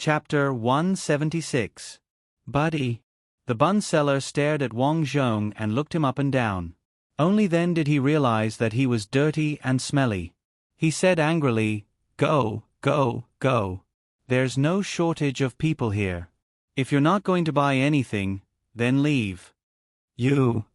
Chapter 176. Buddy. The bun seller stared at Wang Zhong and looked him up and down. Only then did he realize that he was dirty and smelly. He said angrily, "Go, go, go. There's no shortage of people here. If you're not going to buy anything, then leave." You.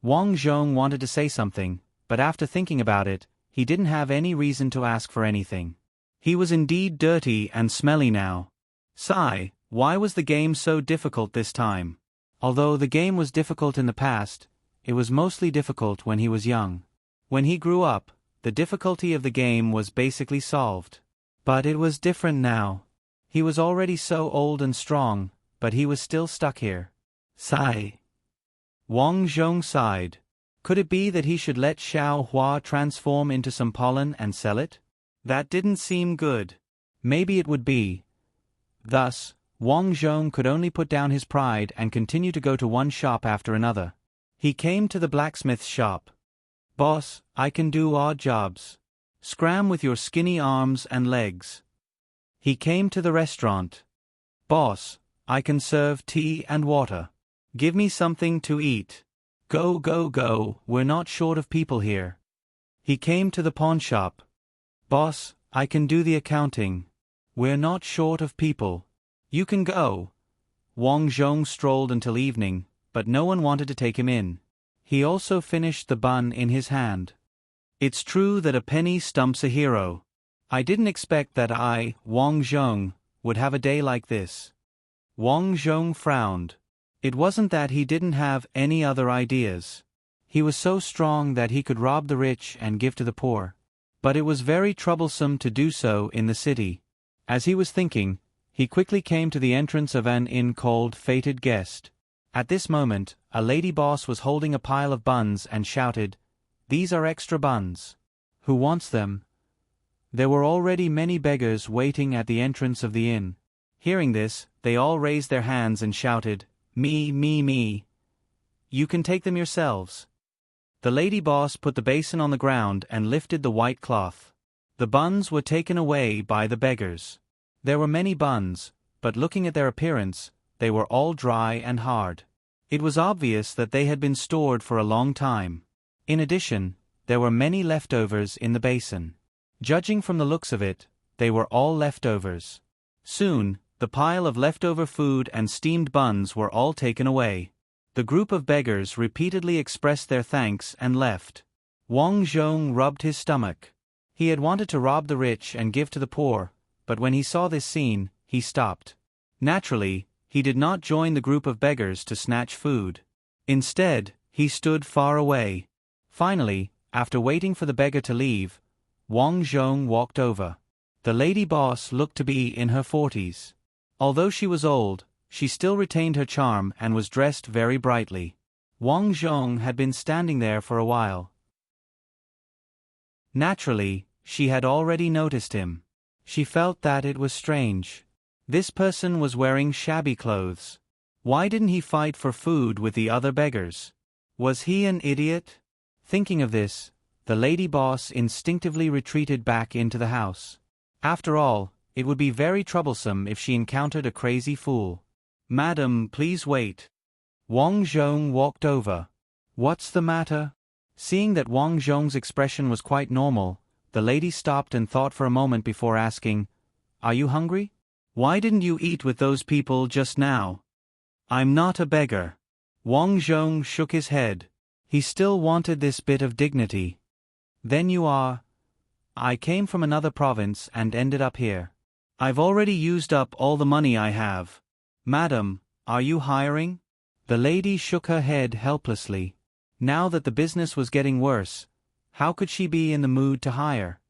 Wang Zhong wanted to say something, but after thinking about it, he didn't have any reason to ask for anything. He was indeed dirty and smelly now. Sigh, why was the game so difficult this time? Although the game was difficult in the past, it was mostly difficult when he was young. When he grew up, the difficulty of the game was basically solved. But it was different now. He was already so old and strong, but he was still stuck here. Sigh. Wang Zhong sighed. Could it be that he should let Xiao Hua transform into some pollen and sell it? That didn't seem good. Maybe it would be. Thus, Wang Zhong could only put down his pride and continue to go to one shop after another. He came to the blacksmith's shop. "Boss, I can do odd jobs. Scram with your skinny arms and legs." He came to the restaurant. "Boss, I can serve tea and water. Give me something to eat." "Go, go, go, we're not short of people here." He came to the pawn shop. "Boss, I can do the accounting. We're not short of people." "You can go." Wang Zhong strolled until evening, but no one wanted to take him in. He also finished the bun in his hand. It's true that a penny stumps a hero. I didn't expect that I, Wang Zhong, would have a day like this. Wang Zhong frowned. It wasn't that he didn't have any other ideas. He was so strong that he could rob the rich and give to the poor. But it was very troublesome to do so in the city. As he was thinking, he quickly came to the entrance of an inn called Fated Guest. At this moment, a lady boss was holding a pile of buns and shouted, "These are extra buns. Who wants them?" There were already many beggars waiting at the entrance of the inn. Hearing this, they all raised their hands and shouted, "Me, me, me. You can take them yourselves." The lady boss put the basin on the ground and lifted the white cloth. The buns were taken away by the beggars. There were many buns, but looking at their appearance, they were all dry and hard. It was obvious that they had been stored for a long time. In addition, there were many leftovers in the basin. Judging from the looks of it, they were all leftovers. Soon, the pile of leftover food and steamed buns were all taken away. The group of beggars repeatedly expressed their thanks and left. Wang Zhong rubbed his stomach. He had wanted to rob the rich and give to the poor, but when he saw this scene, he stopped. Naturally, he did not join the group of beggars to snatch food. Instead, he stood far away. Finally, after waiting for the beggar to leave, Wang Zhong walked over. The lady boss looked to be in her 40s. Although she was old, she still retained her charm and was dressed very brightly. Wang Zhong had been standing there for a while. Naturally, she had already noticed him. She felt that it was strange. This person was wearing shabby clothes. Why didn't he fight for food with the other beggars? Was he an idiot? Thinking of this, the lady boss instinctively retreated back into the house. After all, it would be very troublesome if she encountered a crazy fool. "Madam, please wait." Wang Zhong walked over. "What's the matter?" Seeing that Wang Zhong's expression was quite normal, the lady stopped and thought for a moment before asking, "Are you hungry? Why didn't you eat with those people just now?" "I'm not a beggar." Wang Zhong shook his head. He still wanted this bit of dignity. "Then you are—" "I came from another province and ended up here. I've already used up all the money I have. Madam, are you hiring?" The lady shook her head helplessly. Now that the business was getting worse, how could she be in the mood to hire?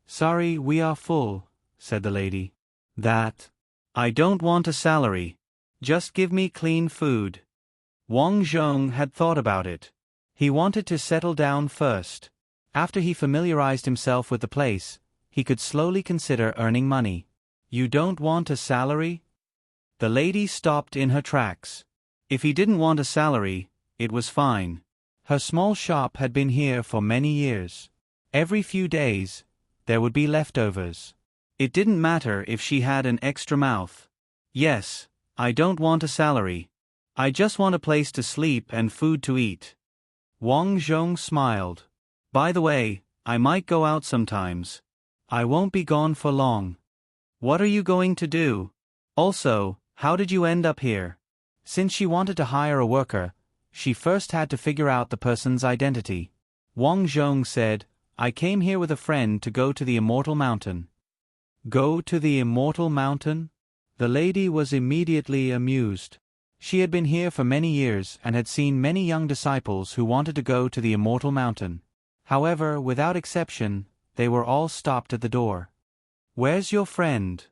"Sorry, we are full," said the lady. I don't want a salary. Just give me clean food." Wang Zhong had thought about it. He wanted to settle down first. After he familiarized himself with the place, he could slowly consider earning money. "You don't want a salary?" The lady stopped in her tracks. If he didn't want a salary, it was fine. Her small shop had been here for many years. Every few days, there would be leftovers. It didn't matter if she had an extra mouth. Yes, I don't want a salary. I just want a place to sleep and food to eat. Wang Zhong smiled. By the way, I might go out sometimes. I won't be gone for long. What are you going to do? Also, how did you end up here? Since she wanted to hire a worker, she first had to figure out the person's identity. Wang Zhong said, I came here with a friend to go to the Immortal Mountain. Go to the Immortal Mountain? The lady was immediately amused. She had been here for many years and had seen many young disciples who wanted to go to the Immortal Mountain. However, without exception, they were all stopped at the door. Where's your friend?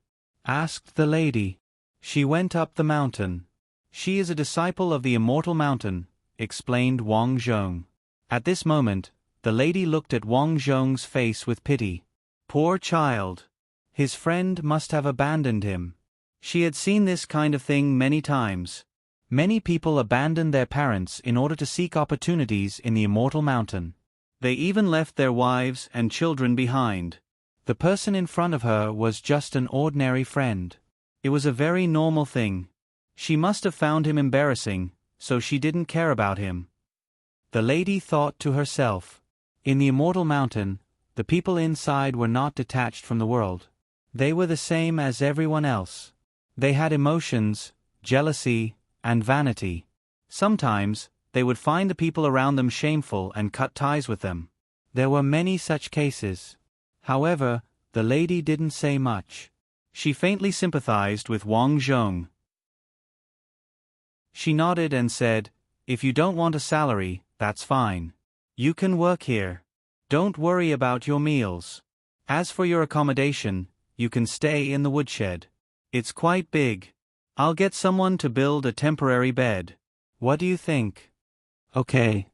Asked the lady. She went up the mountain. She is a disciple of the Immortal Mountain, explained Wang Zhong. At this moment, the lady looked at Wang Zhong's face with pity. Poor child. His friend must have abandoned him. She had seen this kind of thing many times. Many people abandon their parents in order to seek opportunities in the Immortal Mountain. They even left their wives and children behind. The person in front of her was just an ordinary friend. It was a very normal thing. She must have found him embarrassing, so she didn't care about him. The lady thought to herself. In the Immortal Mountain, the people inside were not detached from the world. They were the same as everyone else. They had emotions, jealousy, and vanity. Sometimes, they would find the people around them shameful and cut ties with them. There were many such cases. However, the lady didn't say much. She faintly sympathized with Wang Zhong. She nodded and said, If you don't want a salary, that's fine. You can work here. Don't worry about your meals. As for your accommodation, you can stay in the woodshed. It's quite big. I'll get someone to build a temporary bed. What do you think? Okay.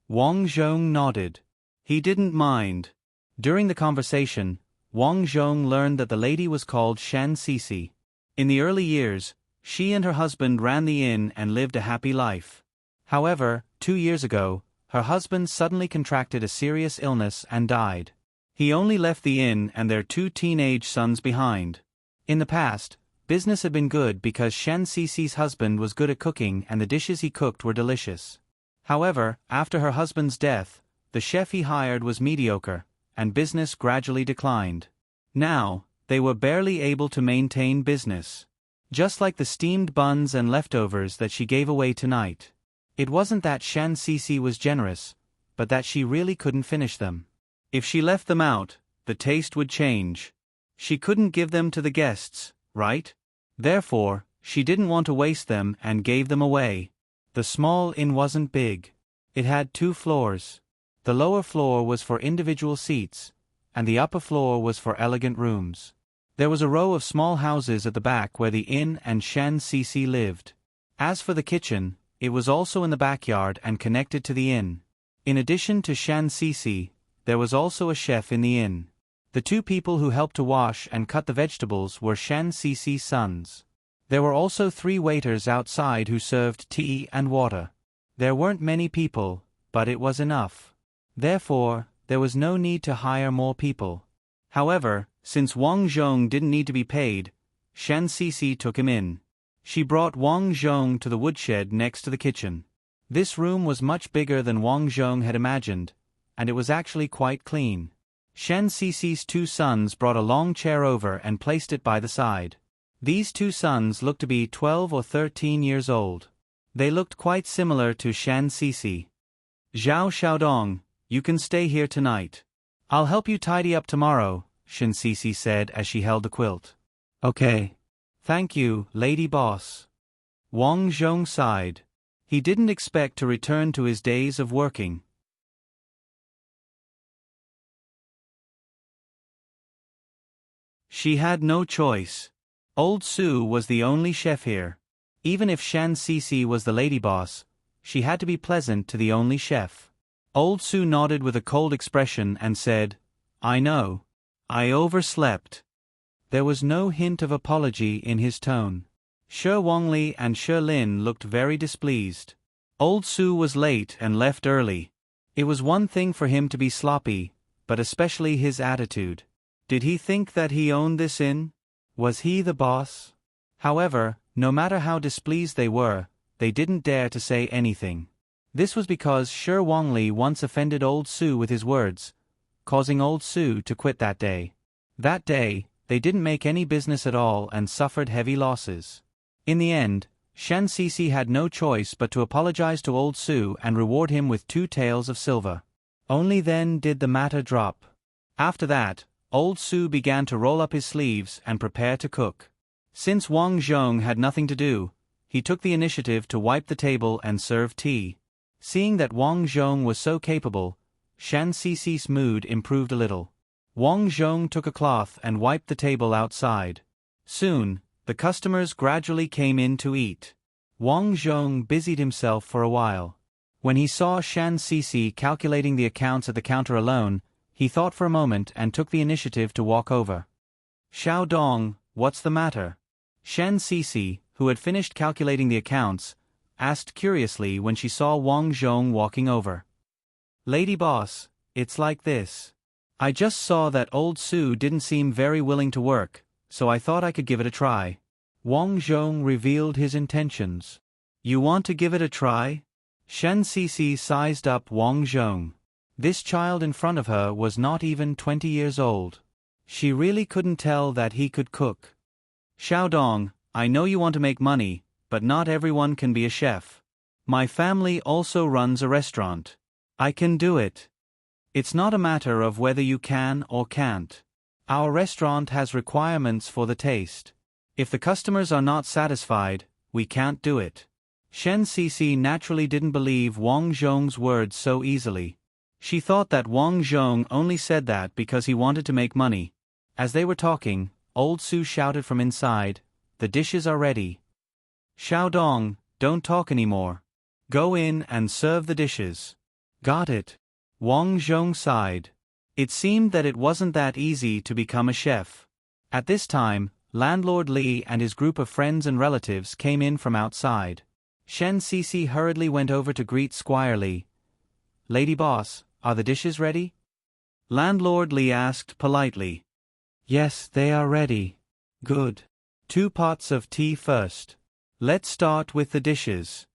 Wang Zhong nodded. He didn't mind. During the conversation, Wang Zhong learned that the lady was called Shan Sisi. In the early years, she and her husband ran the inn and lived a happy life. However, 2 years ago, her husband suddenly contracted a serious illness and died. He only left the inn and their 2 teenage sons behind. In the past, business had been good because Shan Sisi's husband was good at cooking and the dishes he cooked were delicious. However, after her husband's death, the chef he hired was mediocre, and business gradually declined. Now, they were barely able to maintain business. Just like the steamed buns and leftovers that she gave away tonight. It wasn't that Shan Sisi was generous, but that she really couldn't finish them. If she left them out, the taste would change. She couldn't give them to the guests, right? Therefore, she didn't want to waste them and gave them away. The small inn wasn't big. It had 2 floors. The lower floor was for individual seats, and the upper floor was for elegant rooms. There was a row of small houses at the back where the inn and Shan Sisi lived. As for the kitchen, it was also in the backyard and connected to the inn. In addition to Shan Sisi, there was also a chef in the inn. The 2 people who helped to wash and cut the vegetables were Shan Sisi's sons. There were also 3 waiters outside who served tea and water. There weren't many people, but it was enough. Therefore, there was no need to hire more people. However, since Wang Zhong didn't need to be paid, Shan Sisi took him in. She brought Wang Zhong to the woodshed next to the kitchen. This room was much bigger than Wang Zhong had imagined, and it was actually quite clean. Shan Sisi's 2 sons brought a long chair over and placed it by the side. These 2 sons looked to be 12 or 13 years old. They looked quite similar to Shan Sisi. Zhao Xiaodong, you can stay here tonight. I'll help you tidy up tomorrow, Shan Sisi said as she held the quilt. Okay. Thank you, lady boss. Wang Zhong sighed. He didn't expect to return to his days of working. She had no choice. Old Su was the only chef here. Even if Shan Sisi was the lady boss, she had to be pleasant to the only chef. Old Su nodded with a cold expression and said, I know. I overslept. There was no hint of apology in his tone. Shi Wangli and Shi Lin looked very displeased. Old Su was late and left early. It was one thing for him to be sloppy, but especially his attitude. Did he think that he owned this inn? Was he the boss? However, no matter how displeased they were, they didn't dare to say anything. This was because Shi Wangli once offended Old Su with his words, causing Old Su to quit that day. That day, they didn't make any business at all and suffered heavy losses. In the end, Shen Sisi had no choice but to apologize to Old Su and reward him with 2 taels of silver. Only then did the matter drop. After that, Old Su began to roll up his sleeves and prepare to cook. Since Wang Zhong had nothing to do, he took the initiative to wipe the table and serve tea. Seeing that Wang Zhong was so capable, Shan Sisi's mood improved a little. Wang Zhong took a cloth and wiped the table outside. Soon, the customers gradually came in to eat. Wang Zhong busied himself for a while. When he saw Shan Sisi calculating the accounts at the counter alone, he thought for a moment and took the initiative to walk over. "Xiao Dong, what's the matter?" Shan Sisi, who had finished calculating the accounts, asked curiously when she saw Wang Zhong walking over. "Lady boss, it's like this. I just saw that Old Su didn't seem very willing to work, so I thought I could give it a try." Wang Zhong revealed his intentions. "You want to give it a try?" Shen Sisi sized up Wang Zhong. This child in front of her was not even 20 years old. She really couldn't tell that he could cook. "Xiao Dong, I know you want to make money, but not everyone can be a chef. My family also runs a restaurant. I can do it. It's not a matter of whether you can or can't. Our restaurant has requirements for the taste. If the customers are not satisfied, we can't do it." Shen Sisi naturally didn't believe Wang Zhong's words so easily. She thought that Wang Zhong only said that because he wanted to make money. As they were talking, Old Su shouted from inside, "The dishes are ready." "Xiao Dong, don't talk anymore. Go in and serve the dishes." "Got it." Wang Zhong sighed. It seemed that it wasn't that easy to become a chef. At this time, Landlord Li and his group of friends and relatives came in from outside. Shen Sisi hurriedly went over to greet Squire Li. "Lady boss, are the dishes ready?" Landlord Li asked politely. "Yes, they are ready." "Good. 2 pots of tea first. Let's start with the dishes."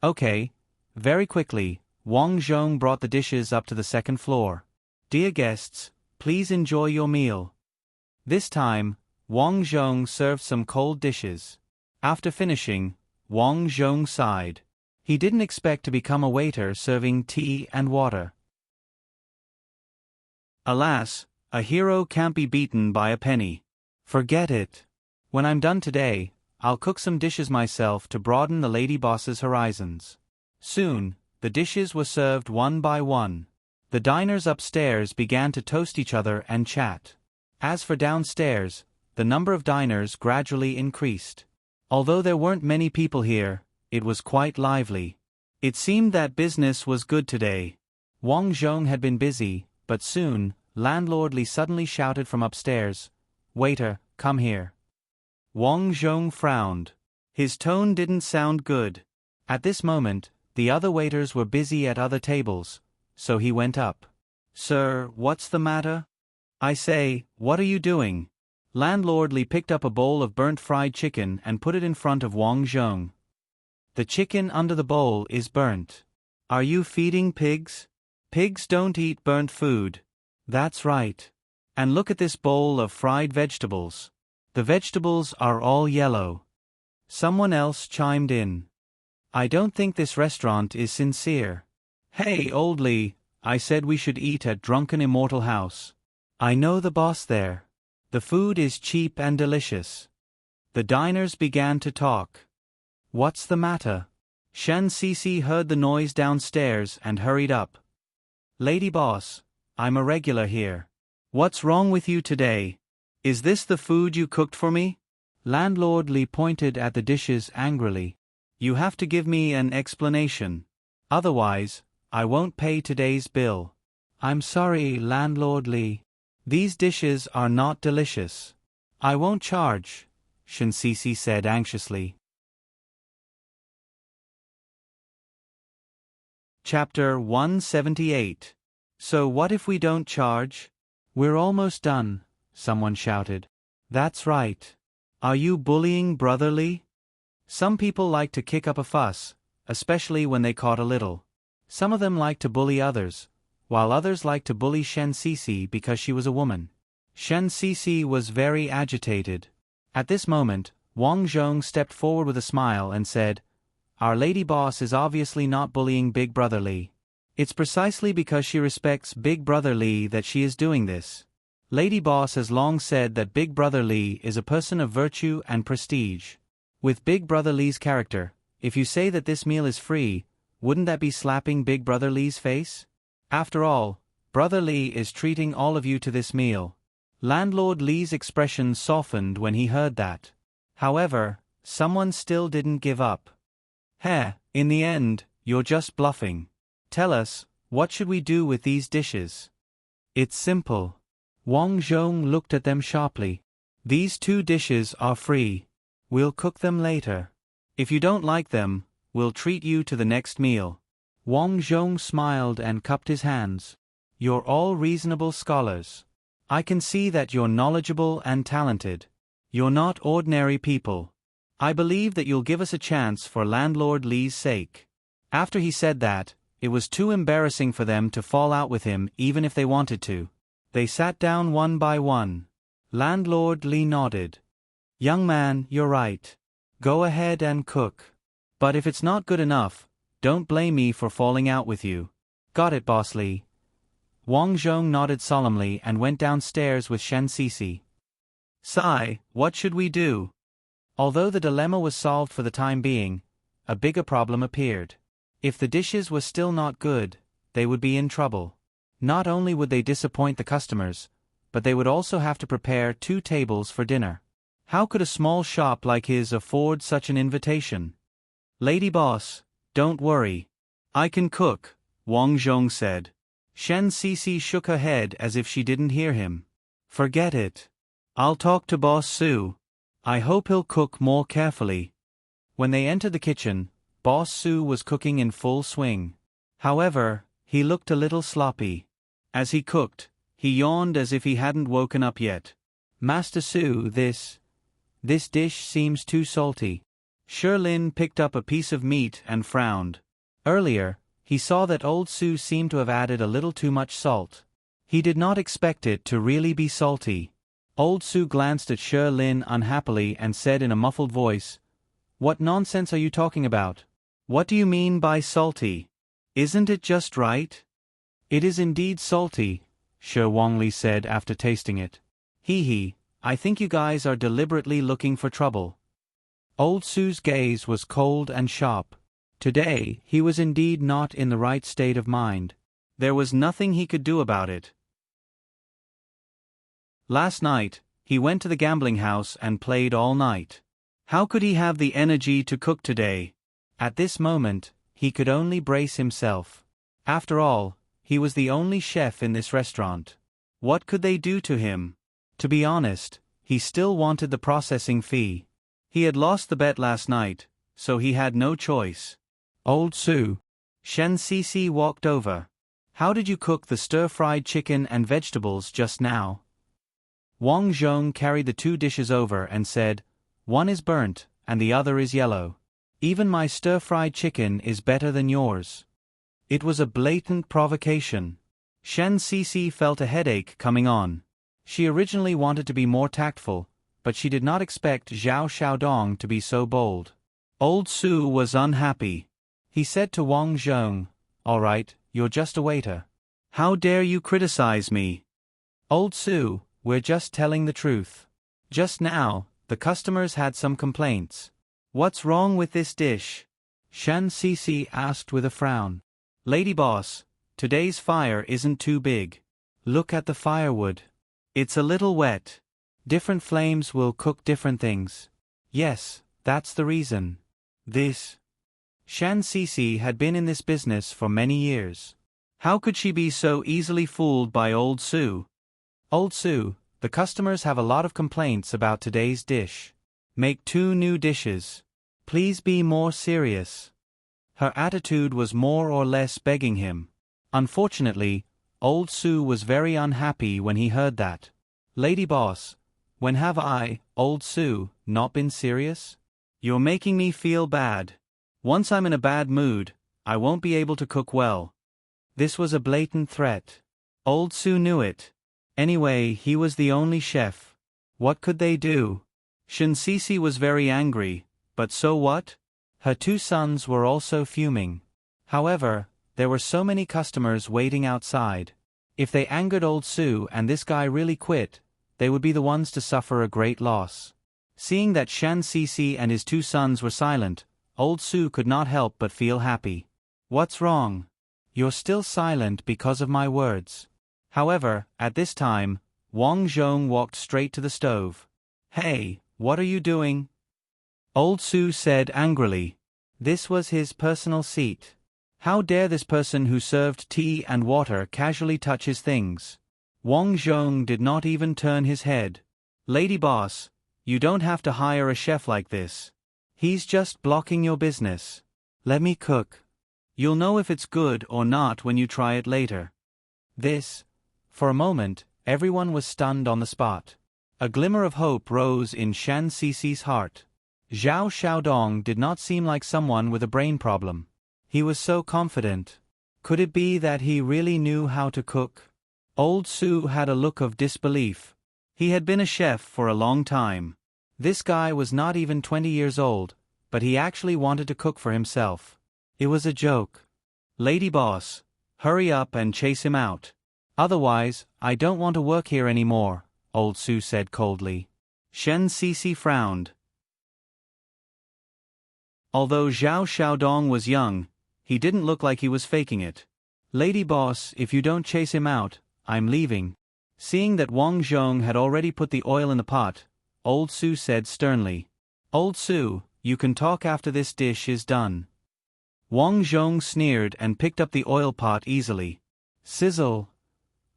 "Okay." Very quickly, Wang Zhong brought the dishes up to the second floor. "Dear guests, please enjoy your meal." This time, Wang Zhong served some cold dishes. After finishing, Wang Zhong sighed. He didn't expect to become a waiter serving tea and water. Alas, a hero can't be beaten by a penny. Forget it. When I'm done today, I'll cook some dishes myself to broaden the lady boss's horizons. Soon, the dishes were served one by one. The diners upstairs began to toast each other and chat. As for downstairs, the number of diners gradually increased. Although there weren't many people here, it was quite lively. It seemed that business was good today. Wang Zhong had been busy, but soon, Landlord Li suddenly shouted from upstairs, "Waiter, come here." Wang Zhong frowned. His tone didn't sound good. At this moment, the other waiters were busy at other tables, so he went up. "Sir, what's the matter?" "I say, what are you doing?" Landlord Li picked up a bowl of burnt fried chicken and put it in front of Wang Zhong. "The chicken under the bowl is burnt. Are you feeding pigs? Pigs don't eat burnt food." "That's right. And look at this bowl of fried vegetables. The vegetables are all yellow." Someone else chimed in. "I don't think this restaurant is sincere." "Hey, Old Li, I said we should eat at Drunken Immortal House. I know the boss there. The food is cheap and delicious." The diners began to talk. "What's the matter?" Shan Sisi heard the noise downstairs and hurried up. "Lady boss, I'm a regular here. What's wrong with you today? Is this the food you cooked for me?" Landlord Li pointed at the dishes angrily. "You have to give me an explanation. Otherwise, I won't pay today's bill." "I'm sorry, Landlord Li. These dishes are not delicious. I won't charge," Shan Sisi said anxiously. Chapter 178. So what if we don't charge? "We're almost done," someone shouted. That's right. Are you bullying Brother Li? Some people like to kick up a fuss, especially when they caught a little. Some of them like to bully others, while others like to bully Shen Sisi because she was a woman. Shen Sisi was very agitated. At this moment, Wang Zhong stepped forward with a smile and said, Our lady boss is obviously not bullying Big Brother Li. It's precisely because she respects Big Brother Li that she is doing this. Lady Boss has long said that Big Brother Li is a person of virtue and prestige. With Big Brother Li's character, if you say that this meal is free, wouldn't that be slapping Big Brother Li's face? After all, Brother Li is treating all of you to this meal. Landlord Li's expression softened when he heard that. However, someone still didn't give up. In the end, you're just bluffing. Tell us, what should we do with these dishes? It's simple. Wang Zhong looked at them sharply. These 2 dishes are free. We'll cook them later. If you don't like them, we'll treat you to the next meal. Wang Zhong smiled and cupped his hands. You're all reasonable scholars. I can see that you're knowledgeable and talented. You're not ordinary people. I believe that you'll give us a chance for Landlord Li's sake. After he said that, it was too embarrassing for them to fall out with him even if they wanted to. They sat down one by one. Landlord Li nodded. Young man, you're right. Go ahead and cook. But if it's not good enough, don't blame me for falling out with you. Got it, Boss Li. Wang Zhong nodded solemnly and went downstairs with Shen Sisi. Sai, what should we do? Although the dilemma was solved for the time being, a bigger problem appeared. If the dishes were still not good, they would be in trouble. Not only would they disappoint the customers, but they would also have to prepare 2 tables for dinner. How could a small shop like his afford such an invitation? Lady Boss, don't worry. I can cook, Wang Zhong said. Shen Sisi shook her head as if she didn't hear him. Forget it. I'll talk to Boss Su. I hope he'll cook more carefully. When they entered the kitchen, Boss Su was cooking in full swing. However, he looked a little sloppy. As he cooked, he yawned as if he hadn't woken up yet. Master Su, this dish seems too salty. Shirlin picked up a piece of meat and frowned. Earlier, he saw that old Su seemed to have added a little too much salt. He did not expect it to really be salty. Old Su glanced at Shirlin unhappily and said in a muffled voice, What nonsense are you talking about? What do you mean by salty? Isn't it just right? It is indeed salty, Shi Wangli said after tasting it. Hee, I think you guys are deliberately looking for trouble. Old Su's gaze was cold and sharp. Today, he was indeed not in the right state of mind. There was nothing he could do about it. Last night, he went to the gambling house and played all night. How could he have the energy to cook today? At this moment, he could only brace himself. After all, he was the only chef in this restaurant. What could they do to him? To be honest, he still wanted the processing fee. He had lost the bet last night, so he had no choice. Old Su. Shen Sisi walked over. How did you cook the stir-fried chicken and vegetables just now? Wang Zhong carried the 2 dishes over and said, One is burnt, and the other is yellow. Even my stir-fried chicken is better than yours. It was a blatant provocation. Shen Sisi felt a headache coming on. She originally wanted to be more tactful, but she did not expect Zhao Xiaodong to be so bold. Old Su was unhappy. He said to Wang Zhong, All right, you're just a waiter. How dare you criticize me? Old Su, we're just telling the truth. Just now, the customers had some complaints. What's wrong with this dish? Shen Sisi asked with a frown. Lady Boss, today's fire isn't too big. Look at the firewood. It's a little wet. Different flames will cook different things. Yes, that's the reason. Shen Sisi had been in this business for many years. How could she be so easily fooled by Old Su? Old Su, the customers have a lot of complaints about today's dish. Make 2 new dishes. Please be more serious. Her attitude was more or less begging him. Unfortunately, Old Su was very unhappy when he heard that. Lady Boss, when have I, Old Sue, not been serious? You're making me feel bad. Once I'm in a bad mood, I won't be able to cook well. This was a blatant threat. Old Sue knew it. Anyway, he was the only chef. What could they do? Shinsisi was very angry, but so what? Her 2 sons were also fuming. However, there were so many customers waiting outside. If they angered Old Sue and this guy really quit, they would be the ones to suffer a great loss. Seeing that Shinsisi and his 2 sons were silent, Old Sue could not help but feel happy. What's wrong? You're still silent because of my words. However, at this time, Wang Zhong walked straight to the stove. Hey, what are you doing? Old Sue said angrily. This was his personal seat. How dare this person who served tea and water casually touch his things? Wang Zhong did not even turn his head. Lady Boss, you don't have to hire a chef like this. He's just blocking your business. Let me cook. You'll know if it's good or not when you try it later. For a moment, everyone was stunned on the spot. A glimmer of hope rose in Shinsisi's heart. Zhao Xiaodong did not seem like someone with a brain problem. He was so confident. Could it be that he really knew how to cook? Old Sue had a look of disbelief. He had been a chef for a long time. This guy was not even 20 years old, but he actually wanted to cook for himself. It was a joke. Lady Boss, hurry up and chase him out. Otherwise, I don't want to work here anymore, Old Sue said coldly. Shinsisi frowned. Although Zhao Xiaodong was young, he didn't look like he was faking it. Lady Boss, if you don't chase him out, I'm leaving. Seeing that Wang Zhong had already put the oil in the pot, Old Sue said sternly. Old Sue, you can talk after this dish is done. Wang Zhong sneered and picked up the oil pot easily. Sizzle.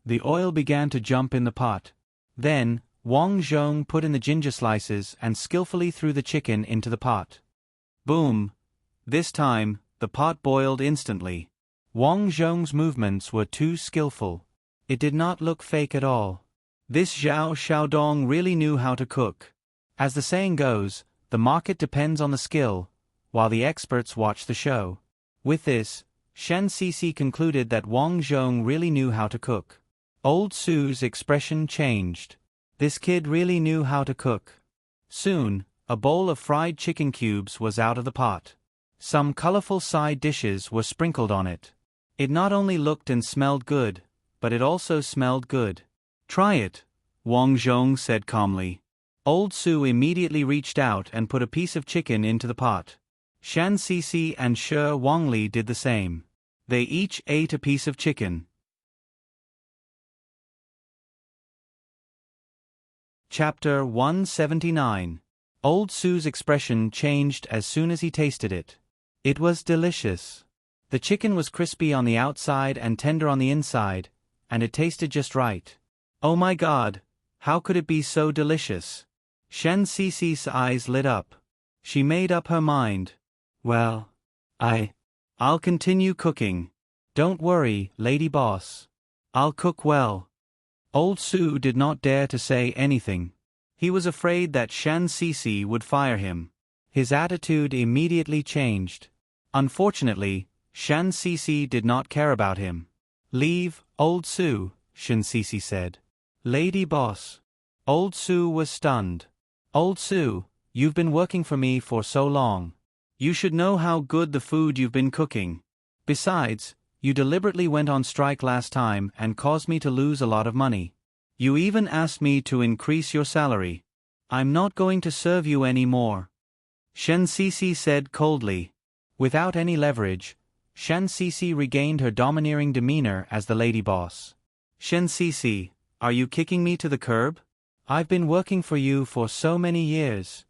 The oil began to jump in the pot. Then, Wang Zhong put in the ginger slices and skillfully threw the chicken into the pot. Boom. This time, the pot boiled instantly. Wang Zhong's movements were too skillful. It did not look fake at all. This Zhao Xiaodong really knew how to cook. As the saying goes, the market depends on the skill, while the experts watch the show. With this, Shinsisi concluded that Wang Zhong really knew how to cook. Old Sue's expression changed. This kid really knew how to cook. Soon, a bowl of fried chicken cubes was out of the pot. Some colorful side dishes were sprinkled on it. It not only looked and smelled good, but it also smelled good. Try it, Wang Zhong said calmly. Old Sue immediately reached out and put a piece of chicken into the pot. Shinsisi and Shi Wangli did the same. They each ate a piece of chicken. Chapter 179. Old Sue's expression changed as soon as he tasted it. It was delicious. The chicken was crispy on the outside and tender on the inside, and it tasted just right. Oh my God, how could it be so delicious? Shinsisi's eyes lit up. She made up her mind. Well, I'll continue cooking. Don't worry, Lady Boss. I'll cook well. Old Sue did not dare to say anything. He was afraid that Shinsisi would fire him. His attitude immediately changed. Unfortunately, Shinsisi did not care about him. Leave, Old Sue, Shinsisi said. Lady Boss. Old Sue was stunned. Old Sue, you've been working for me for so long. You should know how good the food you've been cooking. Besides, you deliberately went on strike last time and caused me to lose a lot of money. You even asked me to increase your salary. I'm not going to serve you any more. Shinsisi said coldly. Without any leverage, Shinsisi regained her domineering demeanor as the lady boss. Shinsisi, are you kicking me to the curb? I've been working for you for so many years.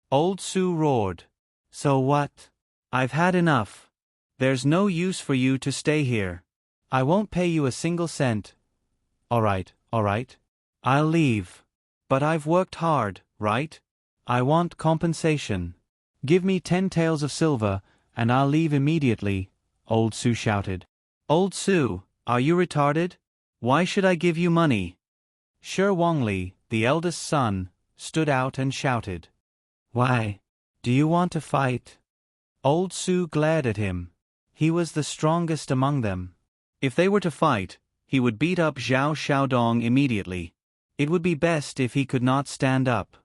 Old Sue roared. So what? I've had enough. There's no use for you to stay here. I won't pay you a single cent. All right. I'll leave. But I've worked hard, right? I want compensation. Give me 10 taels of silver, and I'll leave immediately, Old Sue shouted. Old Sue, are you retarded? Why should I give you money? Shi Wangli, the eldest son, stood out and shouted, "Why? Do you want to fight?" Old Su glared at him. He was the strongest among them. If they were to fight, he would beat up Zhao Xiaodong immediately. It would be best if he could not stand up.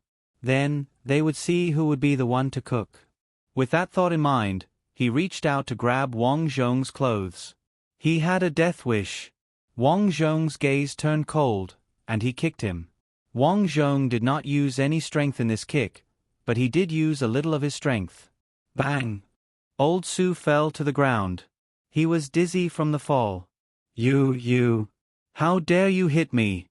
Then, they would see who would be the one to cook. With that thought in mind, he reached out to grab Wang Zhong's clothes. He had a death wish. Wang Zhong's gaze turned cold, and he kicked him. Wang Zhong did not use any strength in this kick, but he did use a little of his strength. Bang! Old Su fell to the ground. He was dizzy from the fall. You, how dare you hit me?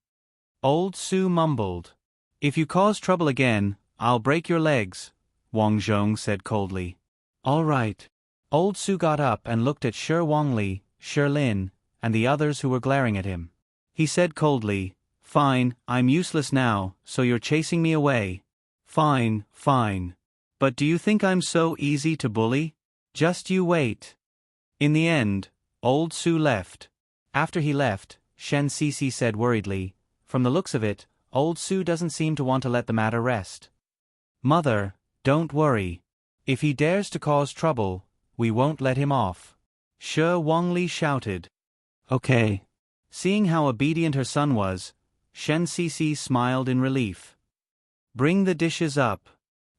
Old Su mumbled. If you cause trouble again, I'll break your legs, Wang Zhong said coldly. All right. Old Su got up and looked at Shi Wangli, Shi Lin, and the others who were glaring at him. He said coldly, "Fine, I'm useless now, so you're chasing me away. Fine. But do you think I'm so easy to bully? Just you wait." In the end, Old Su left. After he left, Shen Sisi said worriedly, "From the looks of it, Old Su doesn't seem to want to let the matter rest." "Mother, don't worry. If he dares to cause trouble, we won't let him off." Shi Wangli shouted. "Okay." Seeing how obedient her son was, Shen Sisi smiled in relief. "Bring the dishes up."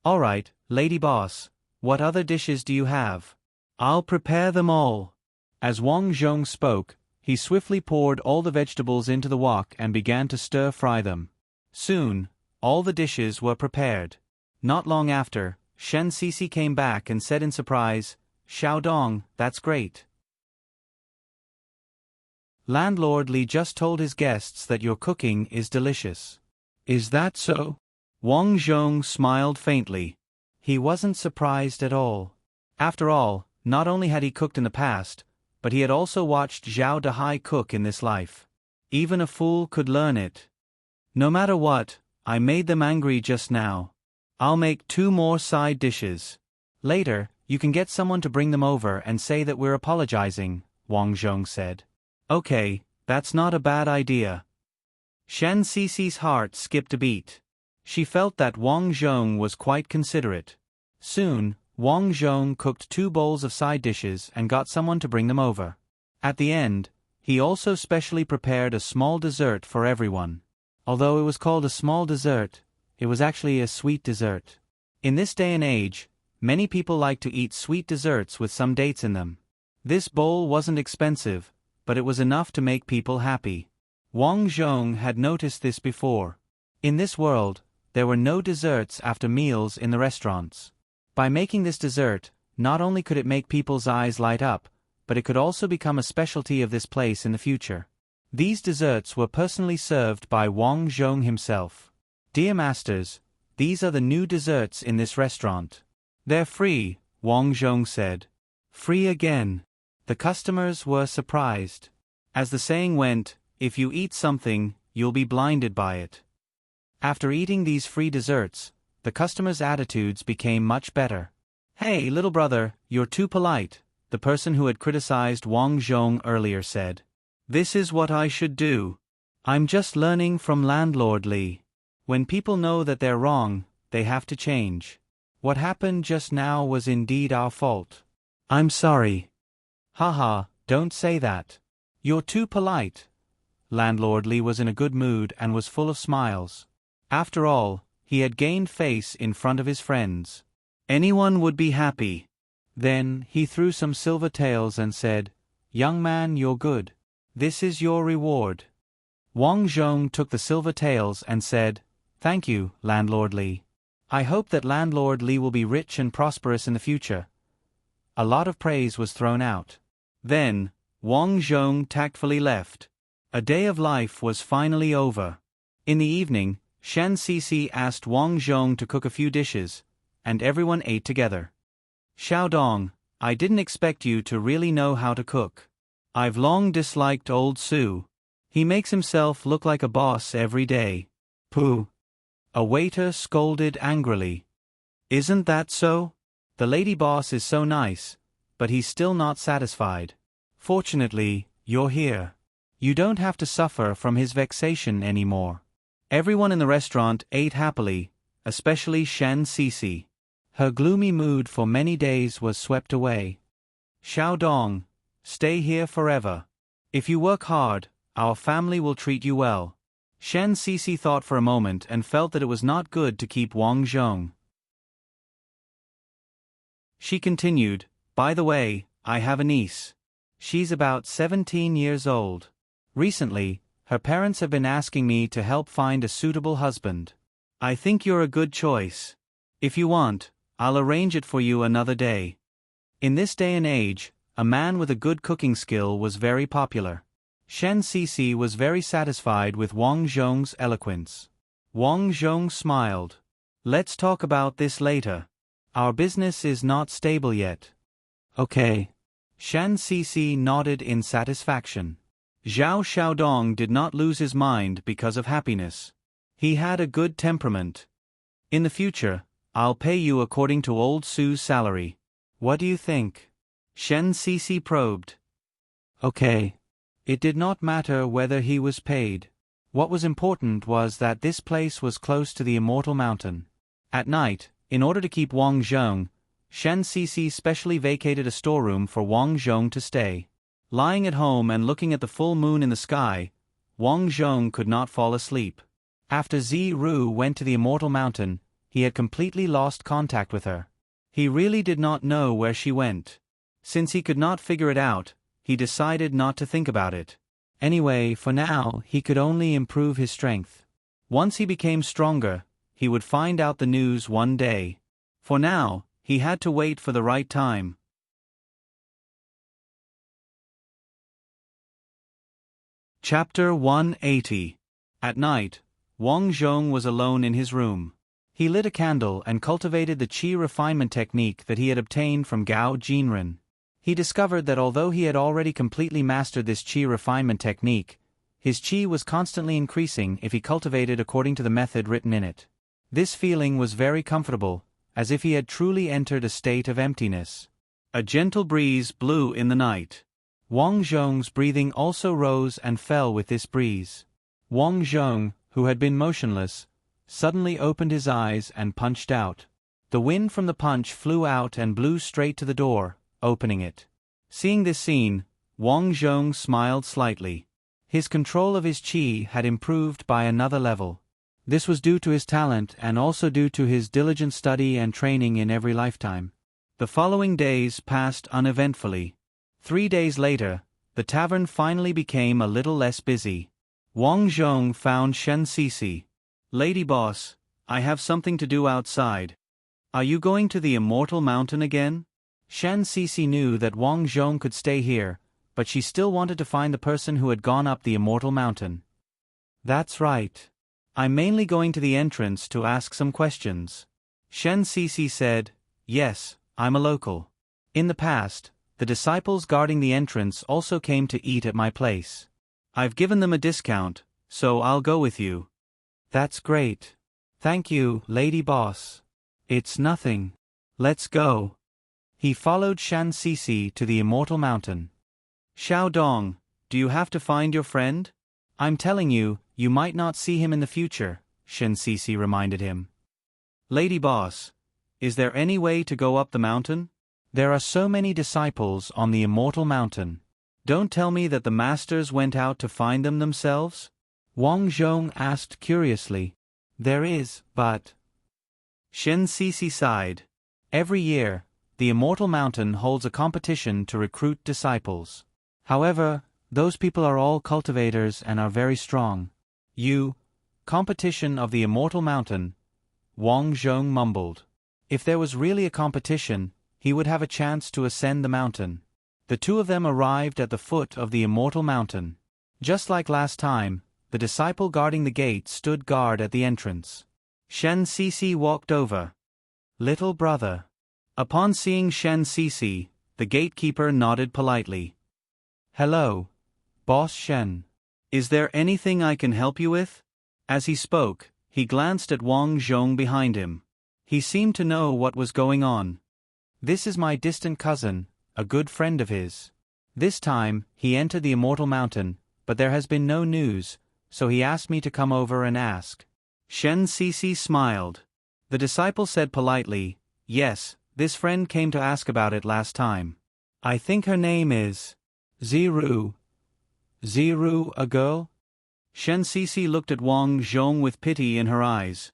"All right, lady boss, what other dishes do you have?" "I'll prepare them all." As Wang Zhong spoke, he swiftly poured all the vegetables into the wok and began to stir-fry them. Soon, all the dishes were prepared. Not long after, Shen Sisi came back and said in surprise, "Xiaodong, that's great. Landlord Li just told his guests that your cooking is delicious." "Is that so?" Wang Zhong smiled faintly. He wasn't surprised at all. After all, not only had he cooked in the past, but he had also watched Zhao Dehai cook in this life. Even a fool could learn it. "No matter what, I made them angry just now. I'll make 2 more side dishes. Later, you can get someone to bring them over and say that we're apologizing," Wang Zhong said. "Okay, that's not a bad idea." Shen Sisi's heart skipped a beat. She felt that Wang Zhong was quite considerate. Soon, Wang Zhong cooked 2 bowls of side dishes and got someone to bring them over. At the end, he also specially prepared a small dessert for everyone. Although it was called a small dessert, it was actually a sweet dessert. In this day and age, many people like to eat sweet desserts with some dates in them. This bowl wasn't expensive, but it was enough to make people happy. Wang Zhong had noticed this before. In this world, there were no desserts after meals in the restaurants. By making this dessert, not only could it make people's eyes light up, but it could also become a specialty of this place in the future. These desserts were personally served by Wang Zhong himself. "Dear masters, these are the new desserts in this restaurant. They're free," Wang Zhong said. "Free again." The customers were surprised. As the saying went, if you eat something, you'll be blinded by it. After eating these free desserts, the customers' attitudes became much better. "Hey, little brother, you're too polite," the person who had criticized Wang Zhong earlier said. "This is what I should do. I'm just learning from Landlord Li. When people know that they're wrong, they have to change. What happened just now was indeed our fault. I'm sorry." "Haha, don't say that. You're too polite." Landlord Li was in a good mood and was full of smiles. After all, he had gained face in front of his friends. Anyone would be happy. Then, he threw some silver taels and said, "Young man, you're good. This is your reward." Wang Zhong took the silver taels and said, "Thank you, Landlord Li. I hope that Landlord Li will be rich and prosperous in the future." A lot of praise was thrown out. Then, Wang Zhong tactfully left. A day of life was finally over. In the evening, Shen Sisi asked Wang Zhong to cook a few dishes, and everyone ate together. "Xiaodong, I didn't expect you to really know how to cook. I've long disliked old Su. He makes himself look like a boss every day." "Pooh." A waiter scolded angrily. "Isn't that so? The lady boss is so nice, but he's still not satisfied. Fortunately, you're here. You don't have to suffer from his vexation anymore." Everyone in the restaurant ate happily, especially Shen Sisi. Her gloomy mood for many days was swept away. Xiaodong, stay here forever. If you work hard, our family will treat you well. Shen Sisi thought for a moment and felt that it was not good to keep Wang Zhong. She continued, by the way, I have a niece. She's about 17 years old. Recently, her parents have been asking me to help find a suitable husband. I think you're a good choice. If you want, I'll arrange it for you another day. In this day and age, a man with a good cooking skill was very popular. Shen Sisi was very satisfied with Wang Zhong's eloquence. Wang Zhong smiled. Let's talk about this later. Our business is not stable yet. Okay. Shen Sisi nodded in satisfaction. Zhao Xiaodong did not lose his mind because of happiness. He had a good temperament. In the future, I'll pay you according to old Su's salary. What do you think? Shen Sisi probed. Okay. It did not matter whether he was paid. What was important was that this place was close to the Immortal Mountain. At night, in order to keep Wang Zhong, Shen Sisi specially vacated a storeroom for Wang Zhong to stay. Lying at home and looking at the full moon in the sky, Wang Zhong could not fall asleep. After Zi Ru went to the Immortal Mountain, he had completely lost contact with her. He really did not know where she went. Since he could not figure it out, he decided not to think about it. Anyway, for now, he could only improve his strength. Once he became stronger, he would find out the news one day. For now, he had to wait for the right time. Chapter 180. At night, Wang Zhong was alone in his room. He lit a candle and cultivated the qi refinement technique that he had obtained from Gao Jinren. He discovered that although he had already completely mastered this qi refinement technique, his qi was constantly increasing if he cultivated according to the method written in it. This feeling was very comfortable, as if he had truly entered a state of emptiness. A gentle breeze blew in the night. Wang Zhong's breathing also rose and fell with this breeze. Wang Zhong, who had been motionless, suddenly opened his eyes and punched out. The wind from the punch flew out and blew straight to the door, opening it. Seeing this scene, Wang Zhong smiled slightly. His control of his qi had improved by another level. This was due to his talent and also due to his diligent study and training in every lifetime. The following days passed uneventfully. 3 days later, the tavern finally became a little less busy. Wang Zhong found Shen Sisi. Lady boss, I have something to do outside. Are you going to the Immortal Mountain again? Shen Sisi knew that Wang Zhong could stay here, but she still wanted to find the person who had gone up the Immortal Mountain. That's right. I'm mainly going to the entrance to ask some questions. Shen Sisi said, yes, I'm a local. In the past, the disciples guarding the entrance also came to eat at my place. I've given them a discount, so I'll go with you. That's great. Thank you, lady boss. It's nothing. Let's go. He followed Shen Sisi to the Immortal Mountain. Xiaodong, do you have to find your friend? I'm telling you, you might not see him in the future, Shen Sisi reminded him. Lady boss, is there any way to go up the mountain? There are so many disciples on the Immortal Mountain. Don't tell me that the masters went out to find them themselves? Wang Zhong asked curiously. There is, but... Shen Sisi sighed. Every year, the Immortal Mountain holds a competition to recruit disciples. However, those people are all cultivators and are very strong. Competition of the Immortal Mountain, Wang Zhong mumbled. If there was really a competition, he would have a chance to ascend the mountain. The two of them arrived at the foot of the Immortal Mountain. Just like last time, the disciple guarding the gate stood guard at the entrance. Shen Sisi walked over. Little brother. Upon seeing Shen Sisi, the gatekeeper nodded politely. Hello, Boss Shen. Is there anything I can help you with? As he spoke, he glanced at Wang Zhong behind him. He seemed to know what was going on. This is my distant cousin, a good friend of his. This time, he entered the Immortal Mountain, but there has been no news, so he asked me to come over and ask. Shen Sisi smiled. The disciple said politely, "Yes, this friend came to ask about it last time. I think her name is Ziru." Ziru, a girl? Shen Sisi looked at Wang Zhong with pity in her eyes.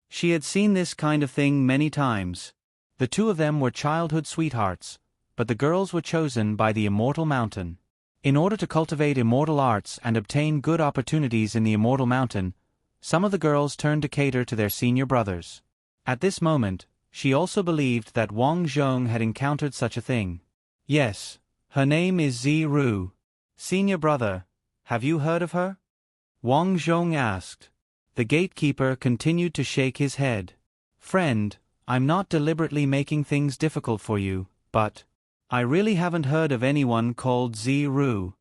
She had seen this kind of thing many times. The two of them were childhood sweethearts, but the girls were chosen by the Immortal Mountain. In order to cultivate immortal arts and obtain good opportunities in the Immortal Mountain, some of the girls turned to cater to their senior brothers. At this moment, she also believed that Wang Zhong had encountered such a thing. Yes, her name is Ziru. Senior brother, have you heard of her? Wang Zhong asked. The gatekeeper continued to shake his head. Friend, I'm not deliberately making things difficult for you, but I really haven't heard of anyone called Ziru.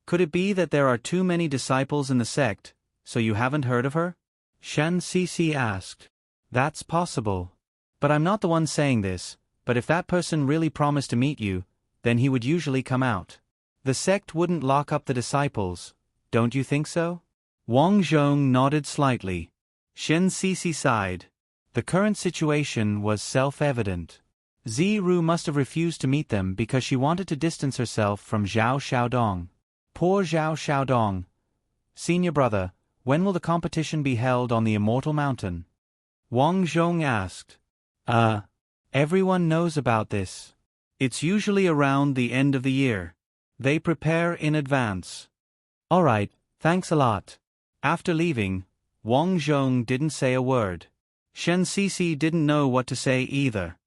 Could it be that there are too many disciples in the sect, so you haven't heard of her? Shan Sisi asked. That's possible. But I'm not the one saying this, but if that person really promised to meet you, then he would usually come out. The sect wouldn't lock up the disciples, don't you think so? Wang Zhong nodded slightly. Shen Sisi sighed. The current situation was self-evident. Ziru must have refused to meet them because she wanted to distance herself from Zhao Xiaodong. Poor Zhao Xiaodong. Senior brother, when will the competition be held on the Immortal Mountain? Wang Zhong asked. Everyone knows about this. It's usually around the end of the year. They prepare in advance. All right, thanks a lot. After leaving, Wang Zhong didn't say a word. Shen Sisi didn't know what to say either.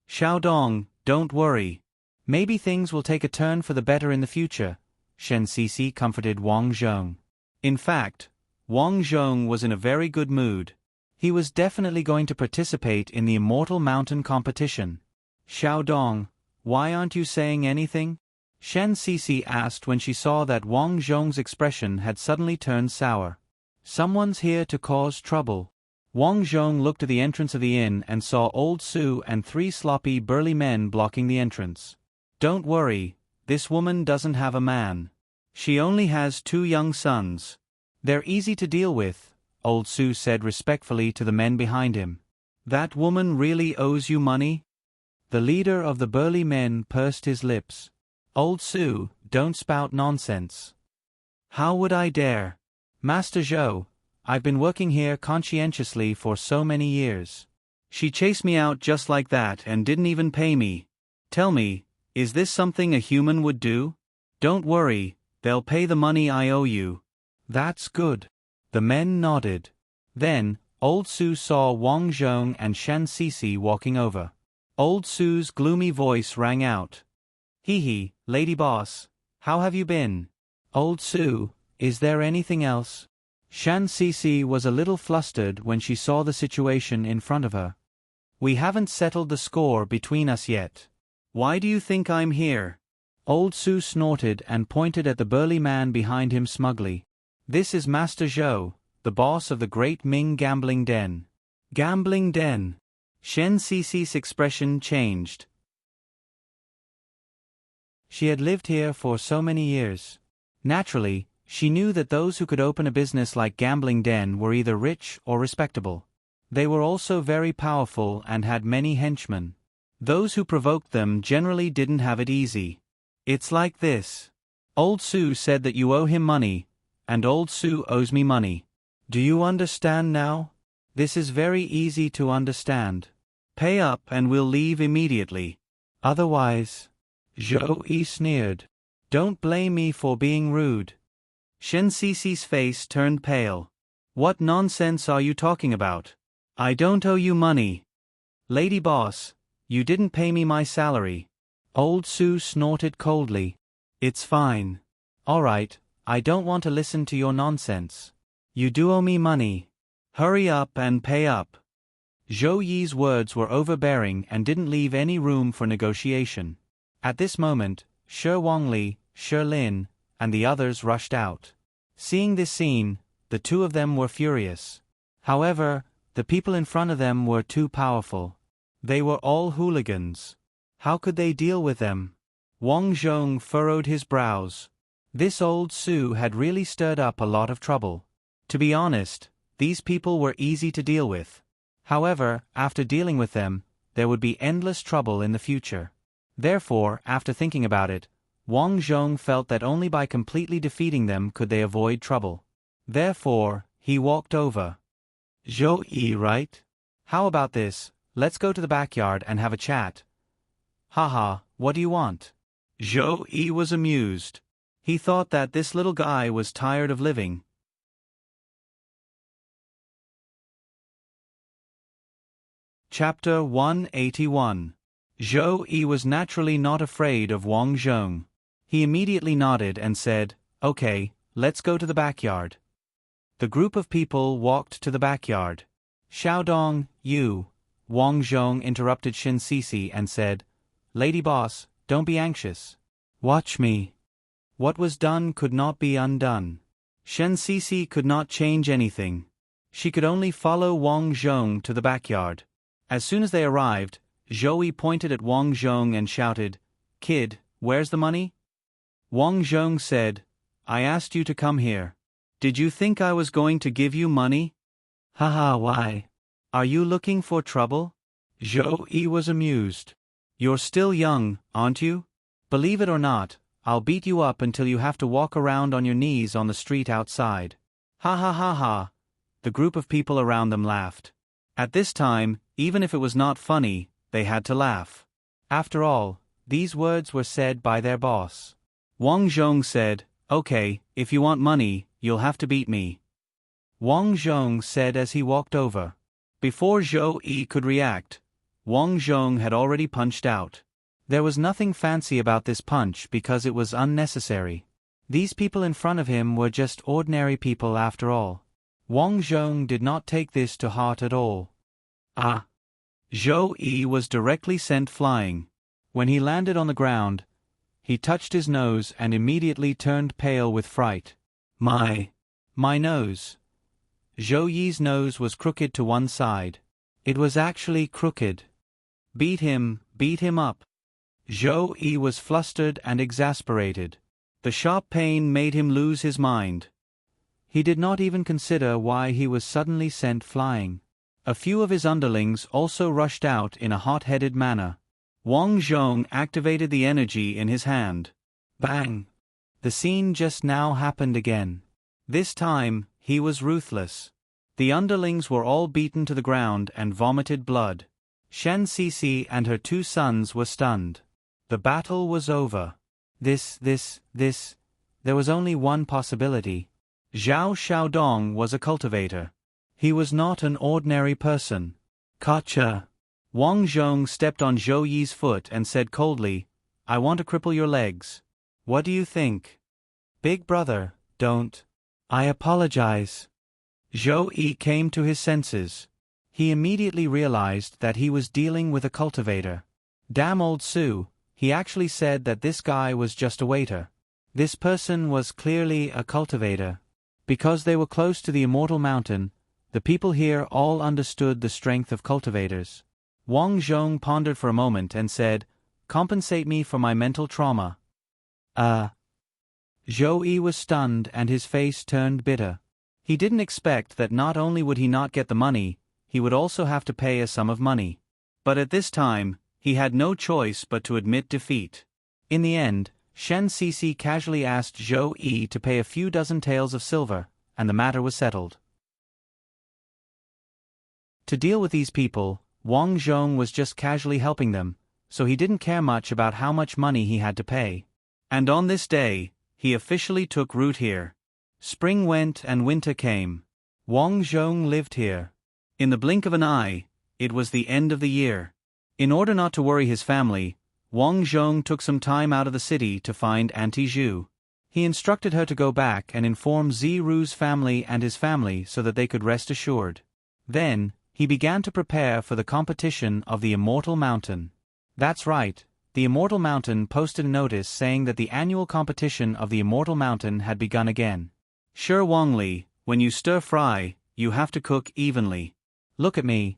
Xiaodong, don't worry. Maybe things will take a turn for the better in the future, Shen Sisi comforted Wang Zhong. In fact, Wang Zhong was in a very good mood. He was definitely going to participate in the Immortal Mountain competition. Xiaodong, why aren't you saying anything? Shen Sisi asked when she saw that Wang Zhong's expression had suddenly turned sour. Someone's here to cause trouble. Wang Zhong looked at the entrance of the inn and saw Old Su and 3 sloppy burly men blocking the entrance. Don't worry, this woman doesn't have a man. She only has 2 young sons. They're easy to deal with, Old Su said respectfully to the men behind him. That woman really owes you money? The leader of the burly men pursed his lips. Old Su, don't spout nonsense. How would I dare? Master Zhou, I've been working here conscientiously for so many years. She chased me out just like that and didn't even pay me. Tell me, is this something a human would do? Don't worry, they'll pay the money I owe you. That's good. The men nodded. Then, Old Su saw Wang Zhong and Shan Sisi walking over. Old Su's gloomy voice rang out. Hee hee, lady boss, how have you been? Old Su, is there anything else? Shan Sisi was a little flustered when she saw the situation in front of her. We haven't settled the score between us yet. Why do you think I'm here? Old Su snorted and pointed at the burly man behind him smugly. This is Master Zhou, the boss of the Great Ming Gambling Den. Gambling Den. Shen Sisi's expression changed. She had lived here for so many years. Naturally, she knew that those who could open a business like Gambling Den were either rich or respectable. They were also very powerful and had many henchmen. Those who provoked them generally didn't have it easy. It's like this. Old Su said that you owe him money, and Old Su owes me money. Do you understand now? This is very easy to understand. Pay up and we'll leave immediately. Otherwise... Zhou Yi sneered. Don't blame me for being rude. Shen Sisi's face turned pale. What nonsense are you talking about? I don't owe you money. Lady boss, you didn't pay me my salary. Old Su snorted coldly. It's fine. All right, I don't want to listen to your nonsense. You do owe me money. Hurry up and pay up. Zhou Yi's words were overbearing and didn't leave any room for negotiation. At this moment, Shi Wangli, Shi Lin, and the others rushed out. Seeing this scene, the two of them were furious. However, the people in front of them were too powerful. They were all hooligans. How could they deal with them? Wang Zhong furrowed his brows. This old Su had really stirred up a lot of trouble. To be honest, these people were easy to deal with. However, after dealing with them, there would be endless trouble in the future. Therefore, after thinking about it, Wang Zhong felt that only by completely defeating them could they avoid trouble. Therefore, he walked over. Zhou Yi, right? How about this, let's go to the backyard and have a chat. Haha, what do you want? Zhou Yi was amused. He thought that this little guy was tired of living. Chapter 181. Zhou Yi was naturally not afraid of Wang Zhong. He immediately nodded and said, "Okay, let's go to the backyard." The group of people walked to the backyard. "Xiaodong, you," Wang Zhong interrupted Shen Sisi and said, "Lady boss, don't be anxious. Watch me." What was done could not be undone. Shen Sisi could not change anything. She could only follow Wang Zhong to the backyard. As soon as they arrived, Zhou Yi pointed at Wang Zhong and shouted, "Kid, where's the money?" Wang Zhong said, "I asked you to come here. Did you think I was going to give you money?" "Haha, why? Are you looking for trouble?" Zhou Yi was amused. "You're still young, aren't you? Believe it or not, I'll beat you up until you have to walk around on your knees on the street outside." Ha ha ha ha. The group of people around them laughed. At this time, even if it was not funny, they had to laugh. After all, these words were said by their boss. Wang Zhong said, "Okay, if you want money, you'll have to beat me." Wang Zhong said as he walked over. Before Zhou Yi could react, Wang Zhong had already punched out. There was nothing fancy about this punch because it was unnecessary. These people in front of him were just ordinary people after all. Wang Zhong did not take this to heart at all. Ah! Zhou Yi was directly sent flying. When he landed on the ground, he touched his nose and immediately turned pale with fright. My nose. Zhou Yi's nose was crooked to one side. It was actually crooked. Beat him up. Zhou Yi was flustered and exasperated. The sharp pain made him lose his mind. He did not even consider why he was suddenly sent flying. A few of his underlings also rushed out in a hot-headed manner. Wang Zhong activated the energy in his hand. Bang! The scene just now happened again. This time, he was ruthless. The underlings were all beaten to the ground and vomited blood. Shen Sisi and her two sons were stunned. The battle was over. There was only one possibility. Zhao Xiaodong was a cultivator. He was not an ordinary person. Gotcha! Wang Zhong stepped on Zhou Yi's foot and said coldly, "I want to cripple your legs. What do you think?" "Big brother, don't." "I apologize." Zhou Yi came to his senses. He immediately realized that he was dealing with a cultivator. Damn old Su, he actually said that this guy was just a waiter. This person was clearly a cultivator. Because they were close to the immortal mountain, the people here all understood the strength of cultivators. Wang Zhong pondered for a moment and said, "Compensate me for my mental trauma." Zhou Yi was stunned and his face turned bitter. He didn't expect that not only would he not get the money, he would also have to pay a sum of money. But at this time, he had no choice but to admit defeat. In the end, Shen Sisi casually asked Zhou Yi to pay a few dozen taels of silver, and the matter was settled. To deal with these people, Wang Zhong was just casually helping them, so he didn't care much about how much money he had to pay. And on this day, he officially took root here. Spring went and winter came. Wang Zhong lived here. In the blink of an eye, it was the end of the year. In order not to worry his family, Wang Zhong took some time out of the city to find Auntie Zhu. He instructed her to go back and inform Ziru's family and his family so that they could rest assured. Then, he began to prepare for the competition of the Immortal Mountain. That's right, the Immortal Mountain posted a notice saying that the annual competition of the Immortal Mountain had begun again. Sure Wangli, when you stir-fry, you have to cook evenly. Look at me.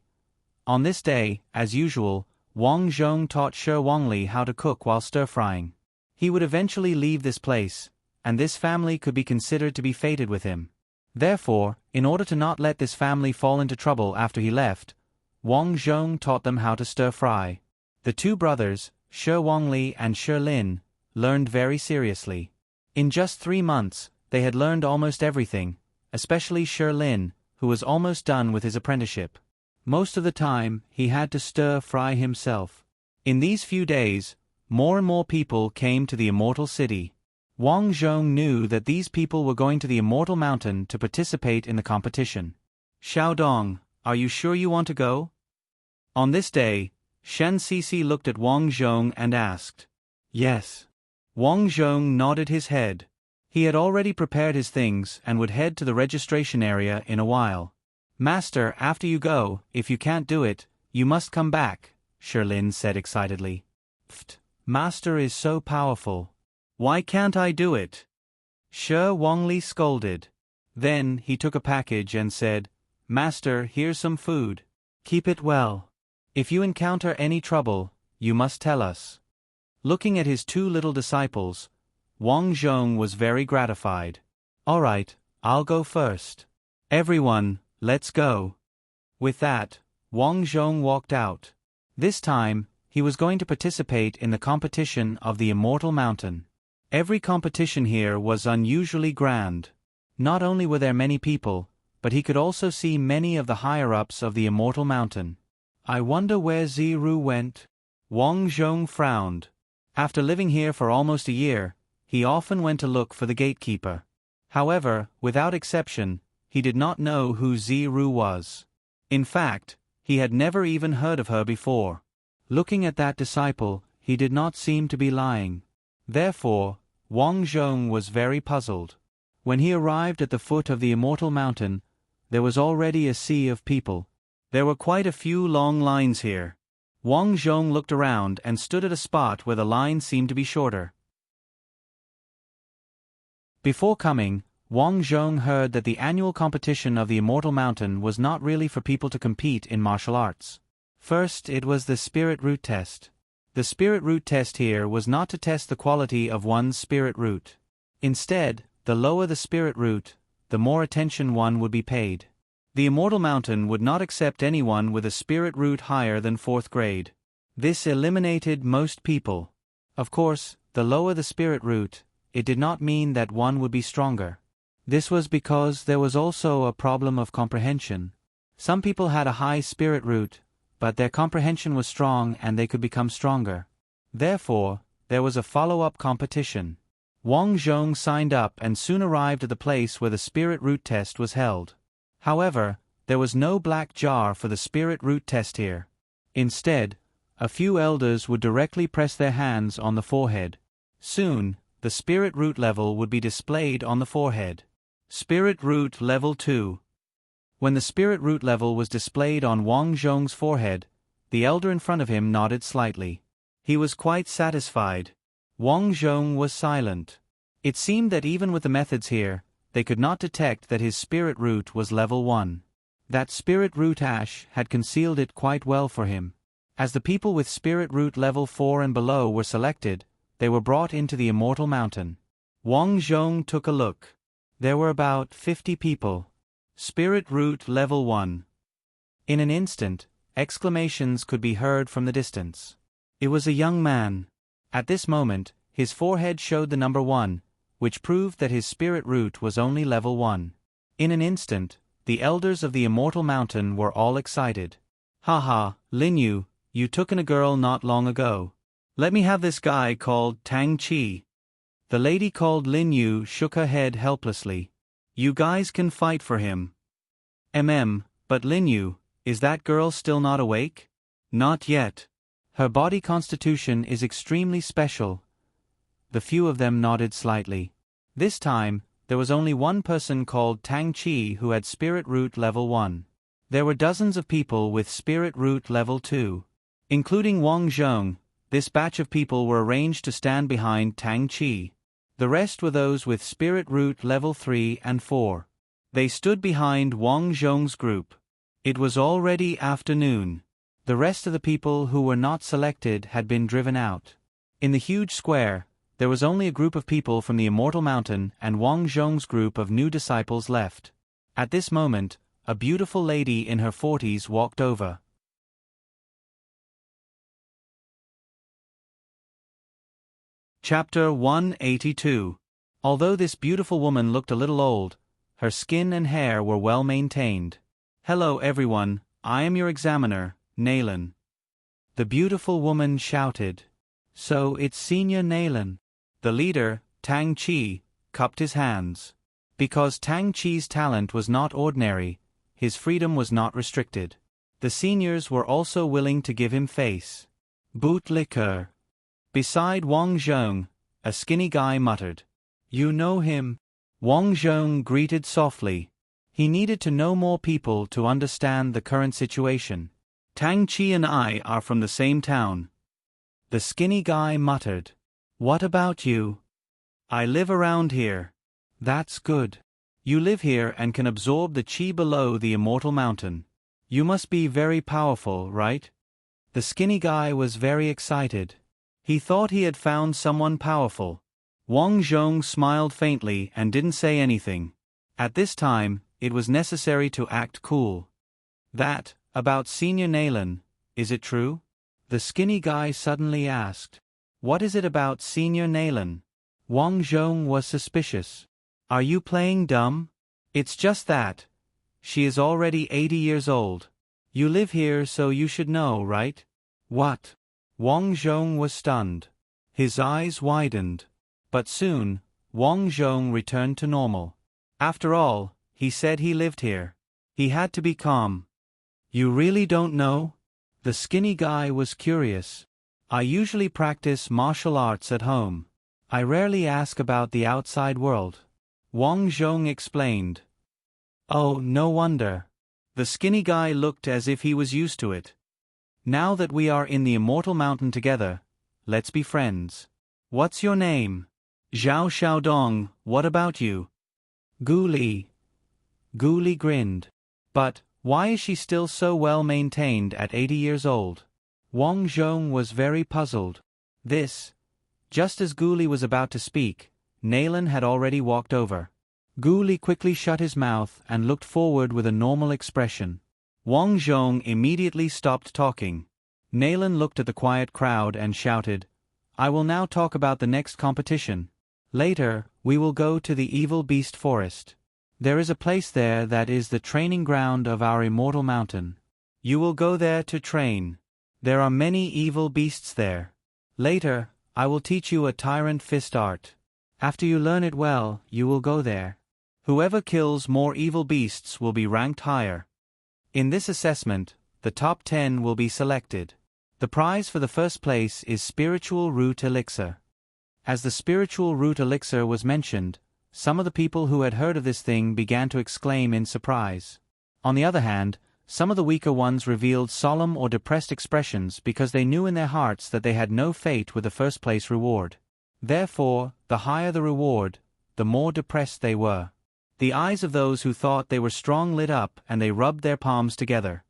On this day, as usual, Wang Zhong taught Shi Wangli how to cook while stir-frying. He would eventually leave this place, and this family could be considered to be fated with him. Therefore, in order to not let this family fall into trouble after he left, Wang Zhong taught them how to stir-fry. The two brothers, Shi Wangli and Shi Lin, learned very seriously. In just 3 months, they had learned almost everything, especially Shi Lin, who was almost done with his apprenticeship. Most of the time, he had to stir-fry himself. In these few days, more and more people came to the Immortal City. Wang Zhong knew that these people were going to the Immortal Mountain to participate in the competition. Xiaodong, are you sure you want to go? On this day, Shen Sisi looked at Wang Zhong and asked. Yes. Wang Zhong nodded his head. He had already prepared his things and would head to the registration area in a while. Master, after you go, if you can't do it, you must come back, Shi Lin said excitedly. Pfft, Master is so powerful. Why can't I do it? Shi Wangli scolded. Then he took a package and said, Master, here's some food. Keep it well. If you encounter any trouble, you must tell us. Looking at his two little disciples, Wang Zhong was very gratified. All right, I'll go first. Everyone, let's go. With that, Wang Zhong walked out. This time, he was going to participate in the competition of the Immortal Mountain. Every competition here was unusually grand. Not only were there many people, but he could also see many of the higher-ups of the Immortal Mountain. I wonder where Ziru went? Wang Zhong frowned. After living here for almost a year, he often went to look for the gatekeeper. However, without exception, he did not know who Ziru was. In fact, he had never even heard of her before. Looking at that disciple, he did not seem to be lying. Therefore, Wang Zhong was very puzzled. When he arrived at the foot of the Immortal Mountain, there was already a sea of people. There were quite a few long lines here. Wang Zhong looked around and stood at a spot where the line seemed to be shorter. Before coming, Wang Zhong heard that the annual competition of the Immortal Mountain was not really for people to compete in martial arts. First, it was the spirit root test. The spirit root test here was not to test the quality of one's spirit root. Instead, the lower the spirit root, the more attention one would be paid. The Immortal Mountain would not accept anyone with a spirit root higher than 4th grade. This eliminated most people. Of course, the lower the spirit root, it did not mean that one would be stronger. This was because there was also a problem of comprehension. Some people had a high spirit root, but their comprehension was strong and they could become stronger. Therefore, there was a follow-up competition. Wang Zhong signed up and soon arrived at the place where the spirit root test was held. However, there was no black jar for the spirit root test here. Instead, a few elders would directly press their hands on the forehead. Soon, the spirit root level would be displayed on the forehead. Spirit root level 2. When the spirit root level was displayed on Wang Zhong's forehead, the elder in front of him nodded slightly. He was quite satisfied. Wang Zhong was silent. It seemed that even with the methods here, they could not detect that his spirit root was level 1. That spirit root ash had concealed it quite well for him. As the people with spirit root level 4 and below were selected, they were brought into the Immortal Mountain. Wang Zhong took a look. There were about 50 people. Spirit root level 1. In an instant, exclamations could be heard from the distance. It was a young man. At this moment, his forehead showed the number 1, which proved that his spirit root was only level 1. In an instant, the elders of the Immortal Mountain were all excited. Haha, Linyu, you took in a girl not long ago. Let me have this guy called Tang Chi. The lady called Linyu shook her head helplessly. You guys can fight for him. But Linyu, is that girl still not awake? Not yet. Her body constitution is extremely special. The few of them nodded slightly. This time, there was only one person called Tang Chi who had spirit root level 1. There were dozens of people with spirit root level 2. Including Wang Zhong, this batch of people were arranged to stand behind Tang Chi. The rest were those with spirit root level 3 and 4. They stood behind Wang Zhong's group. It was already afternoon. The rest of the people who were not selected had been driven out. In the huge square, There was only a group of people from the Immortal Mountain and Wang Zhong's group of new disciples left. At this moment, a beautiful lady in her 40s walked over. Chapter 182. Although this beautiful woman looked a little old, her skin and hair were well maintained. "Hello everyone, I am your examiner, Naylan." The beautiful woman shouted. "So it's Senior Naylan." The leader, Tang Chi, cupped his hands. Because Tang Chi's talent was not ordinary, his freedom was not restricted. The seniors were also willing to give him face. "Bootlicker." Beside Wang Zhong, a skinny guy muttered. "You know him?" Wang Zhong greeted softly. He needed to know more people to understand the current situation. "Tang Chi and I are from the same town." The skinny guy muttered. "What about you?" "I live around here." "That's good. You live here and can absorb the chi below the Immortal Mountain. You must be very powerful, right?" The skinny guy was very excited. He thought he had found someone powerful. Wang Zhong smiled faintly and didn't say anything. At this time, it was necessary to act cool. "That, about Senior Naylan, is it true?" The skinny guy suddenly asked. "What is it about Senior Naylan?" Wang Zhong was suspicious. "Are you playing dumb?" "It's just that. She is already 80 years old. You live here so you should know, right?" "What?" Wang Zhong was stunned. His eyes widened. But soon, Wang Zhong returned to normal. After all, he said he lived here. He had to be calm. "You really don't know?" The skinny guy was curious. "I usually practice martial arts at home. I rarely ask about the outside world." Wang Zhong explained. "Oh, no wonder." The skinny guy looked as if he was used to it. "Now that we are in the Immortal Mountain together, let's be friends. What's your name?" "Zhao Xiaodong, what about you?" "Guli." Guli grinned. "But, why is she still so well maintained at 80 years old?" Wang Zhong was very puzzled. Just as Guli was about to speak, Naylan had already walked over. Guli quickly shut his mouth and looked forward with a normal expression. Wang Zhong immediately stopped talking. Naylan looked at the quiet crowd and shouted, "I will now talk about the next competition. Later, we will go to the Evil Beast Forest. There is a place there that is the training ground of our Immortal Mountain. You will go there to train. There are many evil beasts there. Later, I will teach you a tyrant fist art. After you learn it well, you will go there. Whoever kills more evil beasts will be ranked higher. In this assessment, the top 10 will be selected. The prize for the first place is Spiritual Root Elixir." As the Spiritual Root Elixir was mentioned, some of the people who had heard of this thing began to exclaim in surprise. On the other hand, some of the weaker ones revealed solemn or depressed expressions because they knew in their hearts that they had no fate with the first-place reward. Therefore, the higher the reward, the more depressed they were. The eyes of those who thought they were strong lit up and they rubbed their palms together.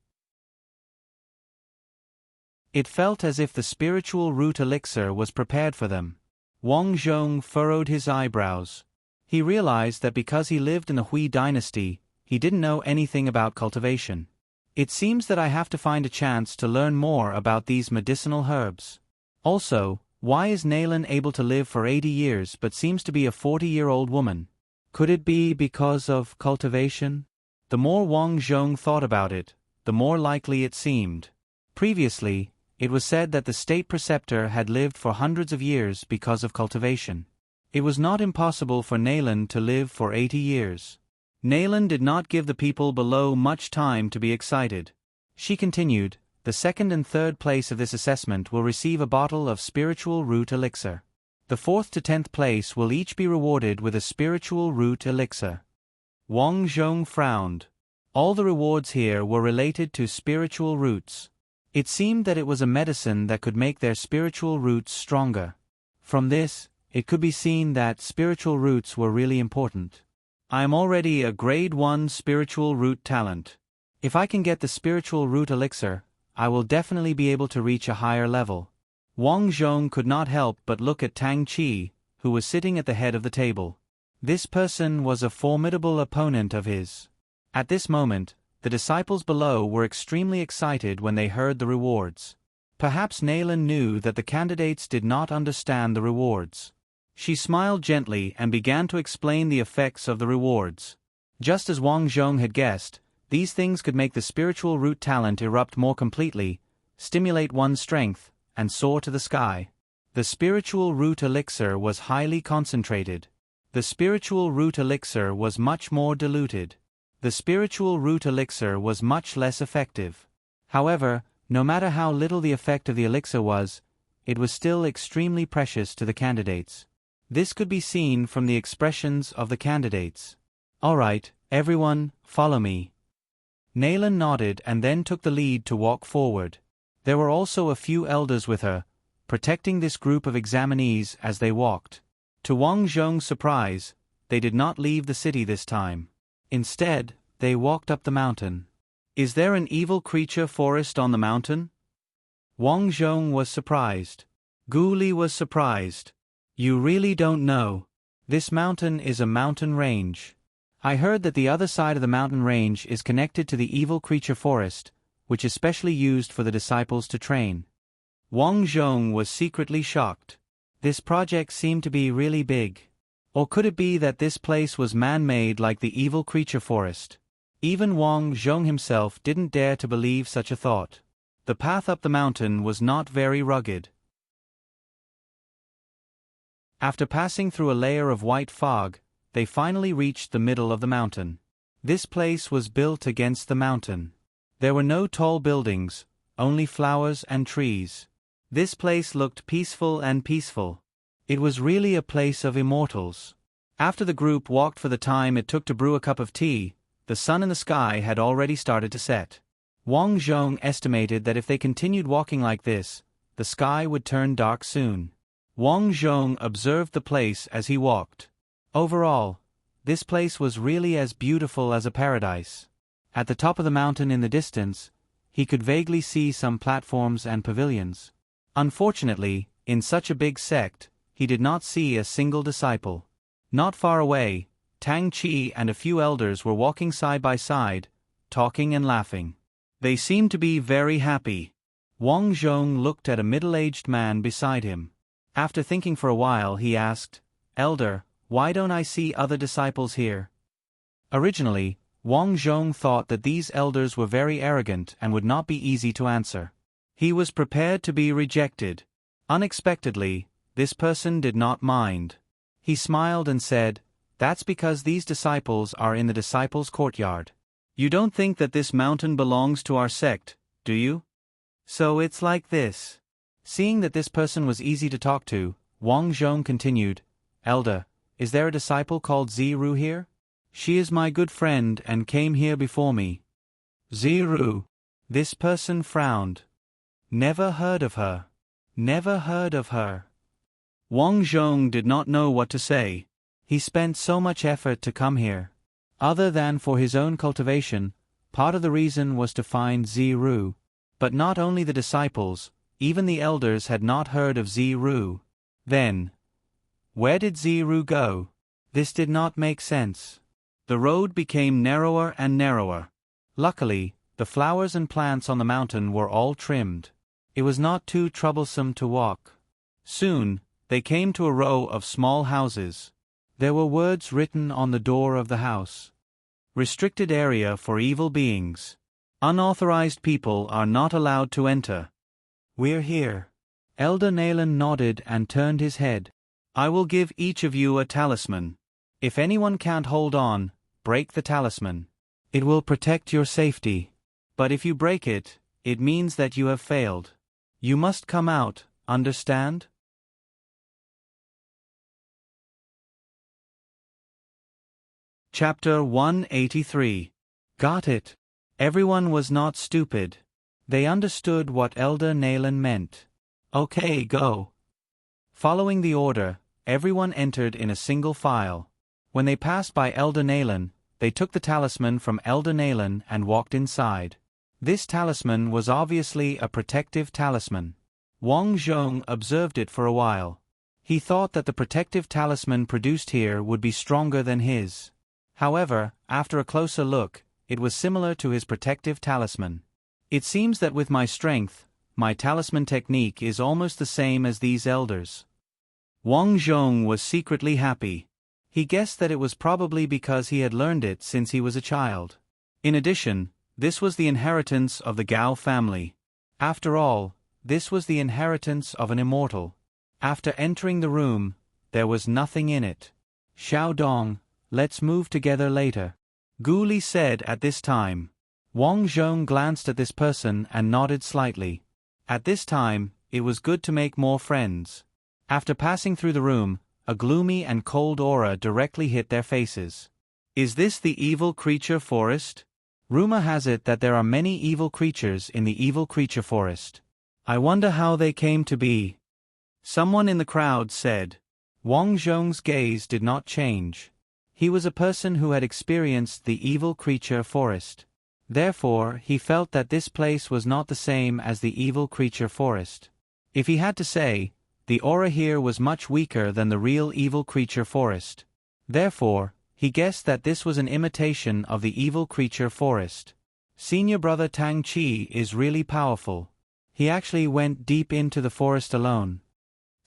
It felt as if the Spiritual Root Elixir was prepared for them. Wang Zhong furrowed his eyebrows. He realized that because he lived in the Hui dynasty, he didn't know anything about cultivation. "It seems that I have to find a chance to learn more about these medicinal herbs. Also, why is Naylan able to live for 80 years but seems to be a 40-year-old woman? Could it be because of cultivation?" The more Wang Zhong thought about it, the more likely it seemed. Previously, it was said that the state preceptor had lived for hundreds of years because of cultivation. It was not impossible for Naylan to live for 80 years. Naylan did not give the people below much time to be excited. She continued, "The second and third place of this assessment will receive a bottle of Spiritual Root Elixir. The 4th to 10th place will each be rewarded with a Spiritual Root Elixir." Wang Zhong frowned. All the rewards here were related to spiritual roots. It seemed that it was a medicine that could make their spiritual roots stronger. From this, it could be seen that spiritual roots were really important. "I am already a grade 1 spiritual root talent. If I can get the Spiritual Root Elixir, I will definitely be able to reach a higher level." Wang Zhong could not help but look at Tang Chi, who was sitting at the head of the table. This person was a formidable opponent of his. At this moment, the disciples below were extremely excited when they heard the rewards. Perhaps Nayland knew that the candidates did not understand the rewards. She smiled gently and began to explain the effects of the rewards. Just as Wang Zhong had guessed, these things could make the spiritual root talent erupt more completely, stimulate one's strength, and soar to the sky. The spiritual root elixir was highly concentrated. The spiritual root elixir was much more diluted. The spiritual root elixir was much less effective. However, no matter how little the effect of the elixir was, it was still extremely precious to the candidates. This could be seen from the expressions of the candidates. "All right, everyone, follow me." Nayland nodded and then took the lead to walk forward. There were also a few elders with her, protecting this group of examinees as they walked. To Wang Zhong's surprise, they did not leave the city this time. Instead, they walked up the mountain. "Is there an evil creature forest on the mountain?" Wang Zhong was surprised. Gu Li was surprised. "You really don't know. This mountain is a mountain range. I heard that the other side of the mountain range is connected to the evil creature forest, which is specially used for the disciples to train." Wang Zhong was secretly shocked. This project seemed to be really big. Or could it be that this place was man-made like the evil creature forest? Even Wang Zhong himself didn't dare to believe such a thought. The path up the mountain was not very rugged. After passing through a layer of white fog, they finally reached the middle of the mountain. This place was built against the mountain. There were no tall buildings, only flowers and trees. This place looked peaceful and peaceful. It was really a place of immortals. After the group walked for the time it took to brew a cup of tea, the sun in the sky had already started to set. Wang Zhong estimated that if they continued walking like this, the sky would turn dark soon. Wang Zhong observed the place as he walked. Overall, this place was really as beautiful as a paradise. At the top of the mountain in the distance, he could vaguely see some platforms and pavilions. Unfortunately, in such a big sect, he did not see a single disciple. Not far away, Tang Chi and a few elders were walking side by side, talking and laughing. They seemed to be very happy. Wang Zhong looked at a middle-aged man beside him. After thinking for a while, he asked, "Elder, why don't I see other disciples here?" Originally, Wang Zhong thought that these elders were very arrogant and would not be easy to answer. He was prepared to be rejected. Unexpectedly, this person did not mind. He smiled and said, "That's because these disciples are in the disciples' courtyard. You don't think that this mountain belongs to our sect, do you? So it's like this." Seeing that this person was easy to talk to, Wang Zhong continued, "Elder, is there a disciple called Ziru here? She is my good friend and came here before me." "Ziru?" This person frowned. "Never heard of her. Never heard of her." Wang Zhong did not know what to say. He spent so much effort to come here. Other than for his own cultivation, part of the reason was to find Ziru. But not only the disciples, even the elders had not heard of Ziru. Then, where did Ziru go? This did not make sense. The road became narrower and narrower. Luckily, the flowers and plants on the mountain were all trimmed. It was not too troublesome to walk. Soon, they came to a row of small houses. There were words written on the door of the house. "Restricted area for evil beings. Unauthorized people are not allowed to enter." "We're here." Elder Nayland nodded and turned his head. "I will give each of you a talisman. If anyone can't hold on, break the talisman. It will protect your safety. But if you break it, it means that you have failed. You must come out, understand?" Chapter 183. Got it. Everyone was not stupid. They understood what Elder Nayland meant. "Okay, go." Following the order, everyone entered in a single file. When they passed by Elder Nayland, they took the talisman from Elder Nayland and walked inside. This talisman was obviously a protective talisman. Wang Zhong observed it for a while. He thought that the protective talisman produced here would be stronger than his. However, after a closer look, it was similar to his protective talisman. It seems that with my strength, my talisman technique is almost the same as these elders. Wang Zhong was secretly happy. He guessed that it was probably because he had learned it since he was a child. In addition, this was the inheritance of the Gao family. After all, this was the inheritance of an immortal. After entering the room, there was nothing in it. Xiao Dong, let's move together later, Gu Li said at this time. Wang Zhong glanced at this person and nodded slightly. At this time, it was good to make more friends. After passing through the room, a gloomy and cold aura directly hit their faces. Is this the evil creature forest? Rumor has it that there are many evil creatures in the evil creature forest. I wonder how they came to be. Someone in the crowd said. Wang Zhong's gaze did not change. He was a person who had experienced the evil creature forest. Therefore, he felt that this place was not the same as the evil creature forest. If he had to say, the aura here was much weaker than the real evil creature forest. Therefore, he guessed that this was an imitation of the evil creature forest. Senior brother Tang Qi is really powerful. He actually went deep into the forest alone.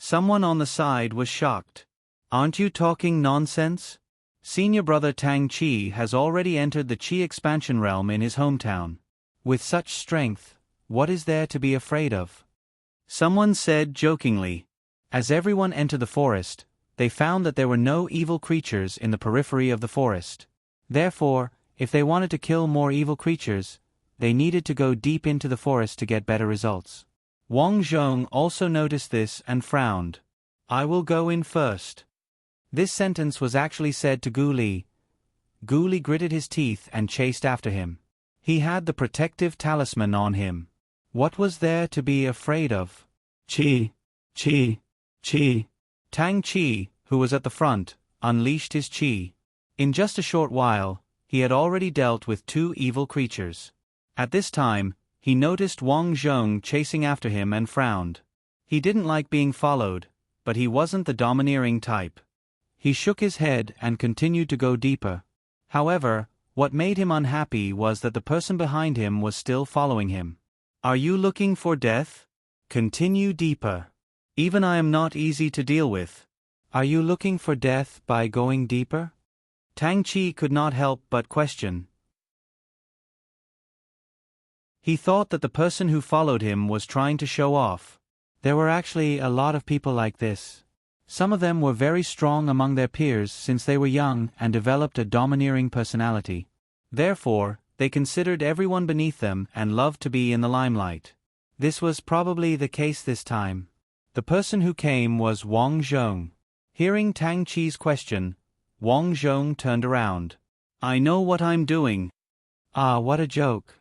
Someone on the side was shocked. Aren't you talking nonsense? Senior brother Tang Qi has already entered the Qi expansion realm in his hometown. With such strength, what is there to be afraid of? Someone said jokingly. As everyone entered the forest, they found that there were no evil creatures in the periphery of the forest. Therefore, if they wanted to kill more evil creatures, they needed to go deep into the forest to get better results. Wang Zhong also noticed this and frowned. I will go in first. This sentence was actually said to Gu Li. Gu Li gritted his teeth and chased after him. He had the protective talisman on him. What was there to be afraid of? Qi, Qi, Qi. Tang Qi, who was at the front, unleashed his Qi. In just a short while, he had already dealt with 2 evil creatures. At this time, he noticed Wang Zhong chasing after him and frowned. He didn't like being followed, but he wasn't the domineering type. He shook his head and continued to go deeper. However, what made him unhappy was that the person behind him was still following him. Are you looking for death? Continue deeper. Even I am not easy to deal with. Are you looking for death by going deeper? Tang Qi could not help but question. He thought that the person who followed him was trying to show off. There were actually a lot of people like this. Some of them were very strong among their peers since they were young and developed a domineering personality. Therefore, they considered everyone beneath them and loved to be in the limelight. This was probably the case this time. The person who came was Wang Zhong. Hearing Tang Qi's question, Wang Zhong turned around. I know what I'm doing. Ah, what a joke.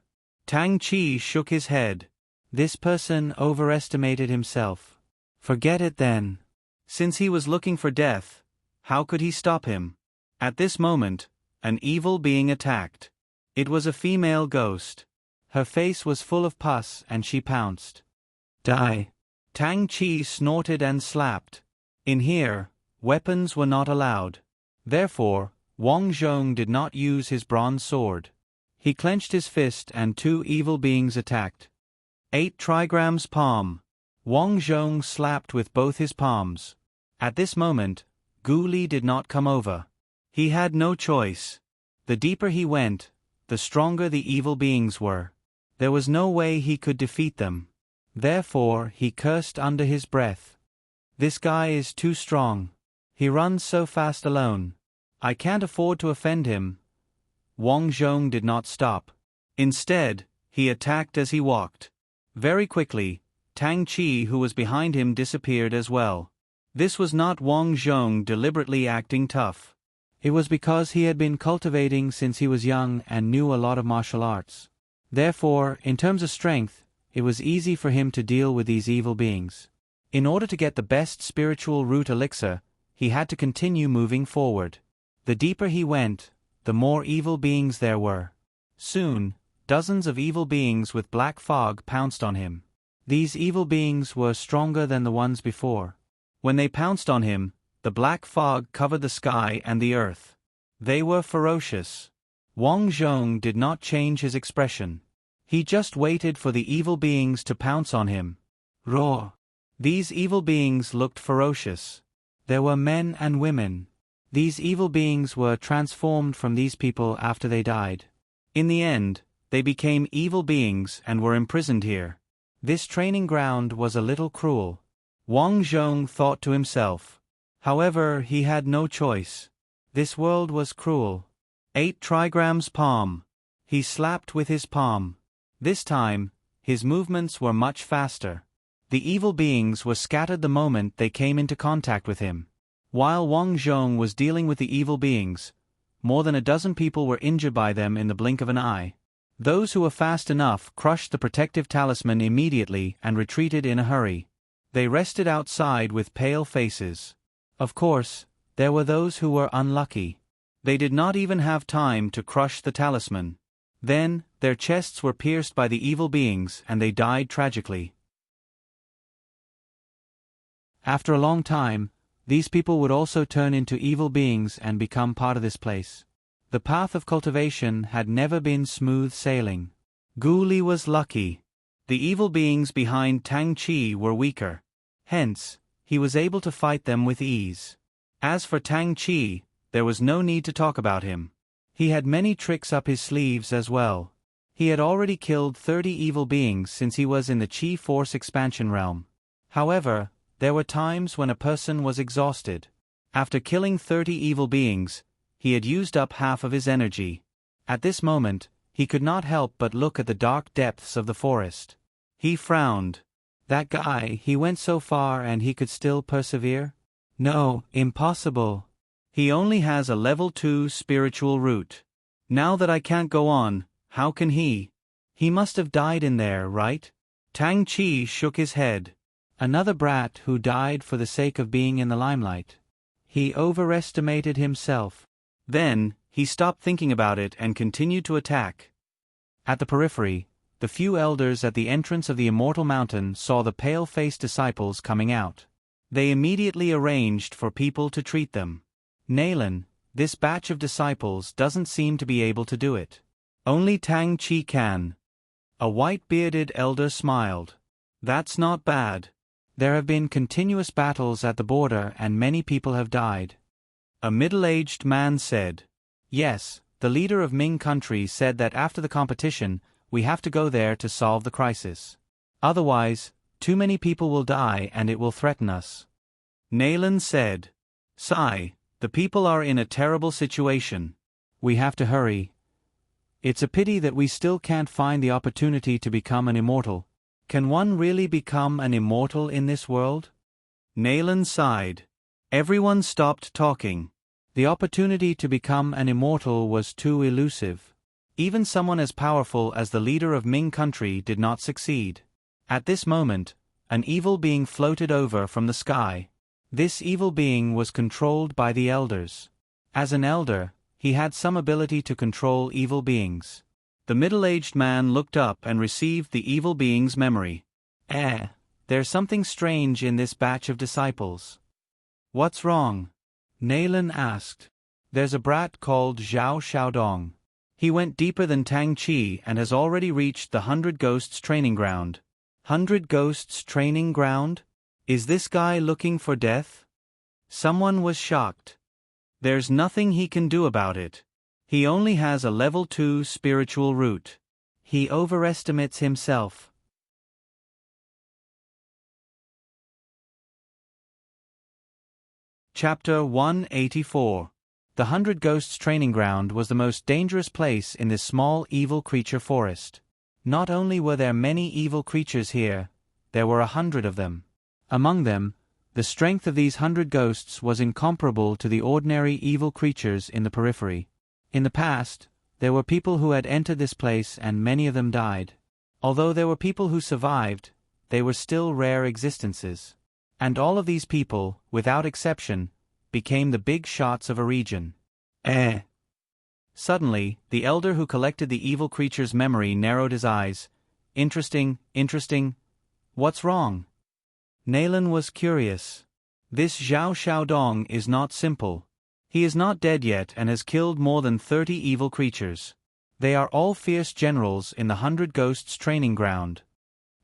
Tang Qi shook his head. This person overestimated himself. Forget it then. Since he was looking for death, how could he stop him? At this moment, an evil being attacked. It was a female ghost. Her face was full of pus and she pounced. Die. Tang Qi snorted and slapped. In here, weapons were not allowed. Therefore, Wang Zhong did not use his bronze sword. He clenched his fist and 2 evil beings attacked. 8 trigrams palm. Wang Zhong slapped with both his palms. At this moment, Gu Li did not come over. He had no choice. The deeper he went, the stronger the evil beings were. There was no way he could defeat them. Therefore, he cursed under his breath. This guy is too strong. He runs so fast alone. I can't afford to offend him. Wang Zhong did not stop. Instead, he attacked as he walked. Very quickly, Tang Qi, who was behind him, disappeared as well. This was not Wang Zhong deliberately acting tough. It was because he had been cultivating since he was young and knew a lot of martial arts. Therefore, in terms of strength, it was easy for him to deal with these evil beings. In order to get the best spiritual root elixir, he had to continue moving forward. The deeper he went, the more evil beings there were. Soon, dozens of evil beings with black fog pounced on him. These evil beings were stronger than the ones before. When they pounced on him, the black fog covered the sky and the earth. They were ferocious. Wang Zhong did not change his expression. He just waited for the evil beings to pounce on him. Roar! These evil beings looked ferocious. There were men and women. These evil beings were transformed from these people after they died. In the end, they became evil beings and were imprisoned here. This training ground was a little cruel. Wang Zhong thought to himself. However, he had no choice. This world was cruel. 8 trigrams palm. He slapped with his palm. This time, his movements were much faster. The evil beings were scattered the moment they came into contact with him. While Wang Zhong was dealing with the evil beings, more than a dozen people were injured by them in the blink of an eye. Those who were fast enough crushed the protective talisman immediately and retreated in a hurry. They rested outside with pale faces. Of course, there were those who were unlucky. They did not even have time to crush the talisman. Then, their chests were pierced by the evil beings and they died tragically. After a long time, these people would also turn into evil beings and become part of this place. The path of cultivation had never been smooth sailing. Gu Li was lucky. The evil beings behind Tang Qi were weaker. Hence, he was able to fight them with ease. As for Tang Qi, there was no need to talk about him. He had many tricks up his sleeves as well. He had already killed 30 evil beings since he was in the Qi Force expansion realm. However, there were times when a person was exhausted. After killing 30 evil beings, he had used up half of his energy. At this moment, he could not help but look at the dark depths of the forest. He frowned. That guy, he went so far and he could still persevere? No, impossible. He only has a level 2 spiritual root. Now that I can't go on, how can he? He must have died in there, right? Tang Qi shook his head. Another brat who died for the sake of being in the limelight. He overestimated himself. Then, he stopped thinking about it and continued to attack. At the periphery, the few elders at the entrance of the Immortal Mountain saw the pale-faced disciples coming out. They immediately arranged for people to treat them. Nalan, this batch of disciples doesn't seem to be able to do it. Only Tang Qi can. A white-bearded elder smiled. That's not bad. There have been continuous battles at the border and many people have died. A middle-aged man said. Yes, the leader of Ming country said that after the competition, we have to go there to solve the crisis. Otherwise, too many people will die and it will threaten us. Nalan said. Sigh, the people are in a terrible situation. We have to hurry. It's a pity that we still can't find the opportunity to become an immortal. Can one really become an immortal in this world? Nalan sighed. Everyone stopped talking. The opportunity to become an immortal was too elusive. Even someone as powerful as the leader of Ming country did not succeed. At this moment, an evil being floated over from the sky. This evil being was controlled by the elders. As an elder, he had some ability to control evil beings. The middle-aged man looked up and received the evil being's memory. There's something strange in this batch of disciples. What's wrong? Nalan asked. There's a brat called Zhao Xiaodong. He went deeper than Tang Qi and has already reached the 100 Ghosts training ground. 100 Ghosts training ground? Is this guy looking for death? Someone was shocked. There's nothing he can do about it. He only has a level 2 spiritual root. He overestimates himself. Chapter 184. The 100 Ghosts training ground was the most dangerous place in this small evil creature forest. Not only were there many evil creatures here, there were 100 of them. Among them, the strength of these 100 ghosts was incomparable to the ordinary evil creatures in the periphery. In the past, there were people who had entered this place and many of them died. Although there were people who survived, they were still rare existences. And all of these people, without exception, became the big shots of a region. Suddenly, the elder who collected the evil creature's memory narrowed his eyes. Interesting. What's wrong? Nalan was curious. This Zhao Xiaodong is not simple. He is not dead yet and has killed more than 30 evil creatures. They are all fierce generals in the 100 Ghosts training ground.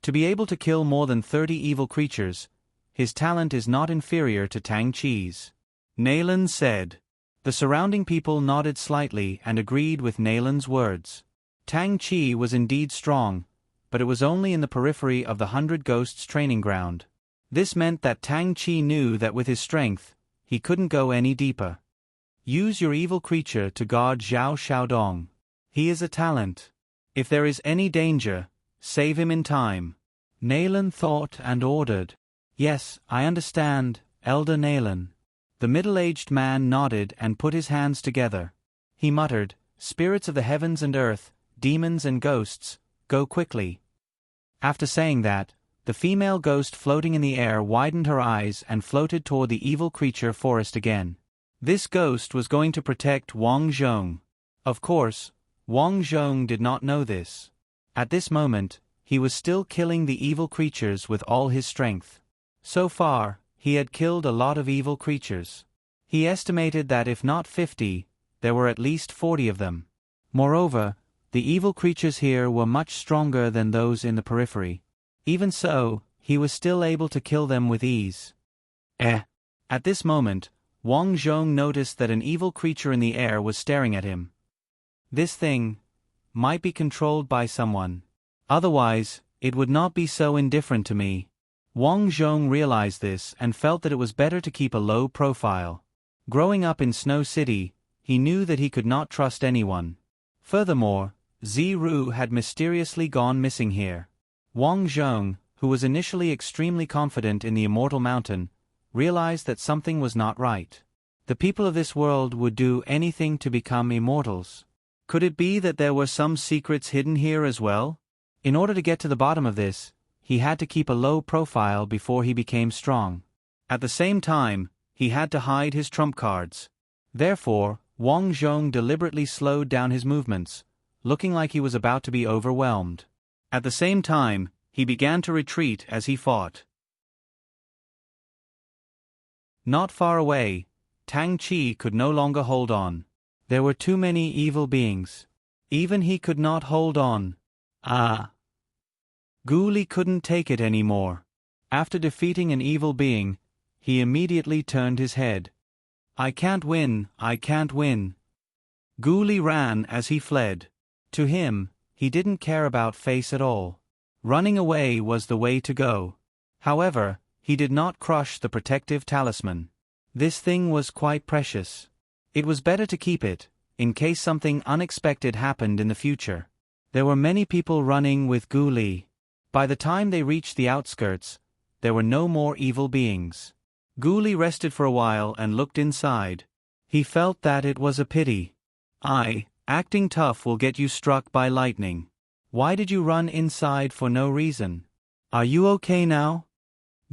To be able to kill more than 30 evil creatures, his talent is not inferior to Tang Qi's. Nalan said. The surrounding people nodded slightly and agreed with Nalan's words. Tang Qi was indeed strong, but it was only in the periphery of the 100 Ghosts training ground. This meant that Tang Qi knew that with his strength, he couldn't go any deeper. Use your evil creature to guard Zhao Xiaodong. He is a talent. If there is any danger, save him in time. Nalan thought and ordered. Yes, I understand, Elder Nalan. The middle-aged man nodded and put his hands together. He muttered, Spirits of the heavens and earth, demons and ghosts, go quickly. After saying that, the female ghost floating in the air widened her eyes and floated toward the evil creature forest again. This ghost was going to protect Wang Zhong. Of course, Wang Zhong did not know this. At this moment, he was still killing the evil creatures with all his strength. So far, he had killed a lot of evil creatures. He estimated that if not 50, there were at least 40 of them. Moreover, the evil creatures here were much stronger than those in the periphery. Even so, he was still able to kill them with ease. At this moment, Wang Zhong noticed that an evil creature in the air was staring at him. This thing might be controlled by someone. Otherwise, it would not be so indifferent to me. Wang Zhong realized this and felt that it was better to keep a low profile. Growing up in Snow City, he knew that he could not trust anyone. Furthermore, Ziru had mysteriously gone missing here. Wang Zhong, who was initially extremely confident in the Immortal Mountain, realized that something was not right. The people of this world would do anything to become immortals. Could it be that there were some secrets hidden here as well? In order to get to the bottom of this, he had to keep a low profile before he became strong. At the same time, he had to hide his trump cards. Therefore, Wang Zhong deliberately slowed down his movements, looking like he was about to be overwhelmed. At the same time, he began to retreat as he fought. Not far away, Tang Qi could no longer hold on. There were too many evil beings. Even he could not hold on. Gu Li couldn't take it anymore. After defeating an evil being, he immediately turned his head. I can't win, I can't win. Gu Li ran as he fled. To him, he didn't care about face at all. Running away was the way to go. However, he did not crush the protective talisman. This thing was quite precious. It was better to keep it, in case something unexpected happened in the future. There were many people running with Gu Li. By the time they reached the outskirts, there were no more evil beings. Gu Li rested for a while and looked inside. He felt that it was a pity. Acting tough will get you struck by lightning. Why did you run inside for no reason? Are you okay now?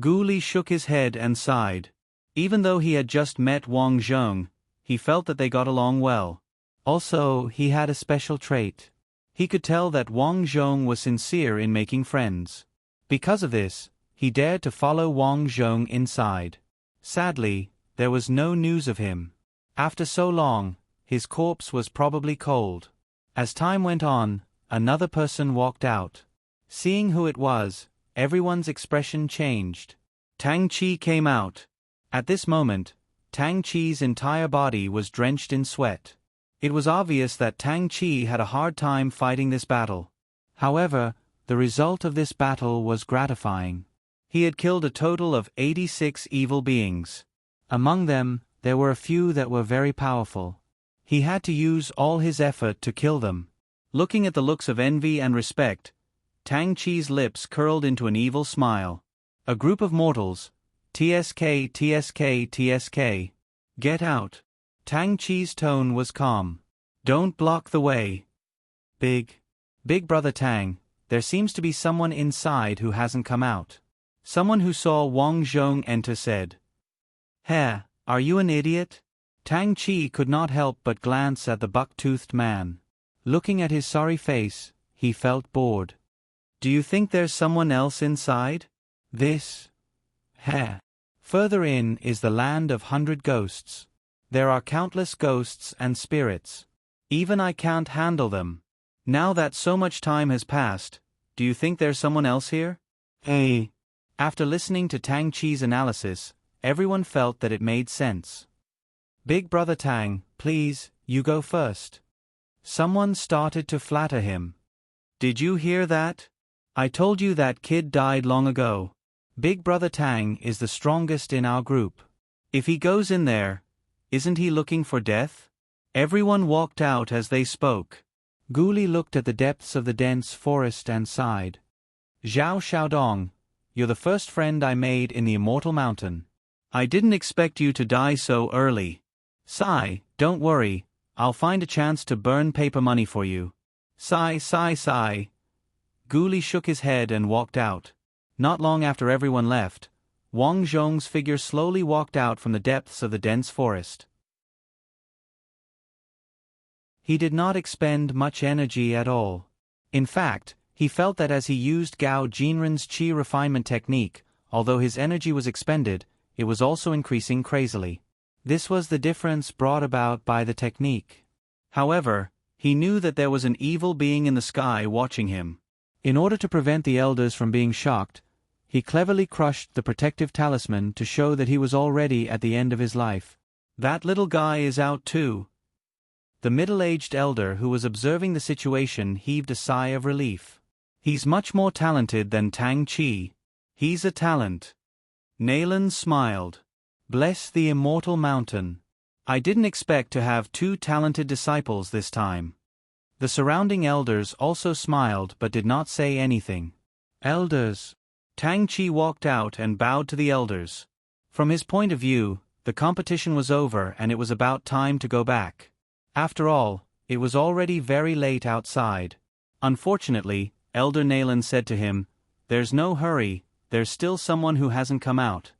Gu Li shook his head and sighed. Even though he had just met Wang Zhong, he felt that they got along well. Also, he had a special trait. He could tell that Wang Zhong was sincere in making friends. Because of this, he dared to follow Wang Zhong inside. Sadly, there was no news of him. After so long, his corpse was probably cold. As time went on, another person walked out. Seeing who it was, everyone's expression changed. Tang Qi came out. At this moment, Tang Qi's entire body was drenched in sweat. It was obvious that Tang Qi had a hard time fighting this battle. However, the result of this battle was gratifying. He had killed a total of 86 evil beings. Among them, there were a few that were very powerful. He had to use all his effort to kill them. Looking at the looks of envy and respect, Tang Qi's lips curled into an evil smile. A group of mortals. TSK, TSK, TSK. Get out. Tang Qi's tone was calm. Don't block the way. Big Brother Tang, there seems to be someone inside who hasn't come out. Someone who saw Wang Zhong enter said. Heh, are you an idiot? Tang Qi could not help but glance at the buck-toothed man. Looking at his sorry face, he felt bored. Do you think there's someone else inside? Further in is the land of 100 ghosts. There are countless ghosts and spirits. Even I can't handle them. Now that so much time has passed, do you think there's someone else here? Hey. After listening to Tang Chi's analysis, everyone felt that it made sense. Big Brother Tang, please, you go first. Someone started to flatter him. Did you hear that? I told you that kid died long ago. Big Brother Tang is the strongest in our group. If he goes in there, isn't he looking for death? Everyone walked out as they spoke. Guli looked at the depths of the dense forest and sighed. Zhao Xiaodong, you're the first friend I made in the Immortal Mountain. I didn't expect you to die so early. Sigh, don't worry, I'll find a chance to burn paper money for you. Sigh, sigh, sigh. Guli shook his head and walked out. Not long after everyone left, Wang Zhong's figure slowly walked out from the depths of the dense forest. He did not expend much energy at all. In fact, he felt that as he used Gao Jinren's qi refinement technique, although his energy was expended, it was also increasing crazily. This was the difference brought about by the technique. However, he knew that there was an evil being in the sky watching him. In order to prevent the elders from being shocked, he cleverly crushed the protective talisman to show that he was already at the end of his life. That little guy is out too. The middle-aged elder who was observing the situation heaved a sigh of relief. He's much more talented than Tang Chi. He's a talent. Nalan smiled. Bless the Immortal Mountain. I didn't expect to have two talented disciples this time. The surrounding elders also smiled but did not say anything. Elders. Tang Chi walked out and bowed to the elders. From his point of view, the competition was over and it was about time to go back. After all, it was already very late outside. Unfortunately, Elder Nalan said to him, "There's no hurry, there's still someone who hasn't come out."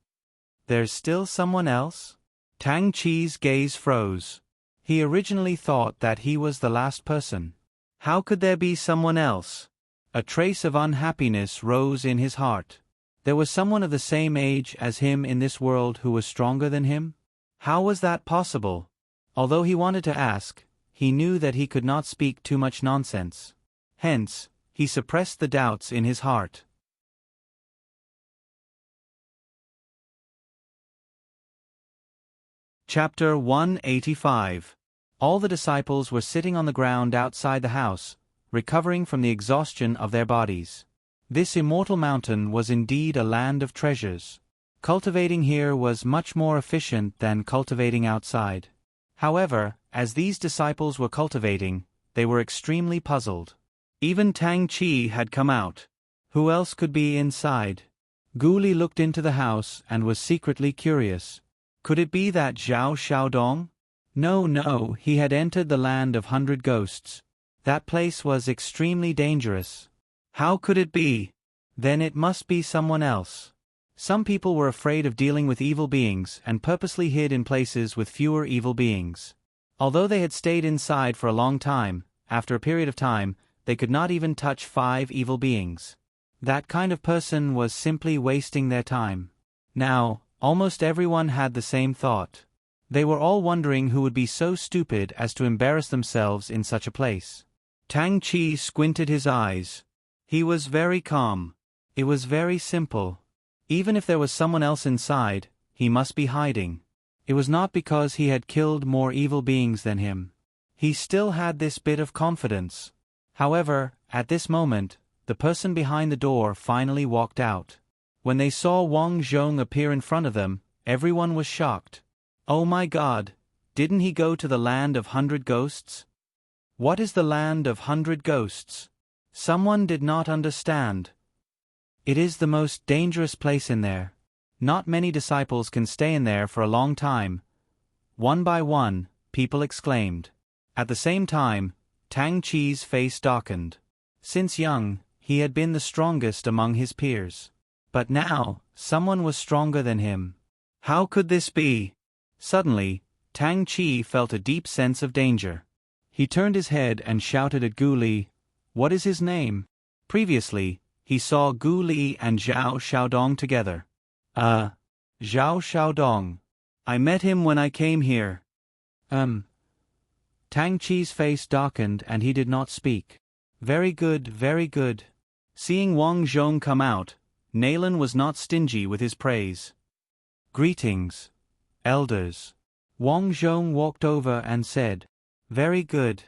There's still someone else? Tang Chi's gaze froze. He originally thought that he was the last person. How could there be someone else? A trace of unhappiness rose in his heart. There was someone of the same age as him in this world who was stronger than him? How was that possible? Although he wanted to ask, he knew that he could not speak too much nonsense. Hence, he suppressed the doubts in his heart. Chapter 185. All the disciples were sitting on the ground outside the house, recovering from the exhaustion of their bodies. This Immortal Mountain was indeed a land of treasures. Cultivating here was much more efficient than cultivating outside. However, as these disciples were cultivating, they were extremely puzzled. Even Tang Chi had come out. Who else could be inside? Guli looked into the house and was secretly curious. Could it be that Zhao Xiaodong? No, he had entered the land of 100 ghosts. That place was extremely dangerous. How could it be? Then it must be someone else. Some people were afraid of dealing with evil beings and purposely hid in places with fewer evil beings. Although they had stayed inside for a long time, after a period of time, they could not even touch 5 evil beings. That kind of person was simply wasting their time. Now, almost everyone had the same thought. They were all wondering who would be so stupid as to embarrass themselves in such a place. Tang Chi squinted his eyes. He was very calm. It was very simple. Even if there was someone else inside, he must be hiding. It was not because he had killed more evil beings than him. He still had this bit of confidence. However, at this moment, the person behind the door finally walked out. When they saw Wang Zhong appear in front of them, everyone was shocked. Oh my God, didn't he go to the land of 100 ghosts? What is the land of 100 ghosts? Someone did not understand. It is the most dangerous place in there. Not many disciples can stay in there for a long time. One by one, people exclaimed. At the same time, Tang Chi's face darkened. Since young, he had been the strongest among his peers. But now, someone was stronger than him. How could this be? Suddenly, Tang Chi felt a deep sense of danger. He turned his head and shouted at Gu Li, "What is his name?" Previously, he saw Gu Li and Zhao Xiaodong together. Zhao Xiaodong. I met him when I came here. Tang Chi's face darkened and he did not speak. Very good, very good. Seeing Wang Zhong come out, Nalan was not stingy with his praise. Greetings, elders. Wang Zhong walked over and said, very good.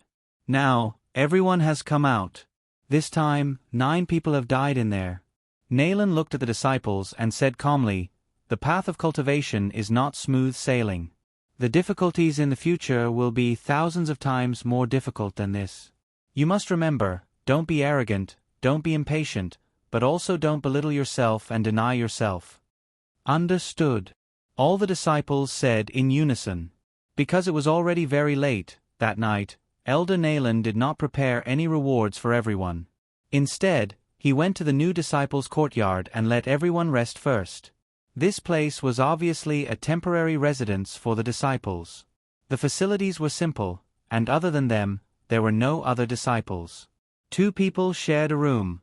Now, everyone has come out. This time, 9 people have died in there. Nalan looked at the disciples and said calmly, the path of cultivation is not smooth sailing. The difficulties in the future will be thousands of times more difficult than this. You must remember, don't be arrogant, don't be impatient, but also don't belittle yourself and deny yourself. Understood. All the disciples said in unison. Because it was already very late, that night, Elder Nalan did not prepare any rewards for everyone. Instead, he went to the new disciples' courtyard and let everyone rest first. This place was obviously a temporary residence for the disciples. The facilities were simple, and other than them, there were no other disciples. 2 people shared a room.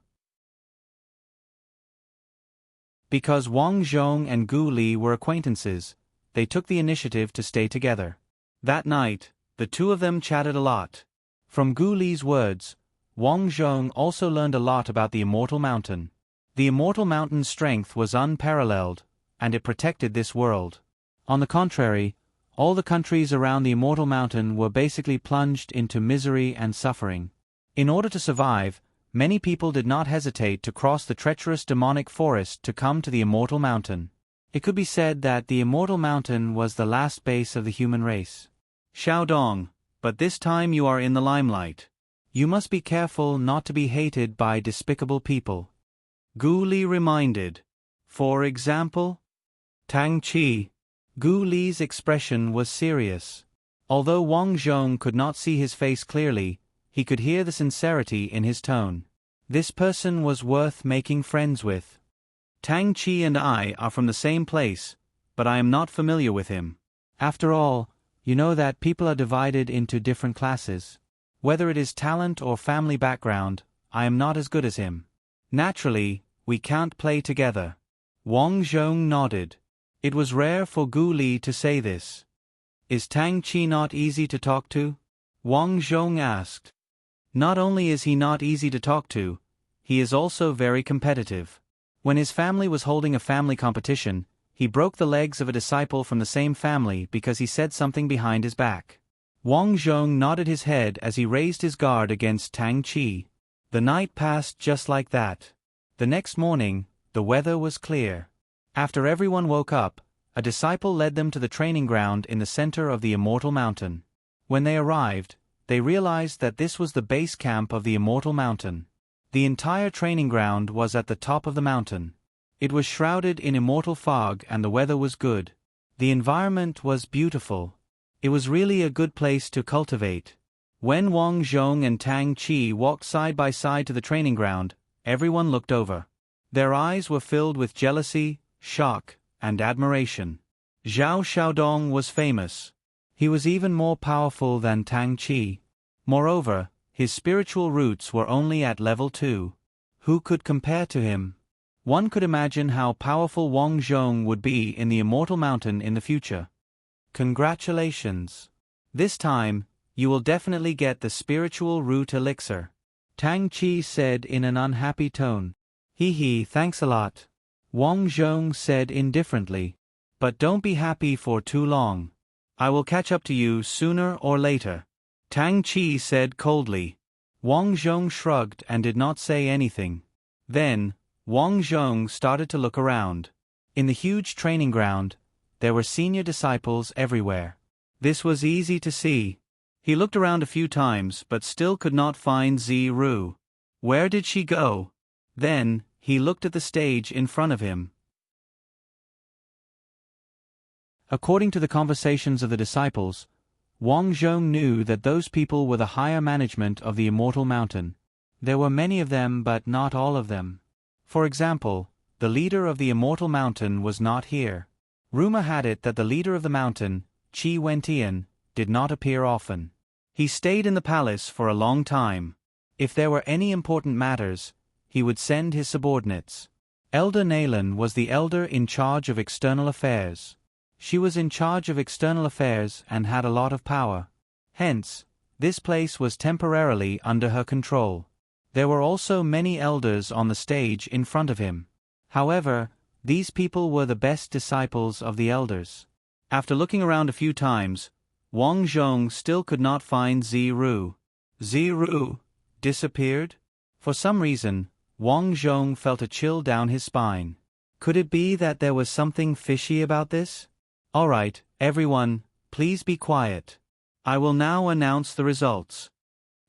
Because Wang Zhong and Gu Li were acquaintances, they took the initiative to stay together. That night, the 2 of them chatted a lot. From Gu Li's words, Wang Zhong also learned a lot about the Immortal Mountain. The Immortal Mountain's strength was unparalleled, and it protected this world. On the contrary, all the countries around the Immortal Mountain were basically plunged into misery and suffering. In order to survive, many people did not hesitate to cross the treacherous demonic forest to come to the Immortal Mountain. It could be said that the Immortal Mountain was the last base of the human race. Xiaodong, but this time you are in the limelight. You must be careful not to be hated by despicable people. Gu Li reminded. For example? Tang Chi. Gu Li's expression was serious. Although Wang Zhong could not see his face clearly, he could hear the sincerity in his tone. This person was worth making friends with. Tang Chi and I are from the same place, but I am not familiar with him. After all, you know that people are divided into different classes. Whether it is talent or family background, I am not as good as him. Naturally, we can't play together. Wang Zhong nodded. It was rare for Gu Li to say this. Is Tang Chi not easy to talk to? Wang Zhong asked. Not only is he not easy to talk to, he is also very competitive. When his family was holding a family competition, he broke the legs of a disciple from the same family because he said something behind his back. Wang Zhong nodded his head as he raised his guard against Tang Chi. The night passed just like that. The next morning, the weather was clear. After everyone woke up, a disciple led them to the training ground in the center of the Immortal Mountain. When they arrived, they realized that this was the base camp of the Immortal Mountain. The entire training ground was at the top of the mountain. It was shrouded in immortal fog and the weather was good. The environment was beautiful. It was really a good place to cultivate. When Wang Zhong and Tang Chi walked side by side to the training ground, everyone looked over. Their eyes were filled with jealousy, shock, and admiration. Zhao Xiaodong was famous. He was even more powerful than Tang Chi. Moreover, his spiritual roots were only at level 2. Who could compare to him? One could imagine how powerful Wang Zhong would be in the Immortal Mountain in the future. Congratulations. This time, you will definitely get the spiritual root elixir. Tang Chi said in an unhappy tone. Thanks a lot. Wang Zhong said indifferently. But don't be happy for too long. I will catch up to you sooner or later. Tang Chi said coldly. Wang Zhong shrugged and did not say anything. Then, Wang Zhong started to look around. In the huge training ground, there were senior disciples everywhere. This was easy to see. He looked around a few times but still could not find Ziru. Where did she go? Then, he looked at the stage in front of him. According to the conversations of the disciples, Wang Zhong knew that those people were the higher management of the Immortal Mountain. There were many of them but not all of them. For example, the leader of the Immortal Mountain was not here. Rumor had it that the leader of the mountain, Qi Wentian, did not appear often. He stayed in the palace for a long time. If there were any important matters, he would send his subordinates. Elder Nalan was the elder in charge of external affairs. She was in charge of external affairs and had a lot of power. Hence, this place was temporarily under her control. There were also many elders on the stage in front of him. However, these people were the best disciples of the elders. After looking around a few times, Wang Zhong still could not find Ziru. Ziru disappeared? For some reason, Wang Zhong felt a chill down his spine. Could it be that there was something fishy about this? All right, everyone, please be quiet. I will now announce the results.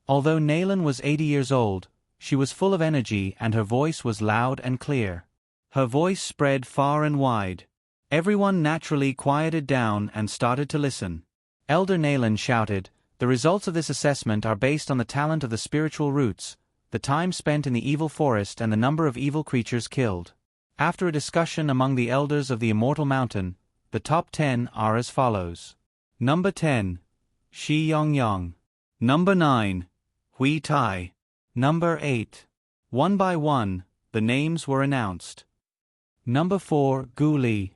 Although Nalan was 80 years old, she was full of energy and her voice was loud and clear. Her voice spread far and wide. Everyone naturally quieted down and started to listen. Elder Nalan shouted, "The results of this assessment are based on the talent of the spiritual roots, the time spent in the evil forest and the number of evil creatures killed." After a discussion among the elders of the Immortal Mountain, the top 10 are as follows. Number 10. Shi Yongyang. Number 9. Hui Tai. Number 8. One by one, the names were announced. Number 4. Gu Li.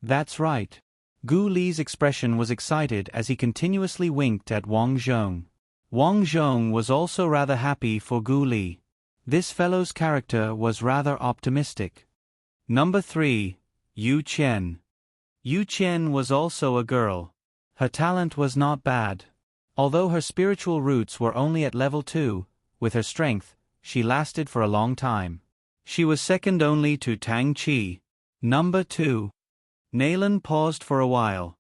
That's right. Gu Li's expression was excited as he continuously winked at Wang Zhong. Wang Zhong was also rather happy for Gu Li. This fellow's character was rather optimistic. Number 3. Yu Qian. Yu Qian was also a girl. Her talent was not bad. Although her spiritual roots were only at level 2, with her strength, she lasted for a long time. She was second only to Tang Qi. Number 2. Nalan paused for a while.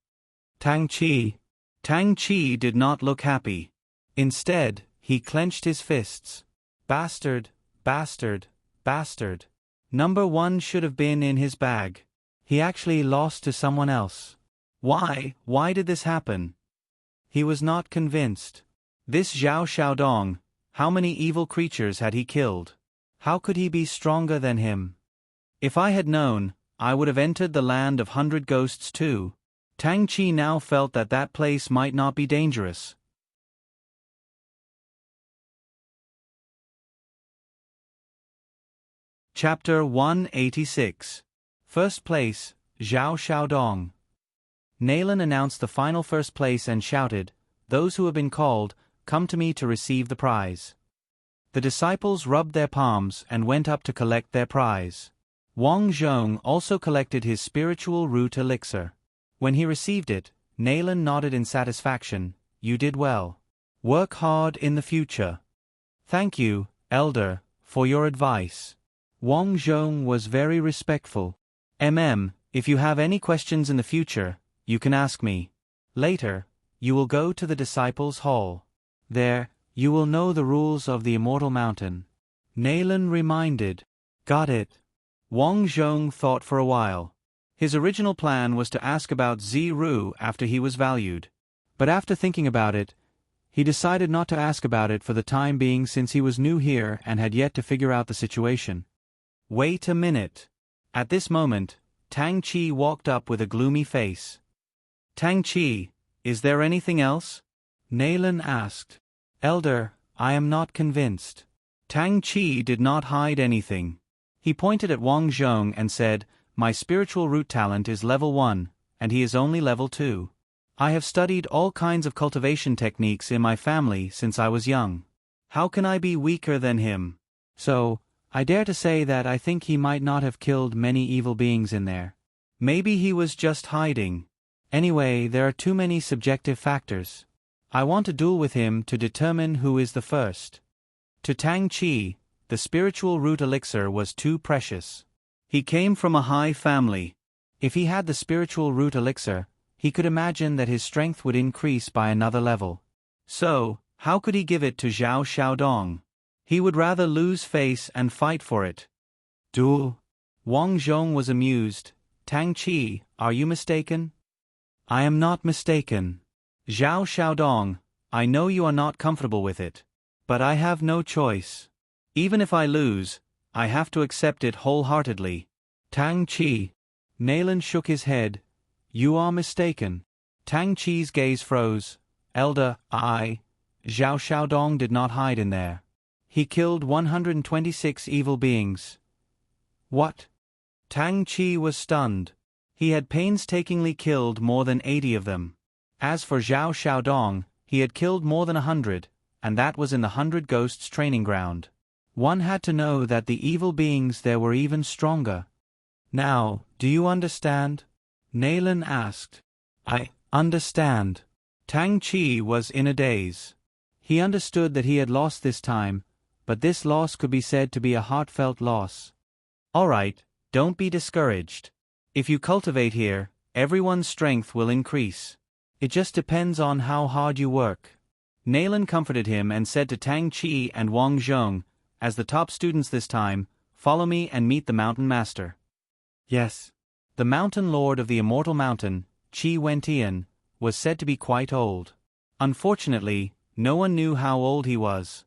Tang Qi. Tang Qi did not look happy. Instead, he clenched his fists. Bastard, bastard, bastard. Number 1 should have been in his bag. He actually lost to someone else. Why did this happen? He was not convinced. This Zhao Xiaodong, how many evil creatures had he killed? How could he be stronger than him? If I had known, I would have entered the land of 100 ghosts too. Tang Qi now felt that that place might not be dangerous. Chapter 186. First place, Zhao Xiaodong. Nalan announced the final first place and shouted, "Those who have been called, come to me to receive the prize." The disciples rubbed their palms and went up to collect their prize. Wang Zhong also collected his spiritual root elixir. When he received it, Nalan nodded in satisfaction. "You did well. Work hard in the future." "Thank you, Elder, for your advice." Wang Zhong was very respectful. If you have any questions in the future, you can ask me. Later, you will go to the Disciples' Hall. There, you will know the rules of the Immortal Mountain. Nalan reminded. Got it. Wang Zhong thought for a while. His original plan was to ask about Ziru after he was valued. But after thinking about it, he decided not to ask about it for the time being since he was new here and had yet to figure out the situation. Wait a minute. At this moment, Tang Qi walked up with a gloomy face. Tang Qi, is there anything else? Nalan asked. Elder, I am not convinced. Tang Qi did not hide anything. He pointed at Wang Zhong and said, "My spiritual root talent is level 1, and he is only level 2. I have studied all kinds of cultivation techniques in my family since I was young. How can I be weaker than him? So, I dare to say that I think he might not have killed many evil beings in there. Maybe he was just hiding. Anyway, there are too many subjective factors. I want to duel with him to determine who is the first." To Tang Qi, the spiritual root elixir was too precious. He came from a high family. If he had the spiritual root elixir, he could imagine that his strength would increase by another level. So, how could he give it to Zhao Xiaodong? He would rather lose face and fight for it. Duel? Wang Zhong was amused. Tang Qi, are you mistaken? I am not mistaken. Zhao Xiaodong, I know you are not comfortable with it. But I have no choice. Even if I lose, I have to accept it wholeheartedly. Tang Qi. Nalan shook his head. You are mistaken. Tang Qi's gaze froze. Elder, Zhao Xiaodong did not hide in there. He killed 126 evil beings. What? Tang Chi was stunned. He had painstakingly killed more than 80 of them. As for Zhao Xiaodong, he had killed more than 100, and that was in the 100 Ghosts training ground. One had to know that the evil beings there were even stronger. Now, do you understand? Naylan asked. I understand. Tang Chi was in a daze. He understood that he had lost this time, but this loss could be said to be a heartfelt loss. All right, don't be discouraged. If you cultivate here, everyone's strength will increase. It just depends on how hard you work. Naylan comforted him and said to Tang Chi and Wang Zhong, as the top students this time, follow me and meet the Mountain Master. Yes. The Mountain Lord of the Immortal Mountain, Qi Wentian, was said to be quite old. Unfortunately, no one knew how old he was.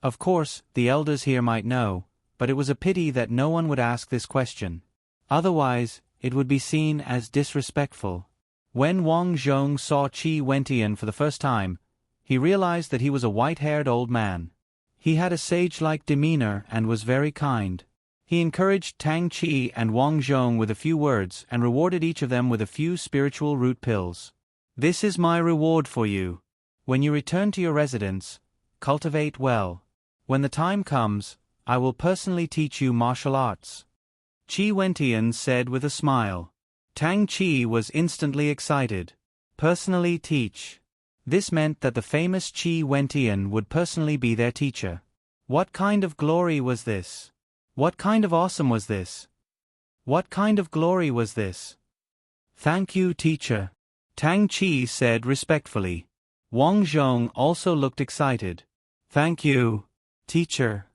Of course, the elders here might know, but it was a pity that no one would ask this question. Otherwise, it would be seen as disrespectful. When Wang Zhong saw Qi Wentian for the first time, he realized that he was a white-haired old man. He had a sage-like demeanor and was very kind. He encouraged Tang Chi and Wang Zhong with a few words and rewarded each of them with a few spiritual root pills. This is my reward for you. When you return to your residence, cultivate well. When the time comes, I will personally teach you martial arts. Qi Wentian said with a smile. Tang Chi was instantly excited. Personally teach. This meant that the famous Qi Wentian would personally be their teacher. What kind of glory was this? What kind of awesome was this? What kind of glory was this? Thank you, teacher. Tang Chi said respectfully. Wang Zhong also looked excited. Thank you, teacher.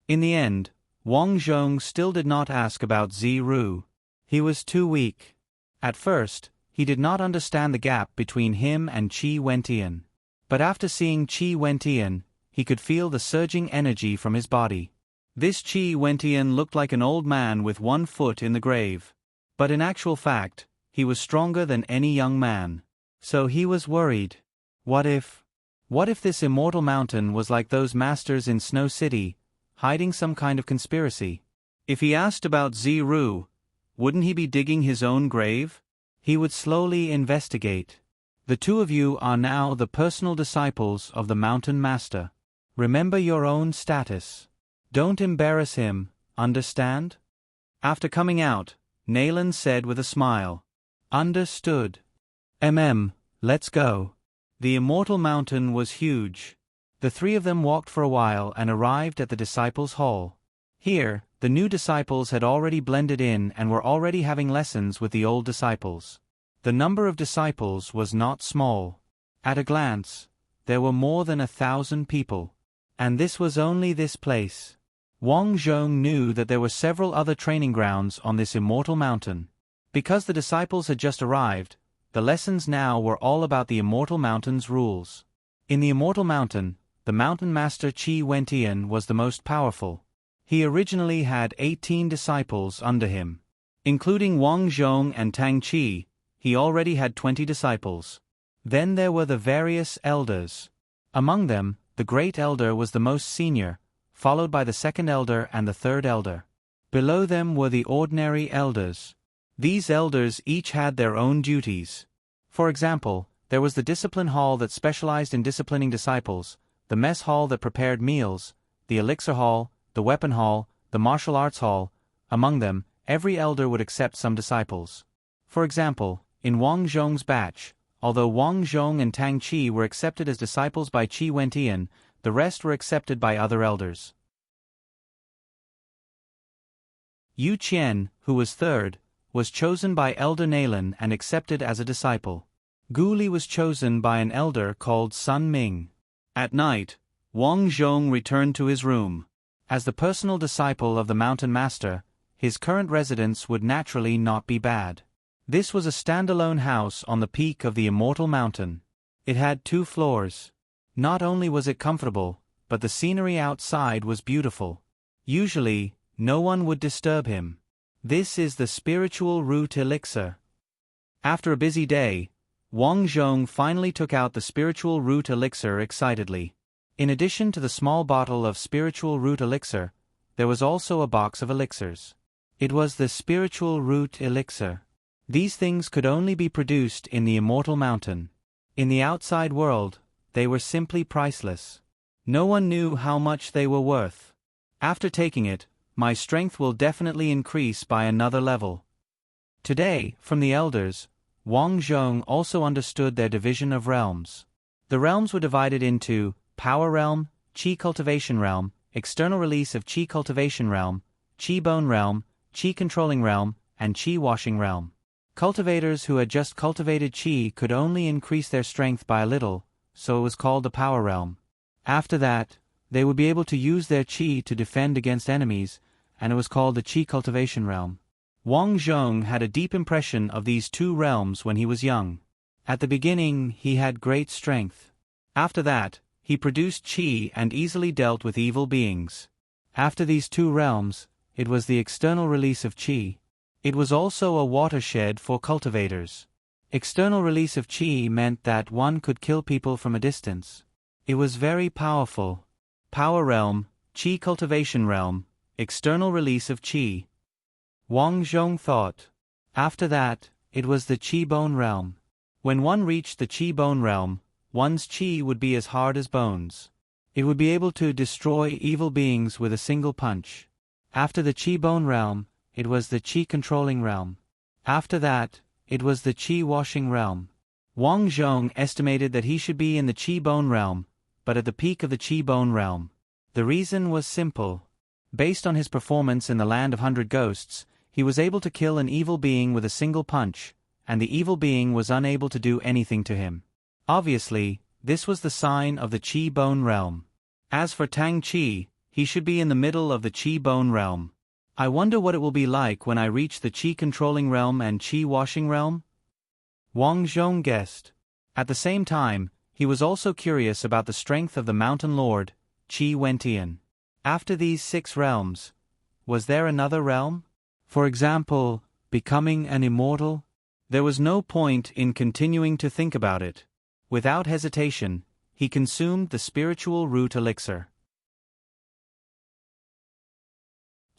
In the end, Wang Zhong still did not ask about Ziru. He was too weak. At first, he did not understand the gap between him and Qi Wentian. But after seeing Qi Wentian, he could feel the surging energy from his body. This Qi Wentian looked like an old man with one foot in the grave. But in actual fact, he was stronger than any young man. So he was worried. What if this immortal mountain was like those masters in Snow City, hiding some kind of conspiracy? If he asked about Ziru, wouldn't he be digging his own grave? He would slowly investigate. The two of you are now the personal disciples of the Mountain Master. Remember your own status. Don't embarrass him, understand? After coming out, Naylan said with a smile. Understood. Let's go. The Immortal Mountain was huge. The three of them walked for a while and arrived at the Disciples' Hall. Here, the new disciples had already blended in and were already having lessons with the old disciples. The number of disciples was not small. At a glance, there were more than 1,000 people. And this was only this place. Wang Zhong knew that there were several other training grounds on this immortal mountain. Because the disciples had just arrived, the lessons now were all about the Immortal Mountain's rules. In the Immortal Mountain, the Mountain Master Qi Wentian was the most powerful. He originally had 18 disciples under him. Including Wang Zhong and Tang Chi, he already had 20 disciples. Then there were the various elders. Among them, the Great Elder was the most senior, followed by the Second Elder and the Third Elder. Below them were the ordinary elders. These elders each had their own duties. For example, there was the discipline hall that specialized in disciplining disciples, the mess hall that prepared meals, the elixir hall, the weapon hall, the martial arts hall. Among them, every elder would accept some disciples. For example, in Wang Zhong's batch, although Wang Zhong and Tang Chi were accepted as disciples by Qi Wentian, the rest were accepted by other elders. Yu Qian, who was third, was chosen by Elder Naylan and accepted as a disciple. Gu Li was chosen by an elder called Sun Ming. At night, Wang Zhong returned to his room. As the personal disciple of the Mountain Master, his current residence would naturally not be bad. This was a standalone house on the peak of the Immortal Mountain. It had 2 floors. Not only was it comfortable, but the scenery outside was beautiful. Usually, no one would disturb him. This is the spiritual root elixir. After a busy day, Wang Zhong finally took out the spiritual root elixir excitedly. In addition to the small bottle of spiritual root elixir, there was also a box of elixirs. It was the spiritual root elixir. These things could only be produced in the immortal mountain. In the outside world, they were simply priceless. No one knew how much they were worth. After taking it, my strength will definitely increase by another level. Today, from the elders, Wang Zhong also understood their division of realms. The realms were divided into Power Realm, Qi Cultivation Realm, External Release of Qi Cultivation Realm, Qi Bone Realm, Qi Controlling Realm, and Qi Washing Realm. Cultivators who had just cultivated Qi could only increase their strength by a little, so it was called the Power Realm. After that, they would be able to use their Qi to defend against enemies, and it was called the Qi Cultivation Realm. Wang Zhong had a deep impression of these two realms when he was young. At the beginning, he had great strength. After that, he produced Qi and easily dealt with evil beings. After these two realms, it was the external release of Qi. It was also a watershed for cultivators. External release of Qi meant that one could kill people from a distance. It was very powerful. Power Realm, Qi Cultivation Realm, external release of Qi. Wang Zhong thought. After that, it was the Qi Bone Realm. When one reached the Qi Bone Realm, one's Qi would be as hard as bones. It would be able to destroy evil beings with a single punch. After the Qi Bone Realm, it was the Qi Controlling Realm. After that, it was the Qi Washing Realm. Wang Zhong estimated that he should be in the Qi Bone Realm, but at the peak of the Qi Bone Realm. The reason was simple. Based on his performance in the Land of 100 Ghosts, he was able to kill an evil being with a single punch, and the evil being was unable to do anything to him. Obviously, this was the sign of the Qi Bone Realm. As for Tang Qi, he should be in the middle of the Qi Bone Realm. I wonder what it will be like when I reach the Qi Controlling Realm and Qi Washing Realm? Wang Zhong guessed. At the same time, he was also curious about the strength of the Mountain Lord, Qi Wentian. After these 6 realms, was there another realm? For example, becoming an immortal? There was no point in continuing to think about it. Without hesitation, he consumed the spiritual root elixir.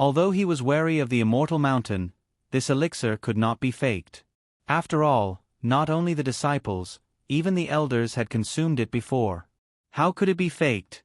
Although he was wary of the immortal mountain, this elixir could not be faked. After all, not only the disciples, even the elders had consumed it before. How could it be faked?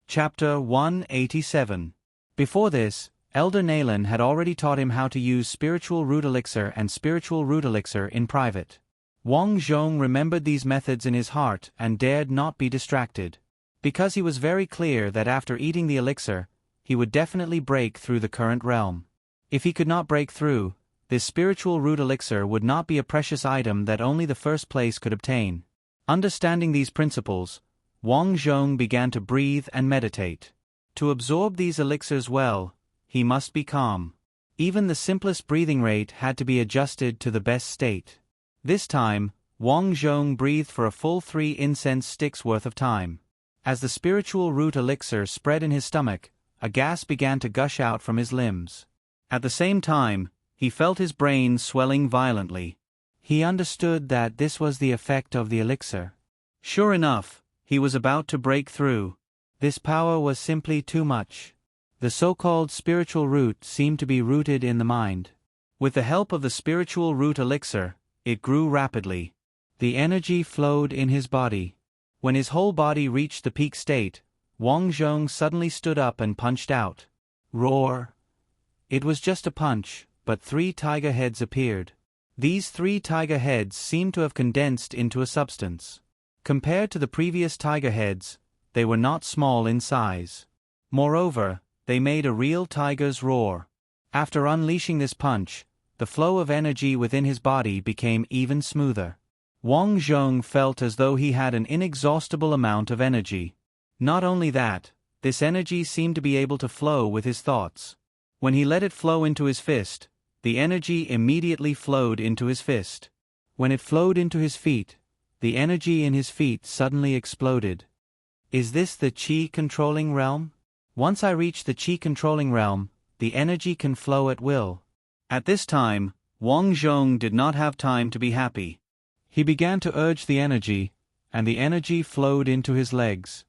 Chapter 187. Before this, Elder Nalen had already taught him how to use spiritual root elixir and spiritual root elixir in private. Wang Zhong remembered these methods in his heart and dared not be distracted. Because he was very clear that after eating the elixir, he would definitely break through the current realm. If he could not break through, this spiritual root elixir would not be a precious item that only the first place could obtain. Understanding these principles, Wang Zhong began to breathe and meditate. To absorb these elixirs well, he must be calm. Even the simplest breathing rate had to be adjusted to the best state. This time, Wang Zhong breathed for a full 3 incense sticks worth of time. As the spiritual root elixir spread in his stomach, a gas began to gush out from his limbs. At the same time, he felt his brain swelling violently. He understood that this was the effect of the elixir. Sure enough, he was about to break through. This power was simply too much. The so-called spiritual root seemed to be rooted in the mind. With the help of the spiritual root elixir, it grew rapidly. The energy flowed in his body. When his whole body reached the peak state, Wang Zhong suddenly stood up and punched out. Roar! It was just a punch, but 3 tiger heads appeared. These 3 tiger heads seemed to have condensed into a substance. Compared to the previous tiger heads, they were not small in size. Moreover, they made a real tiger's roar. After unleashing this punch, the flow of energy within his body became even smoother. Wang Zhong felt as though he had an inexhaustible amount of energy. Not only that, this energy seemed to be able to flow with his thoughts. When he let it flow into his fist, the energy immediately flowed into his fist. When it flowed into his feet, the energy in his feet suddenly exploded. Is this the Qi Controlling Realm? Once I reach the Qi Controlling Realm, the energy can flow at will. At this time, Wang Zhong did not have time to be happy. He began to urge the energy, and the energy flowed into his legs.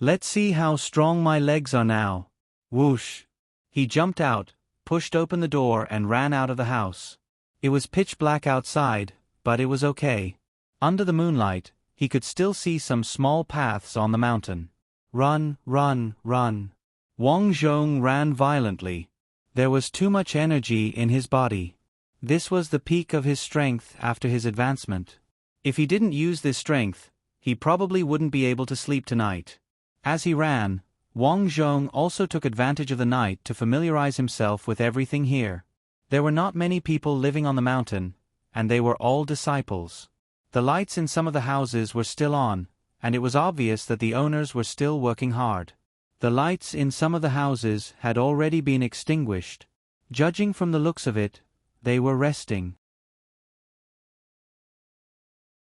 Let's see how strong my legs are now. Whoosh! He jumped out, pushed open the door and ran out of the house. It was pitch black outside, but it was okay. Under the moonlight, he could still see some small paths on the mountain. Run, run, run. Wang Zhong ran violently. There was too much energy in his body. This was the peak of his strength after his advancement. If he didn't use this strength, he probably wouldn't be able to sleep tonight. As he ran, Wang Zhong also took advantage of the night to familiarize himself with everything here. There were not many people living on the mountain, and they were all disciples. The lights in some of the houses were still on, and it was obvious that the owners were still working hard. The lights in some of the houses had already been extinguished. Judging from the looks of it, they were resting.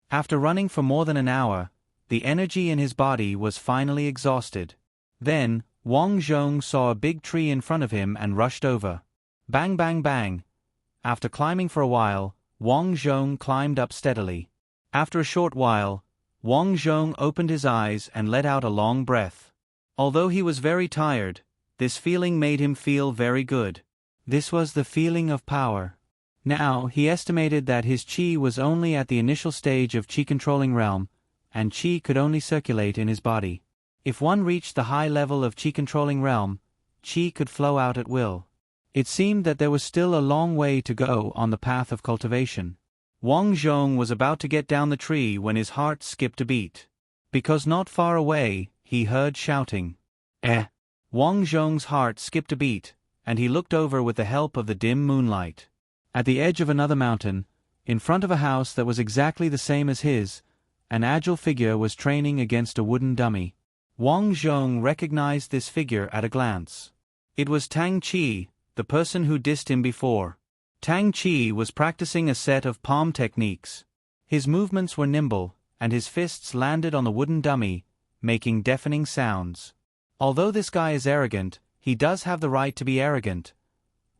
After running for more than an hour, the energy in his body was finally exhausted. Then, Wang Zhong saw a big tree in front of him and rushed over. Bang bang bang. After climbing for a while, Wang Zhong climbed up steadily. After a short while, Wang Zhong opened his eyes and let out a long breath. Although he was very tired, this feeling made him feel very good. This was the feeling of power. Now, he estimated that his qi was only at the initial stage of qi-controlling realm, and qi could only circulate in his body. If one reached the high level of qi-controlling realm, qi could flow out at will. It seemed that there was still a long way to go on the path of cultivation. Wang Zhong was about to get down the tree when his heart skipped a beat. Because not far away, he heard shouting. Wang Zhong's heart skipped a beat, and he looked over with the help of the dim moonlight. At the edge of another mountain, in front of a house that was exactly the same as his, an agile figure was training against a wooden dummy. Wang Zhong recognized this figure at a glance. It was Tang Qi, the person who dissed him before. Tang Qi was practicing a set of palm techniques. His movements were nimble, and his fists landed on the wooden dummy, making deafening sounds. Although this guy is arrogant, he does have the right to be arrogant.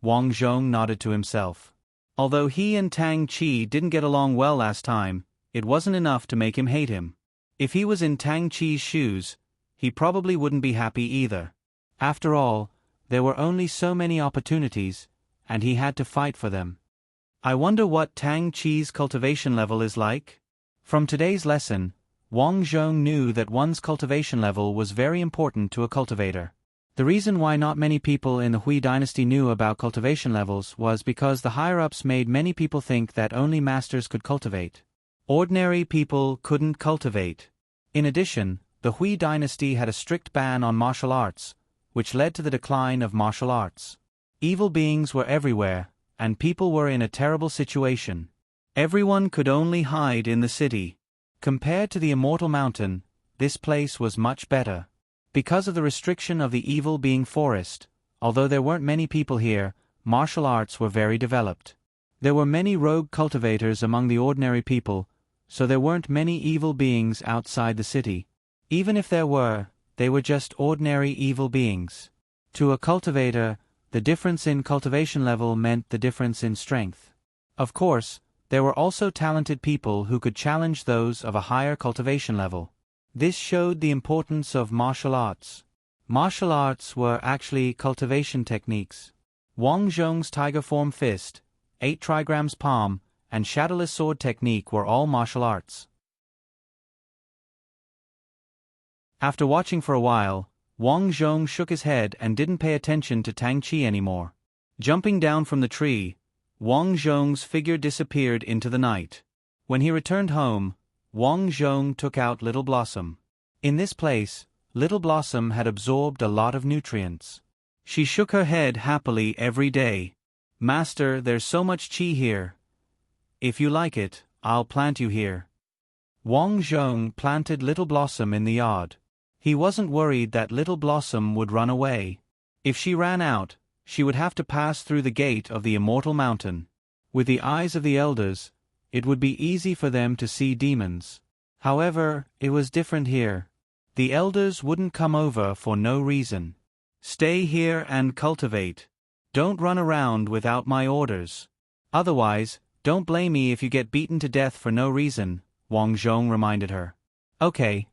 Wang Zhong nodded to himself. Although he and Tang Qi didn't get along well last time, it wasn't enough to make him hate him. If he was in Tang Qi's shoes, he probably wouldn't be happy either. After all, there were only so many opportunities, and he had to fight for them. I wonder what Tang Qi's cultivation level is like? From today's lesson, Wang Zhong knew that one's cultivation level was very important to a cultivator. The reason why not many people in the Hui dynasty knew about cultivation levels was because the higher-ups made many people think that only masters could cultivate. Ordinary people couldn't cultivate. In addition, the Hui dynasty had a strict ban on martial arts, which led to the decline of martial arts. Evil beings were everywhere, and people were in a terrible situation. Everyone could only hide in the city. Compared to the Immortal Mountain, this place was much better. Because of the restriction of the evil being forest, although there weren't many people here, martial arts were very developed. There were many rogue cultivators among the ordinary people, so there weren't many evil beings outside the city. Even if there were, they were just ordinary evil beings. To a cultivator, the difference in cultivation level meant the difference in strength. Of course, there were also talented people who could challenge those of a higher cultivation level. This showed the importance of martial arts. Martial arts were actually cultivation techniques. Wang Zhong's tiger form fist, 8 trigrams palm, and shadowless sword technique were all martial arts. After watching for a while, Wang Zhong shook his head and didn't pay attention to Tang Qi anymore. Jumping down from the tree, Wang Zhong's figure disappeared into the night. When he returned home, Wang Zhong took out Little Blossom. In this place, Little Blossom had absorbed a lot of nutrients. She shook her head happily every day. "Master, there's so much qi here. If you like it, I'll plant you here." Wang Zhong planted Little Blossom in the yard. He wasn't worried that Little Blossom would run away. If she ran out, she would have to pass through the gate of the Immortal Mountain. With the eyes of the elders, it would be easy for them to see demons. However, it was different here. The elders wouldn't come over for no reason. "Stay here and cultivate. Don't run around without my orders. Otherwise, don't blame me if you get beaten to death for no reason," Wang Zhong reminded her. Okay.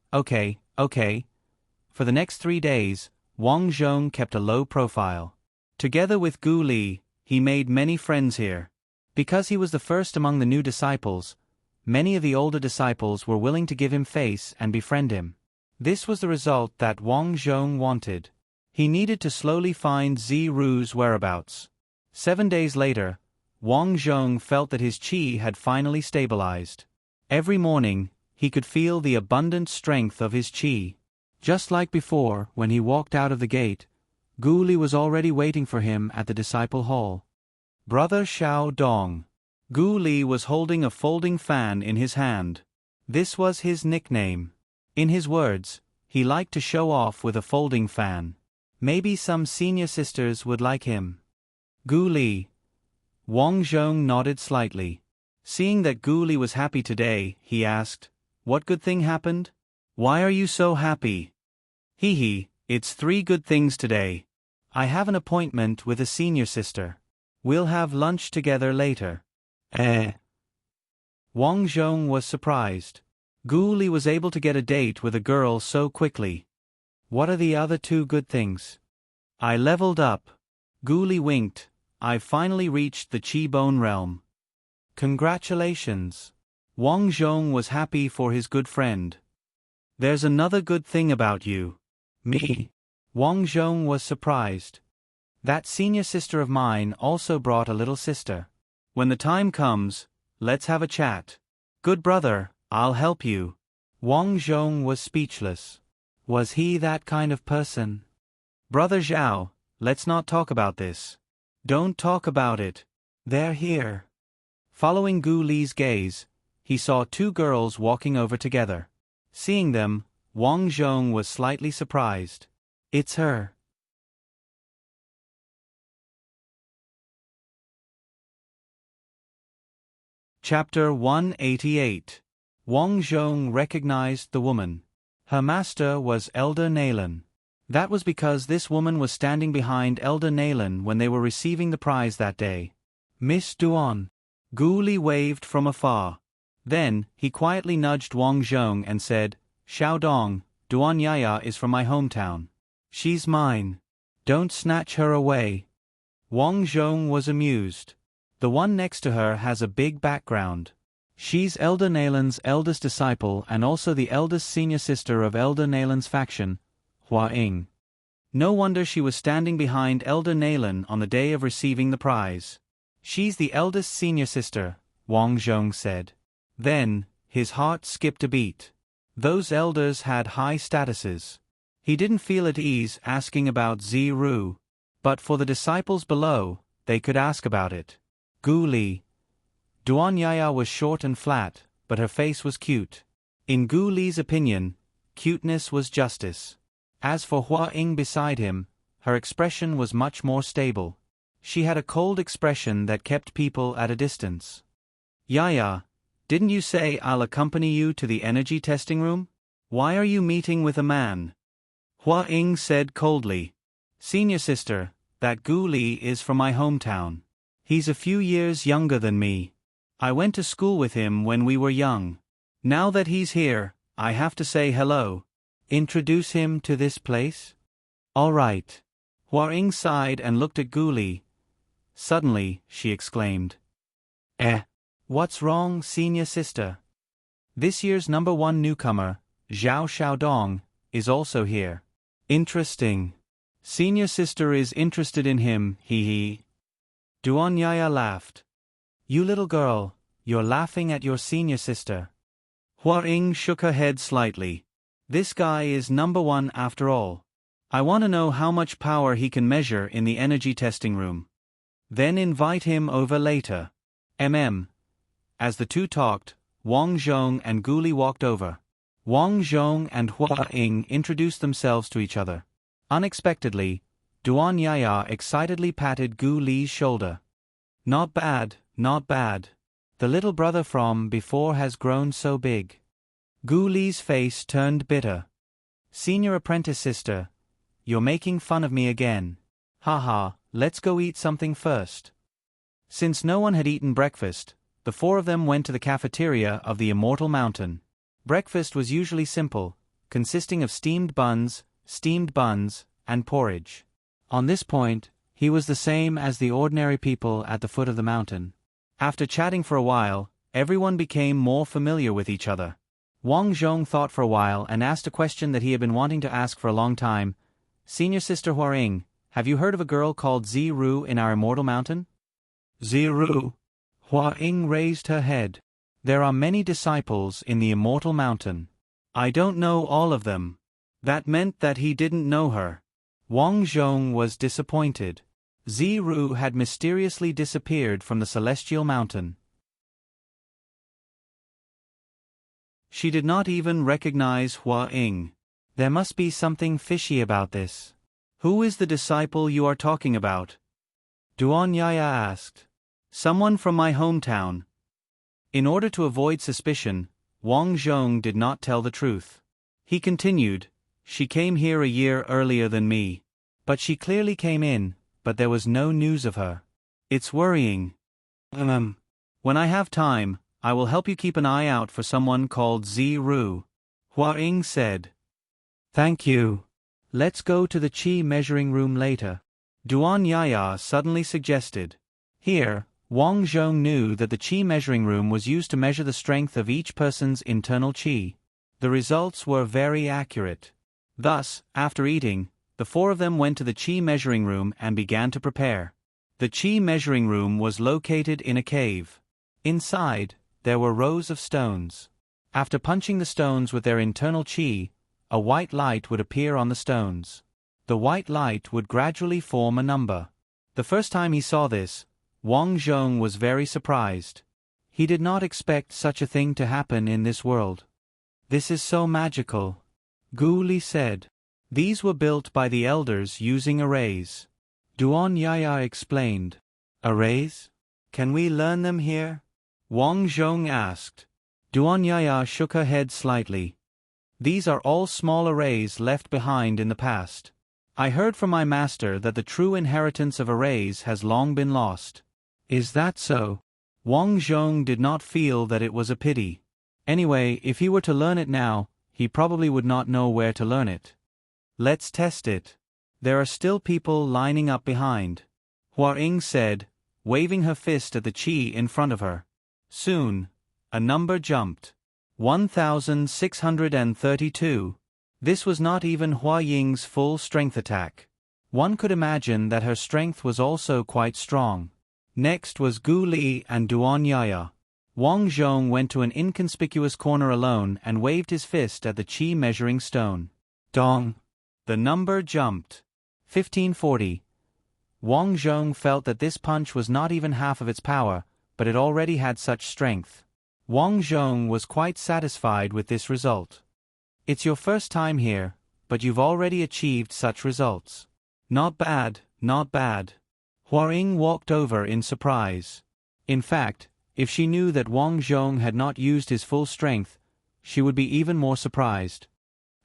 For the next 3 days, Wang Zhong kept a low profile. Together with Gu Li, he made many friends here. Because he was the first among the new disciples, many of the older disciples were willing to give him face and befriend him. This was the result that Wang Zhong wanted. He needed to slowly find Ziru's whereabouts. 7 days later, Wang Zhong felt that his qi had finally stabilized. Every morning, he could feel the abundant strength of his qi. Just like before, when he walked out of the gate, Gu Li was already waiting for him at the disciple hall. Brother Xiao Dong. Gu Li was holding a folding fan in his hand. This was his nickname. In his words, he liked to show off with a folding fan. Maybe some senior sisters would like him. Gu Li. Wang Zhong nodded slightly. Seeing that Gu Li was happy today, he asked, "What good thing happened? Why are you so happy?" Hee, it's 3 good things today. I have an appointment with a senior sister. We'll have lunch together later. Wang Zhong was surprised. Gu Li was able to get a date with a girl so quickly. What are the other 2 good things? I leveled up. Gu Li winked. I finally reached the Qi Bone realm. Congratulations. Wang Zhong was happy for his good friend. There's another good thing about you. Me? Wang Zhong was surprised. That senior sister of mine also brought a little sister. When the time comes, let's have a chat. Good brother, I'll help you. Wang Zhong was speechless. Was he that kind of person? Brother Zhao, let's not talk about this. Don't talk about it. They're here. Following Gu Li's gaze, he saw 2 girls walking over together. Seeing them, Wang Zhong was slightly surprised. It's her. Chapter 188. Wang Zhong recognized the woman. Her master was Elder Nalan. That was because this woman was standing behind Elder Nalan when they were receiving the prize that day. Miss Duan. Gu Li waved from afar. Then, he quietly nudged Wang Zhong and said, "Xiao Dong, Duan Yaya is from my hometown. She's mine. Don't snatch her away." Wang Zhong was amused. The one next to her has a big background. She's Elder Nalan's eldest disciple and also the eldest senior sister of Elder Nalan's faction, Hua Ying. No wonder she was standing behind Elder Nalan on the day of receiving the prize. She's the eldest senior sister, Wang Zhong said. Then, his heart skipped a beat. Those elders had high statuses. He didn't feel at ease asking about Ziru. But for the disciples below, they could ask about it. Gu Li. Duan Yaya was short and flat, but her face was cute. In Gu Li's opinion, cuteness was justice. As for Hua Ying beside him, her expression was much more stable. She had a cold expression that kept people at a distance. Yaya, didn't you say I'll accompany you to the energy testing room? Why are you meeting with a man? Hua Ying said coldly. Senior sister, that Gu Li is from my hometown. He's a few years younger than me. I went to school with him when we were young. Now that he's here, I have to say hello. Introduce him to this place? All right. Hua Ying sighed and looked at Gu Li. Suddenly, she exclaimed. What's wrong, senior sister? This year's #1 newcomer, Zhao Xiaodong, is also here. Interesting. Senior sister is interested in him, hee. Duan Yaya laughed. You little girl, you're laughing at your senior sister. Hua Ying shook her head slightly. This guy is #1 after all. I want to know how much power he can measure in the energy testing room. Then invite him over later. As the 2 talked, Wang Zhong and Gu Li walked over. Wang Zhong and Hua Ying introduced themselves to each other. Unexpectedly, Duan Yaya excitedly patted Gu Li's shoulder. Not bad, not bad. The little brother from before has grown so big. Gu Li's face turned bitter. Senior apprentice sister, you're making fun of me again. Haha, let's go eat something first. Since no one had eaten breakfast, the 4 of them went to the cafeteria of the Immortal Mountain. Breakfast was usually simple, consisting of steamed buns, and porridge. On this point, he was the same as the ordinary people at the foot of the mountain. After chatting for a while, everyone became more familiar with each other. Wang Zhong thought for a while and asked a question that he had been wanting to ask for a long time. Senior Sister Huaring, have you heard of a girl called Ziru in our immortal mountain? Ziru? Huaring raised her head. There are many disciples in the immortal mountain. I don't know all of them. That meant that he didn't know her. Wang Zhong was disappointed. Ziru had mysteriously disappeared from the celestial mountain. She did not even recognize Huaring. There must be something fishy about this. Who is the disciple you are talking about? Duan Yaya asked. Someone from my hometown. In order to avoid suspicion, Wang Zhong did not tell the truth. He continued, she came here a year earlier than me. But she clearly came in, but there was no news of her. It's worrying. When I have time, I will help you keep an eye out for someone called Ziru. Huaring said. Thank you. Let's go to the qi measuring room later. Duan Yaya suddenly suggested. Here, Wang Zhong knew that the qi measuring room was used to measure the strength of each person's internal qi. The results were very accurate. Thus, after eating, the four of them went to the qi measuring room and began to prepare. The qi measuring room was located in a cave. Inside, there were rows of stones. After punching the stones with their internal qi, a white light would appear on the stones. The white light would gradually form a number. The first time he saw this, Wang Zhong was very surprised. He did not expect such a thing to happen in this world. This is so magical. Gu Li said. These were built by the elders using arrays. Duan Yaya explained. Arrays? Can we learn them here? Wang Zhong asked. Duan Yaya shook her head slightly. These are all small arrays left behind in the past. I heard from my master that the true inheritance of arrays has long been lost. Is that so? Wang Zhong did not feel that it was a pity. Anyway, if he were to learn it now, he probably would not know where to learn it. Let's test it. There are still people lining up behind. Huaring said, waving her fist at the qi in front of her. Soon, a number jumped. 1,632. This was not even Hua Ying's full strength attack. One could imagine that her strength was also quite strong. Next was Gu Li and Duan Yaya. Wang Zhong went to an inconspicuous corner alone and waved his fist at the qi measuring stone. Dong! The number jumped. 1540. Wang Zhong felt that this punch was not even half of its power, but it already had such strength. Wang Zhong was quite satisfied with this result. It's your first time here, but you've already achieved such results. Not bad, not bad. Huaring walked over in surprise. In fact, if she knew that Wang Zhong had not used his full strength, she would be even more surprised.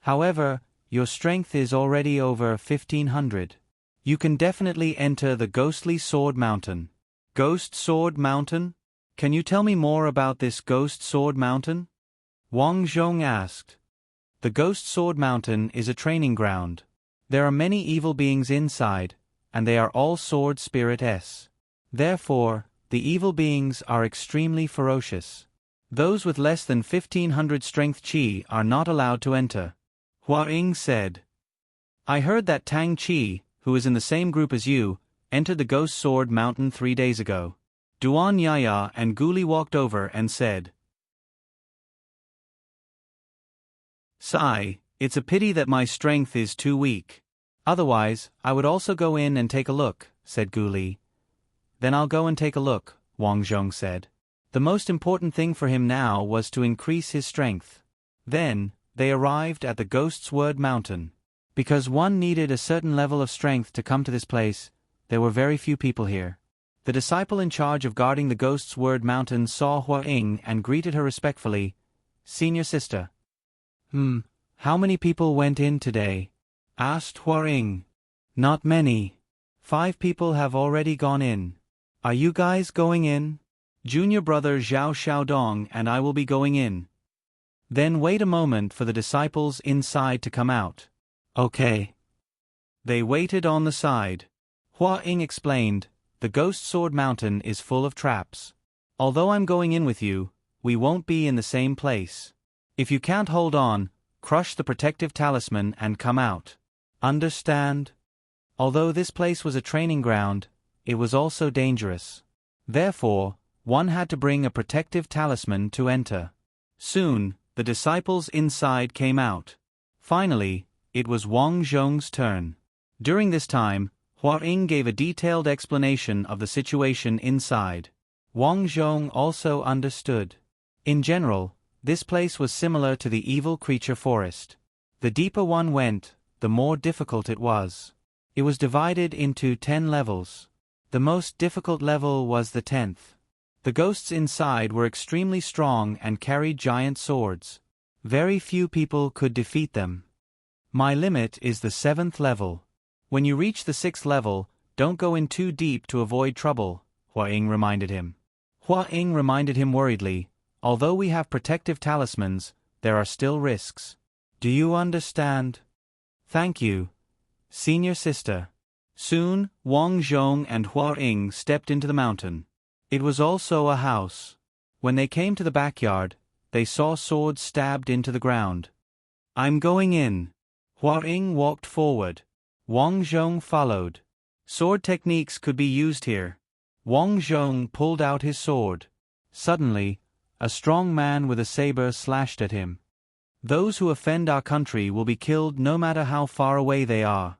However, your strength is already over 1,500. You can definitely enter the Ghostly Sword Mountain. Ghost Sword Mountain? Can you tell me more about this Ghost Sword Mountain? Wang Zhong asked. The Ghost Sword Mountain is a training ground. There are many evil beings inside, and they are all sword spirit-s. Therefore, the evil beings are extremely ferocious. Those with less than 1,500 strength qi are not allowed to enter. Huaring said. I heard that Tang Qi, who is in the same group as you, entered the Ghost Sword Mountain 3 days ago. Duan Yaya and Gu Li walked over and said. Sigh, it's a pity that my strength is too weak. Otherwise, I would also go in and take a look, said Gu Li. Then I'll go and take a look, Wang Zhong said. The most important thing for him now was to increase his strength. Then, they arrived at the Ghost's Word Mountain. Because one needed a certain level of strength to come to this place, there were very few people here. The disciple in charge of guarding the Ghost's Word Mountain saw Huaring and greeted her respectfully. Senior sister. How many people went in today? Asked Huaring. Not many. 5 people have already gone in. Are you guys going in? Junior brother Zhao Xiaodong and I will be going in. Then wait a moment for the disciples inside to come out. Okay. They waited on the side. Hua Ying explained, "The Ghost Sword Mountain is full of traps. Although I'm going in with you, we won't be in the same place. If you can't hold on, crush the protective talisman and come out. Understand?" Although this place was a training ground, it was also dangerous. Therefore, one had to bring a protective talisman to enter. Soon, the disciples inside came out. Finally, it was Wang Zhong's turn. During this time, Hua Ying gave a detailed explanation of the situation inside. Wang Zhong also understood. In general, this place was similar to the evil creature forest. The deeper one went, the more difficult it was. It was divided into 10 levels. The most difficult level was the 10th. The ghosts inside were extremely strong and carried giant swords. Very few people could defeat them. My limit is the 7th level. When you reach the 6th level, don't go in too deep to avoid trouble, Hua Ying reminded him. Hua Ying reminded him worriedly, although we have protective talismans, there are still risks. Do you understand? Thank you, senior sister. Soon, Wang Zhong and Hua Ying stepped into the mountain. It was also a house. When they came to the backyard, they saw swords stabbed into the ground. I'm going in. Hua Ying walked forward. Wang Zhong followed. Sword techniques could be used here. Wang Zhong pulled out his sword. Suddenly, a strong man with a saber slashed at him. Those who offend our country will be killed no matter how far away they are.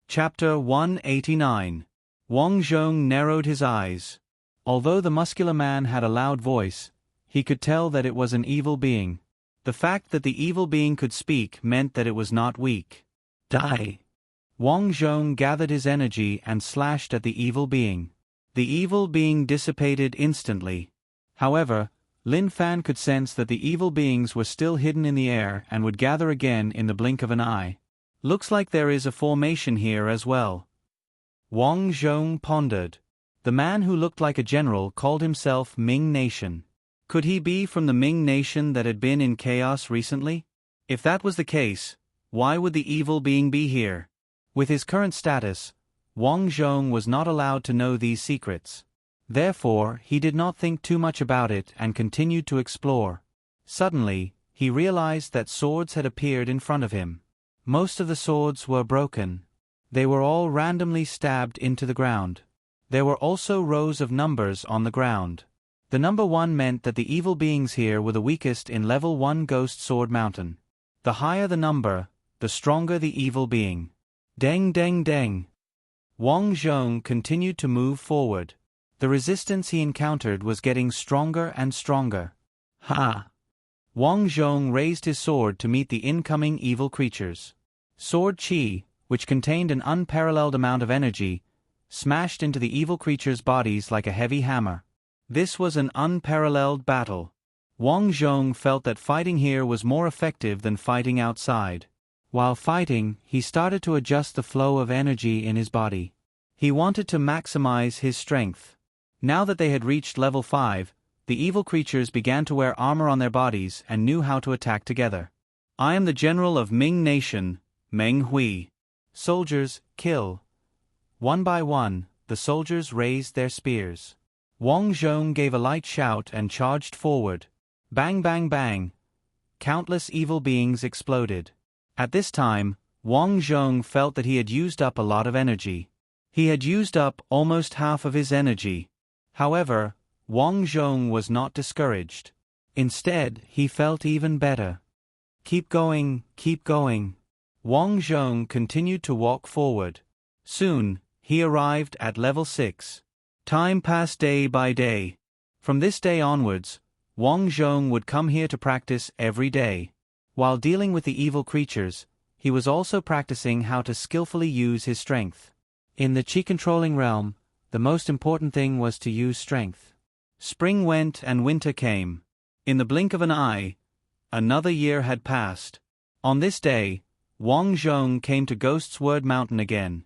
Chapter 189. Wang Zhong narrowed his eyes. Although the muscular man had a loud voice, he could tell that it was an evil being. The fact that the evil being could speak meant that it was not weak. Die! Wang Zhong gathered his energy and slashed at the evil being. The evil being dissipated instantly. However, Lin Fan could sense that the evil beings were still hidden in the air and would gather again in the blink of an eye. Looks like there is a formation here as well. Wang Zhong pondered. The man who looked like a general called himself Ming Nation. Could he be from the Ming Nation that had been in chaos recently? If that was the case, why would the evil being be here? With his current status, Wang Zhong was not allowed to know these secrets. Therefore, he did not think too much about it and continued to explore. Suddenly, he realized that swords had appeared in front of him. Most of the swords were broken. They were all randomly stabbed into the ground. There were also rows of numbers on the ground. The number 1 meant that the evil beings here were the weakest in level 1 Ghost Sword Mountain. The higher the number, the stronger the evil being. Deng deng deng. Wang Zhong continued to move forward. The resistance he encountered was getting stronger and stronger. Ha! Wang Zhong raised his sword to meet the incoming evil creatures. Sword Qi, which contained an unparalleled amount of energy, smashed into the evil creatures' bodies like a heavy hammer. This was an unparalleled battle. Wang Zhong felt that fighting here was more effective than fighting outside. While fighting, he started to adjust the flow of energy in his body. He wanted to maximize his strength. Now that they had reached level 5, the evil creatures began to wear armor on their bodies and knew how to attack together. I am the general of Ming Nation, Meng Hui. Soldiers, kill. One by one, the soldiers raised their spears. Wang Zhong gave a light shout and charged forward. Bang bang bang. Countless evil beings exploded. At this time, Wang Zhong felt that he had used up a lot of energy. He had used up almost half of his energy. However, Wang Zhong was not discouraged. Instead, he felt even better. Keep going, keep going. Wang Zhong continued to walk forward. Soon, he arrived at level 6. Time passed day by day. From this day onwards, Wang Zhong would come here to practice every day. While dealing with the evil creatures, he was also practicing how to skillfully use his strength. In the chi-controlling realm, the most important thing was to use strength. Spring went and winter came. In the blink of an eye, another year had passed. On this day, Wang Zhong came to Ghost Sword Mountain again.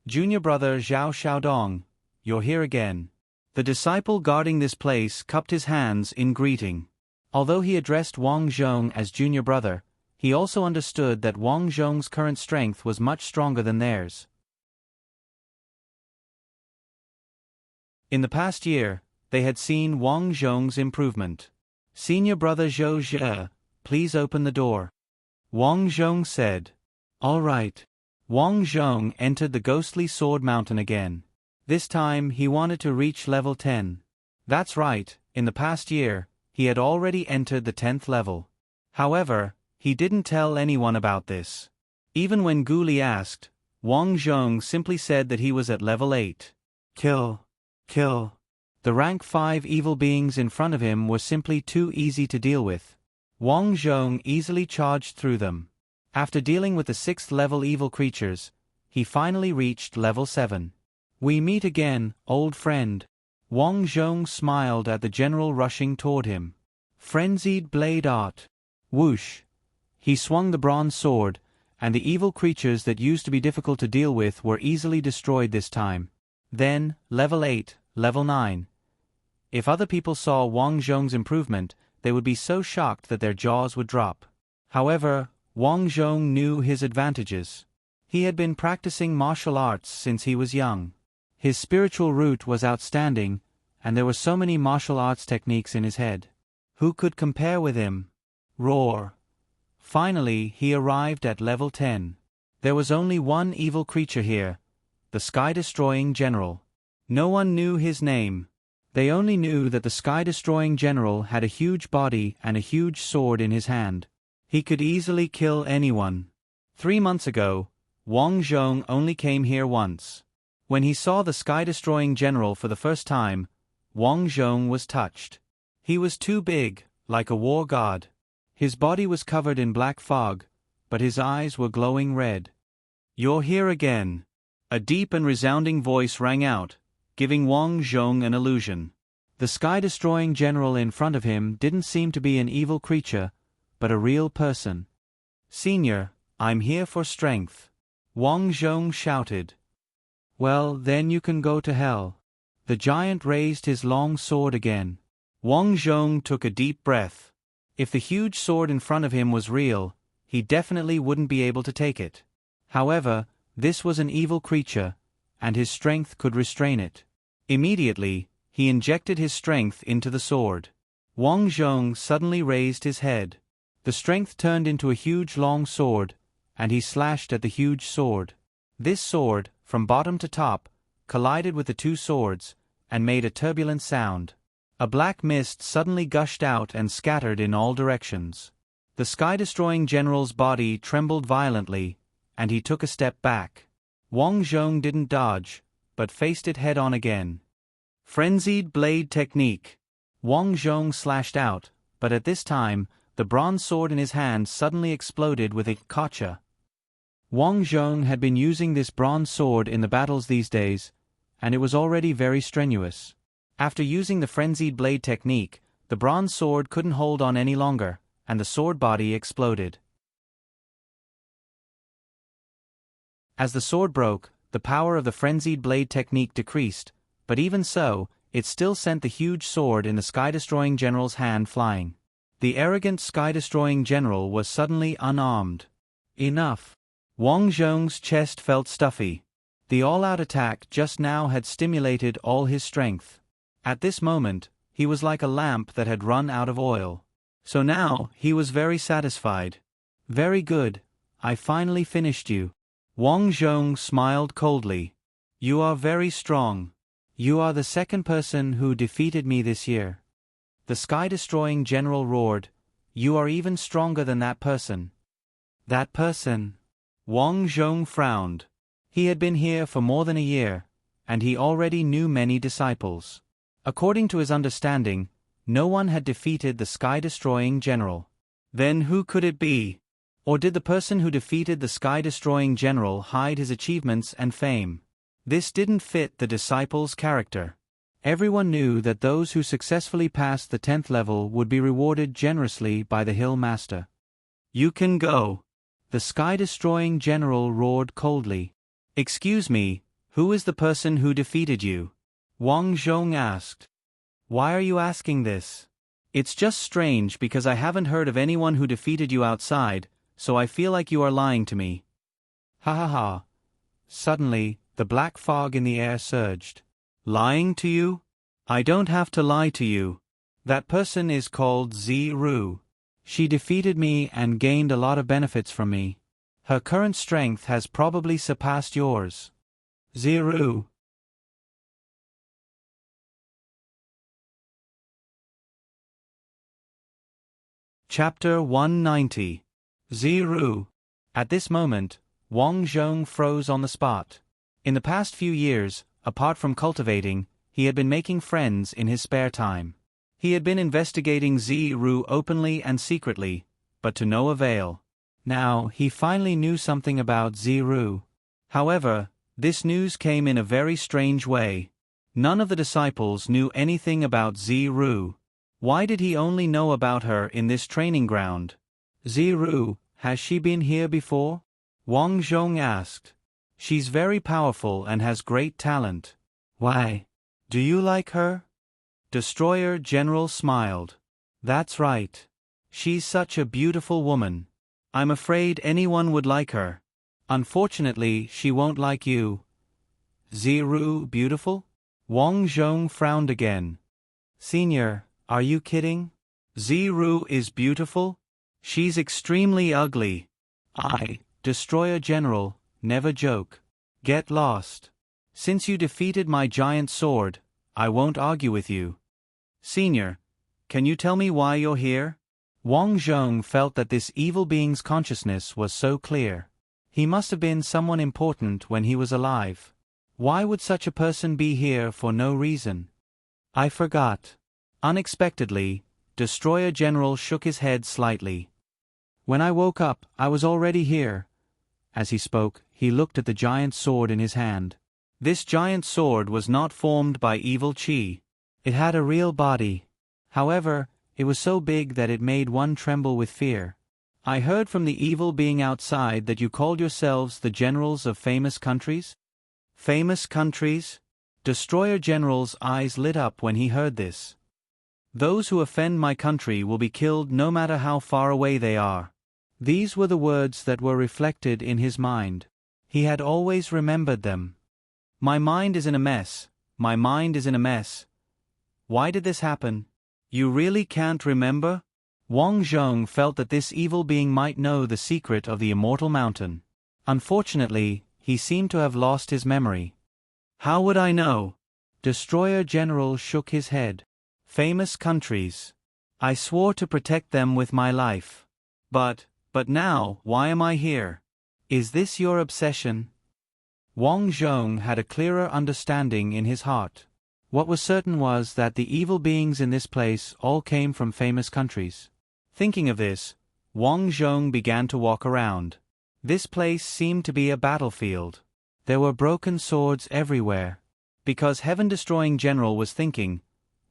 Junior brother Zhao Xiaodong, you're here again." The disciple guarding this place cupped his hands in greeting. Although he addressed Wang Zhong as junior brother, he also understood that Wang Zhong's current strength was much stronger than theirs. In the past year, they had seen Wang Zhong's improvement. "Senior brother Zhou Zhe, please open the door," Wang Zhong said. "All right." Wang Zhong entered the ghostly sword mountain again. This time he wanted to reach level 10. That's right, in the past year, he had already entered the 10th level. However, he didn't tell anyone about this. Even when Gu Li asked, Wang Zhong simply said that he was at level 8. Kill. Kill. The rank 5 evil beings in front of him were simply too easy to deal with. Wang Zhong easily charged through them. After dealing with the 6th level evil creatures, he finally reached level 7. "We meet again, old friend." Wang Zhong smiled at the general rushing toward him. Frenzied blade art. Whoosh. He swung the bronze sword, and the evil creatures that used to be difficult to deal with were easily destroyed this time. Then, level 8, level 9. If other people saw Wang Zhong's improvement, they would be so shocked that their jaws would drop. However, Wang Zhong knew his advantages. He had been practicing martial arts since he was young. His spiritual root was outstanding, and there were so many martial arts techniques in his head. Who could compare with him? Roar. Finally, he arrived at level 10. There was only one evil creature here, the sky-destroying general. No one knew his name. They only knew that the sky-destroying general had a huge body and a huge sword in his hand. He could easily kill anyone. 3 months ago, Wang Zhong only came here once. When he saw the sky-destroying general for the first time, Wang Zhong was touched. He was too big, like a war god. His body was covered in black fog, but his eyes were glowing red. "You're here again." A deep and resounding voice rang out, giving Wang Zhong an illusion. The sky-destroying general in front of him didn't seem to be an evil creature, but a real person. "Senior, I'm here for strength," Wang Zhong shouted. "Well, then you can go to hell." The giant raised his long sword again. Wang Zhong took a deep breath. If the huge sword in front of him was real, he definitely wouldn't be able to take it. However, this was an evil creature, and his strength could restrain it. Immediately, he injected his strength into the sword. Wang Zhong suddenly raised his head. The strength turned into a huge long sword, and he slashed at the huge sword. This sword, from bottom to top, collided with the two swords, and made a turbulent sound. A black mist suddenly gushed out and scattered in all directions. The sky-destroying general's body trembled violently, and he took a step back. Wang Zhong didn't dodge, but faced it head-on again. Frenzied blade technique. Wang Zhong slashed out, but at this time, the bronze sword in his hand suddenly exploded with a gotcha. Wang Zhong had been using this bronze sword in the battles these days, and it was already very strenuous. After using the frenzied blade technique, the bronze sword couldn't hold on any longer, and the sword body exploded. As the sword broke, the power of the frenzied blade technique decreased, but even so, it still sent the huge sword in the sky-destroying general's hand flying. The arrogant sky-destroying general was suddenly unarmed. Enough. Wang Zhong's chest felt stuffy. The all-out attack just now had stimulated all his strength. At this moment, he was like a lamp that had run out of oil. So now, he was very satisfied. "Very good, I finally finished you." Wang Zhong smiled coldly. "You are very strong. You are the second person who defeated me this year." The sky-destroying general roared, "You are even stronger than that person." "That person?" Wang Zhong frowned. He had been here for more than a year, and he already knew many disciples. According to his understanding, no one had defeated the sky-destroying general. Then who could it be? Or did the person who defeated the sky-destroying general hide his achievements and fame? This didn't fit the disciples' character. Everyone knew that those who successfully passed the 10th level would be rewarded generously by the Hill Master. "You can go." The sky-destroying general roared coldly. "Excuse me, who is the person who defeated you?" Wang Zhong asked. Why are you asking this? It's just strange because I haven't heard of anyone who defeated you outside, so I feel like you are lying to me. Ha ha ha. Suddenly, the black fog in the air surged. Lying to you? I don't have to lie to you. That person is called Ziru. She defeated me and gained a lot of benefits from me. Her current strength has probably surpassed yours. Ziru. Chapter 190. Ziru. At this moment, Wang Zhong froze on the spot. In the past few years, apart from cultivating, he had been making friends in his spare time. He had been investigating Ziru openly and secretly, but to no avail. Now, he finally knew something about Ziru. However, this news came in a very strange way. None of the disciples knew anything about Ziru. Why did he only know about her in this training ground? Ziru, has she been here before? Wang Zhong asked. She's very powerful and has great talent. Why? Do you like her? Destroyer General smiled. That's right. She's such a beautiful woman. I'm afraid anyone would like her. Unfortunately, she won't like you. Ziru beautiful? Wang Zhong frowned again. Senior, are you kidding? Ziru is beautiful? She's extremely ugly. Destroyer General, never joke. Get lost. Since you defeated my giant sword, I won't argue with you. Senior, can you tell me why you're here? Wang Zhong felt that this evil being's consciousness was so clear. He must have been someone important when he was alive. Why would such a person be here for no reason? I forgot. Unexpectedly, Destroyer General shook his head slightly. When I woke up, I was already here. As he spoke, he looked at the giant sword in his hand. This giant sword was not formed by evil chi. It had a real body. However, it was so big that it made one tremble with fear. I heard from the evil being outside that you called yourselves the generals of famous countries? Famous countries? Destroyer General's eyes lit up when he heard this. Those who offend my country will be killed no matter how far away they are. These were the words that were reflected in his mind. He had always remembered them. My mind is in a mess. My mind is in a mess. Why did this happen? You really can't remember? Wang Zhong felt that this evil being might know the secret of the immortal mountain. Unfortunately, he seemed to have lost his memory. How would I know? Destroyer General shook his head. Famous countries. I swore to protect them with my life. But now, why am I here? Is this your obsession? Wang Zhong had a clearer understanding in his heart. What was certain was that the evil beings in this place all came from famous countries. Thinking of this, Wang Zhong began to walk around. This place seemed to be a battlefield. There were broken swords everywhere. Because Heaven-Destroying General was thinking,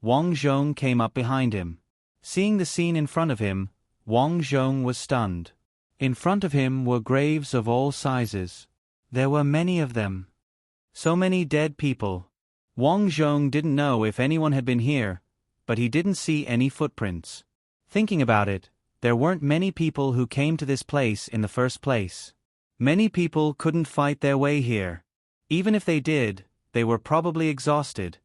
Wang Zhong came up behind him. Seeing the scene in front of him, Wang Zhong was stunned. In front of him were graves of all sizes. There were many of them. So many dead people. Wang Zhong didn't know if anyone had been here, but he didn't see any footprints. Thinking about it, there weren't many people who came to this place in the first place. Many people couldn't fight their way here. Even if they did, they were probably exhausted.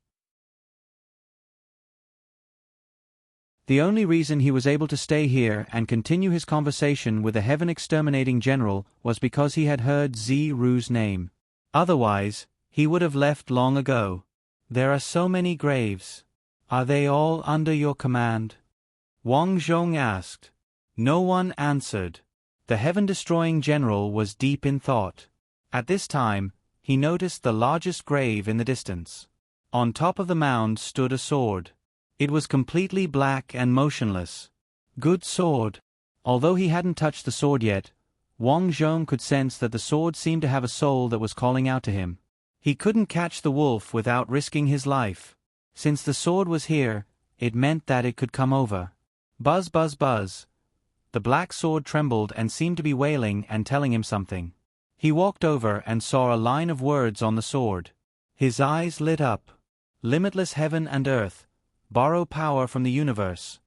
The only reason he was able to stay here and continue his conversation with the heaven-exterminating general was because he had heard Ziru's name. Otherwise, he would have left long ago. There are so many graves. Are they all under your command? Wang Zhong asked. No one answered. The heaven-destroying general was deep in thought. At this time, he noticed the largest grave in the distance. On top of the mound stood a sword. It was completely black and motionless. Good sword. Although he hadn't touched the sword yet, Wang Zhong could sense that the sword seemed to have a soul that was calling out to him. He couldn't catch the wolf without risking his life. Since the sword was here, it meant that it could come over. Buzz, buzz, buzz. The black sword trembled and seemed to be wailing and telling him something. He walked over and saw a line of words on the sword. His eyes lit up. limitless heaven and earth, borrow power from the universe.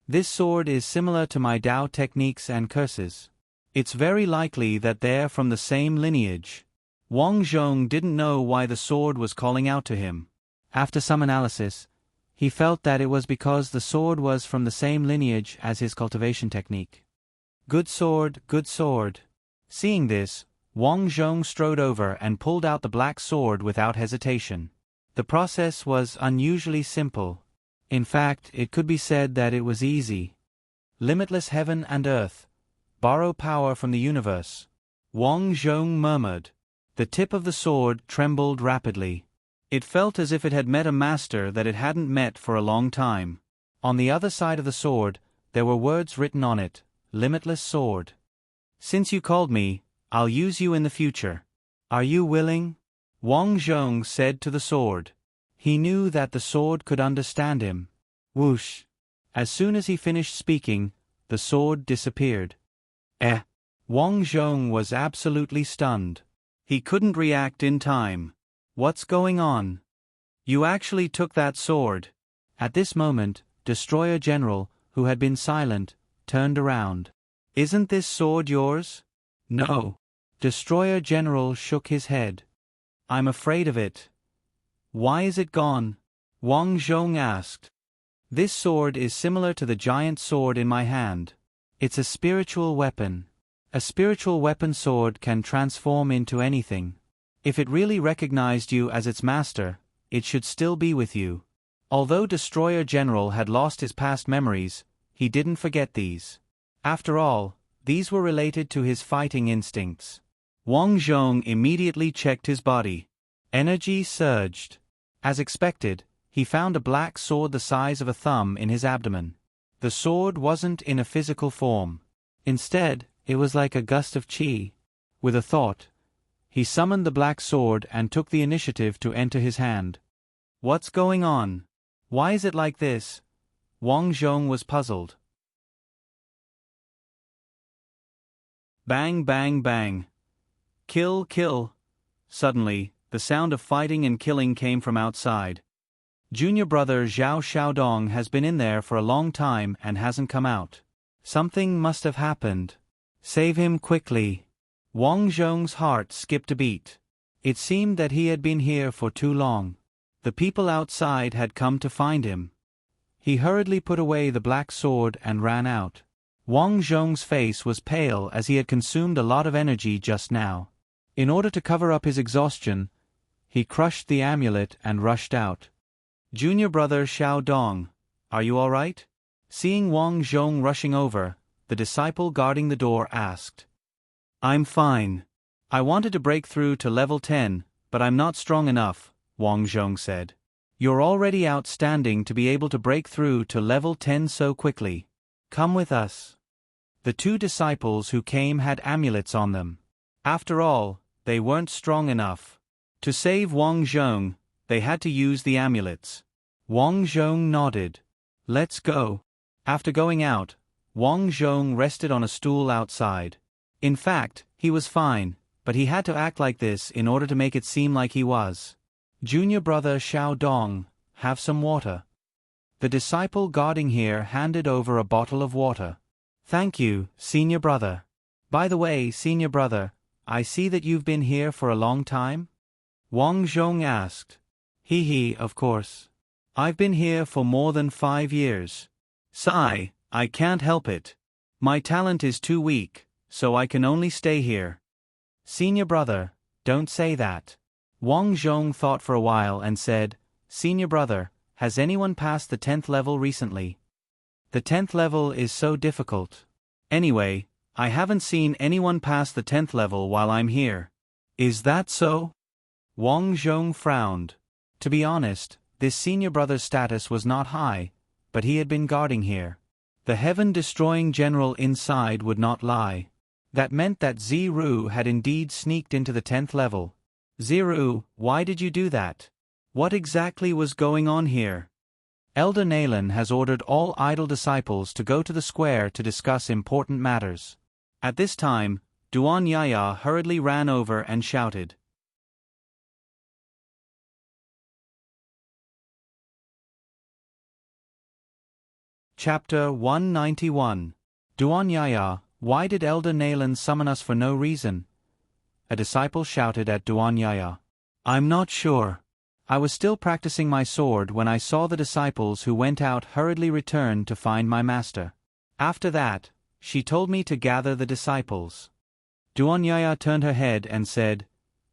This sword is similar to my Tao techniques and curses. It's very likely that they're from the same lineage. Wang Zhong didn't know why the sword was calling out to him. After some analysis, he felt that it was because the sword was from the same lineage as his cultivation technique. Good sword, good sword. Seeing this, Wang Zhong strode over and pulled out the black sword without hesitation. The process was unusually simple. In fact, it could be said that it was easy. Limitless heaven and earth, borrow power from the universe. Wang Zhong murmured. The tip of the sword trembled rapidly. It felt as if it had met a master that it hadn't met for a long time. On the other side of the sword, there were words written on it, limitless sword. Since you called me, I'll use you in the future. Are you willing? Wang Zhong said to the sword. He knew that the sword could understand him. Whoosh! As soon as he finished speaking, the sword disappeared. Wang Zhong was absolutely stunned. He couldn't react in time. What's going on? You actually took that sword. At this moment, Destroyer General, who had been silent, turned around. Isn't this sword yours? No. Destroyer General shook his head. I'm afraid of it. Why is it gone? Wang Zhong asked. This sword is similar to the giant sword in my hand. It's a spiritual weapon. A spiritual weapon sword can transform into anything. If it really recognized you as its master, it should still be with you. Although Destroyer General had lost his past memories, he didn't forget these. After all, these were related to his fighting instincts. Wang Zhong immediately checked his body. Energy surged. As expected, he found a black sword the size of a thumb in his abdomen. The sword wasn't in a physical form. Instead, it was like a gust of qi. With a thought, he summoned the black sword and took the initiative to enter his hand. What's going on? Why is it like this? Wang Zhong was puzzled. Bang, bang, bang. Kill, kill. Suddenly, the sound of fighting and killing came from outside. Junior brother Zhao Xiaodong has been in there for a long time and hasn't come out. Something must have happened. Save him quickly. Wang Zhong's heart skipped a beat. It seemed that he had been here for too long. The people outside had come to find him. He hurriedly put away the black sword and ran out. Wang Zhong's face was pale as he had consumed a lot of energy just now. In order to cover up his exhaustion, he crushed the amulet and rushed out. Junior brother Xiaodong, are you all right? Seeing Wang Zhong rushing over, the disciple guarding the door asked. I'm fine. I wanted to break through to level 10, but I'm not strong enough, Wang Zhong said. You're already outstanding to be able to break through to level 10 so quickly. Come with us. The two disciples who came had amulets on them. After all, they weren't strong enough. To save Wang Zhong, they had to use the amulets. Wang Zhong nodded. Let's go. After going out, Wang Zhong rested on a stool outside. In fact, he was fine, but he had to act like this in order to make it seem like he was. Junior brother Xiaodong, have some water. The disciple guarding here handed over a bottle of water. Thank you, senior brother. By the way, senior brother, I see that you've been here for a long time? Wang Zhong asked. Hee, of course. I've been here for more than 5 years. Sigh, I can't help it. My talent is too weak, so I can only stay here. Senior brother, don't say that. Wang Zhong thought for a while and said, Senior brother, has anyone passed the 10th level recently? The 10th level is so difficult. Anyway, I haven't seen anyone pass the 10th level while I'm here. Is that so? Wang Zhong frowned. To be honest, this senior brother's status was not high, but he had been guarding here. The heaven-destroying general inside would not lie. That meant that Ziru had indeed sneaked into the 10th level. Ziru, why did you do that? What exactly was going on here? Elder Naylan has ordered all idle disciples to go to the square to discuss important matters. At this time, Duan Yaya hurriedly ran over and shouted. Chapter 191. Duanyaya, why did Elder Nalan summon us for no reason? A disciple shouted at Duanyaya. I'm not sure. I was still practicing my sword when I saw the disciples who went out hurriedly return to find my master. After that, she told me to gather the disciples. Duanyaya turned her head and said,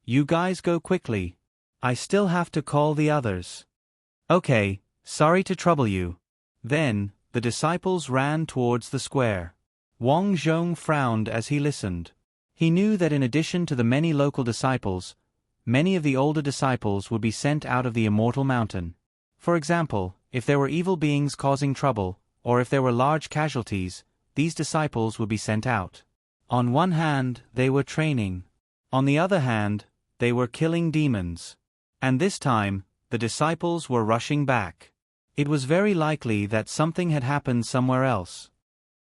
You guys go quickly. I still have to call the others. Okay, sorry to trouble you. Then, the disciples ran towards the square. Wang Zhong frowned as he listened. He knew that in addition to the many local disciples, many of the older disciples would be sent out of the immortal mountain. For example, if there were evil beings causing trouble, or if there were large casualties, these disciples would be sent out. On one hand, they were training. On the other hand, they were killing demons. And this time, the disciples were rushing back. It was very likely that something had happened somewhere else.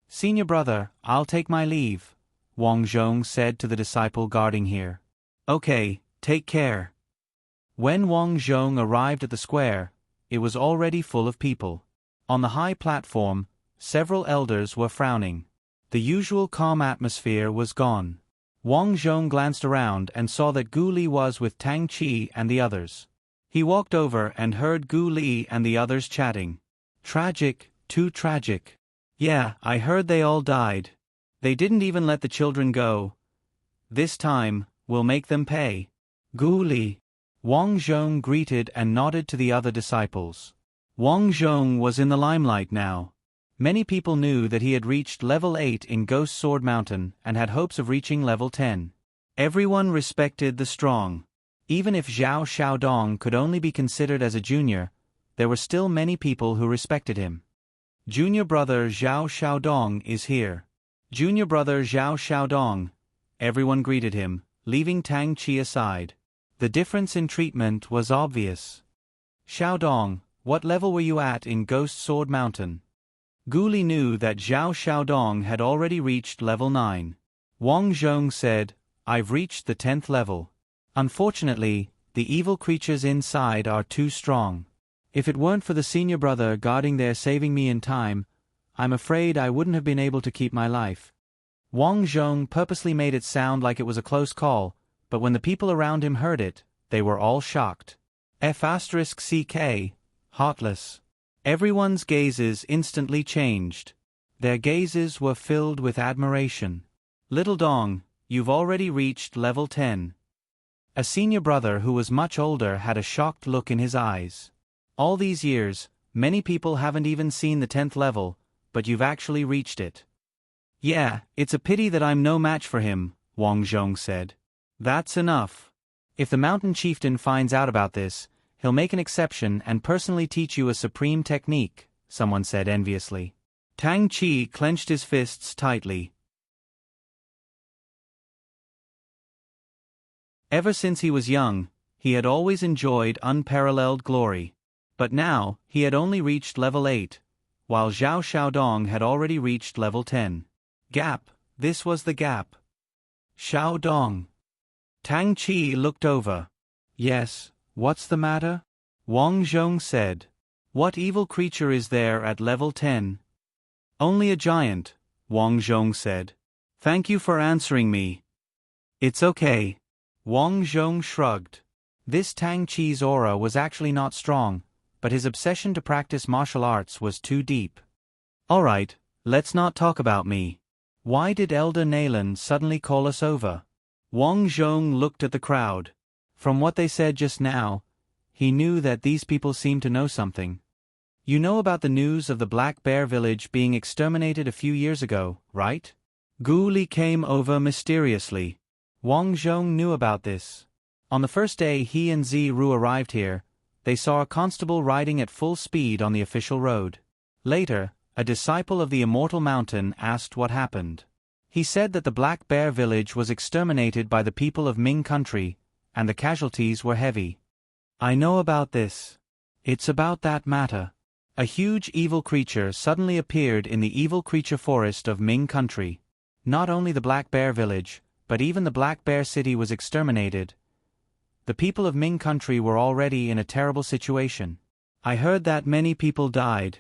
Senior brother, I'll take my leave, Wang Zhong said to the disciple guarding here. Okay, take care. When Wang Zhong arrived at the square, it was already full of people. On the high platform, several elders were frowning. The usual calm atmosphere was gone. Wang Zhong glanced around and saw that Gu Li was with Tang Qi and the others. He walked over and heard Gu Li and the others chatting. Tragic, too tragic. Yeah, I heard they all died. They didn't even let the children go. This time, we'll make them pay. Gu Li. Wang Zhong greeted and nodded to the other disciples. Wang Zhong was in the limelight now. Many people knew that he had reached level 8 in Ghost Sword Mountain and had hopes of reaching level 10. Everyone respected the strong. Even if Zhao Xiaodong could only be considered as a junior, there were still many people who respected him. Junior brother Zhao Xiaodong is here. Junior brother Zhao Xiaodong. Everyone greeted him, leaving Tang Qi aside. The difference in treatment was obvious. Xiaodong, what level were you at in Ghost Sword Mountain? Gu Li knew that Zhao Xiaodong had already reached level 9. Wang Zhong said, I've reached the 10th level. Unfortunately, the evil creatures inside are too strong. If it weren't for the senior brother guarding there saving me in time, I'm afraid I wouldn't have been able to keep my life. Wang Zhong purposely made it sound like it was a close call, but when the people around him heard it, they were all shocked. F***CK, heartless. Everyone's gazes instantly changed. Their gazes were filled with admiration. Little Dong, you've already reached level 10. A senior brother who was much older had a shocked look in his eyes. All these years, many people haven't even seen the 10th level, but you've actually reached it. Yeah, it's a pity that I'm no match for him, Wang Zhong said. That's enough. If the mountain chieftain finds out about this, he'll make an exception and personally teach you a supreme technique, someone said enviously. Tang Qi clenched his fists tightly. Ever since he was young, he had always enjoyed unparalleled glory. But now, he had only reached level 8, while Zhao Xiaodong had already reached level 10. Gap, this was the gap. Xiaodong. Tang Qi looked over. Yes, what's the matter? Wang Zhong said. What evil creature is there at level 10? Only a giant, Wang Zhong said. Thank you for answering me. It's okay. Wang Zhong shrugged. This Tang Qi's aura was actually not strong, but his obsession to practice martial arts was too deep. Alright, let's not talk about me. Why did Elder Nalan suddenly call us over? Wang Zhong looked at the crowd. From what they said just now, he knew that these people seemed to know something. You know about the news of the Black Bear village being exterminated a few years ago, right? Gu Li came over mysteriously. Wang Zhong knew about this. On the first day he and Ziru arrived here, they saw a constable riding at full speed on the official road. Later, a disciple of the Immortal Mountain asked what happened. He said that the Black Bear village was exterminated by the people of Ming country, and the casualties were heavy. I know about this. It's about that matter. A huge evil creature suddenly appeared in the evil creature forest of Ming country. Not only the Black Bear village, but even the Black Bear city was exterminated. The people of Ming country were already in a terrible situation. I heard that many people died.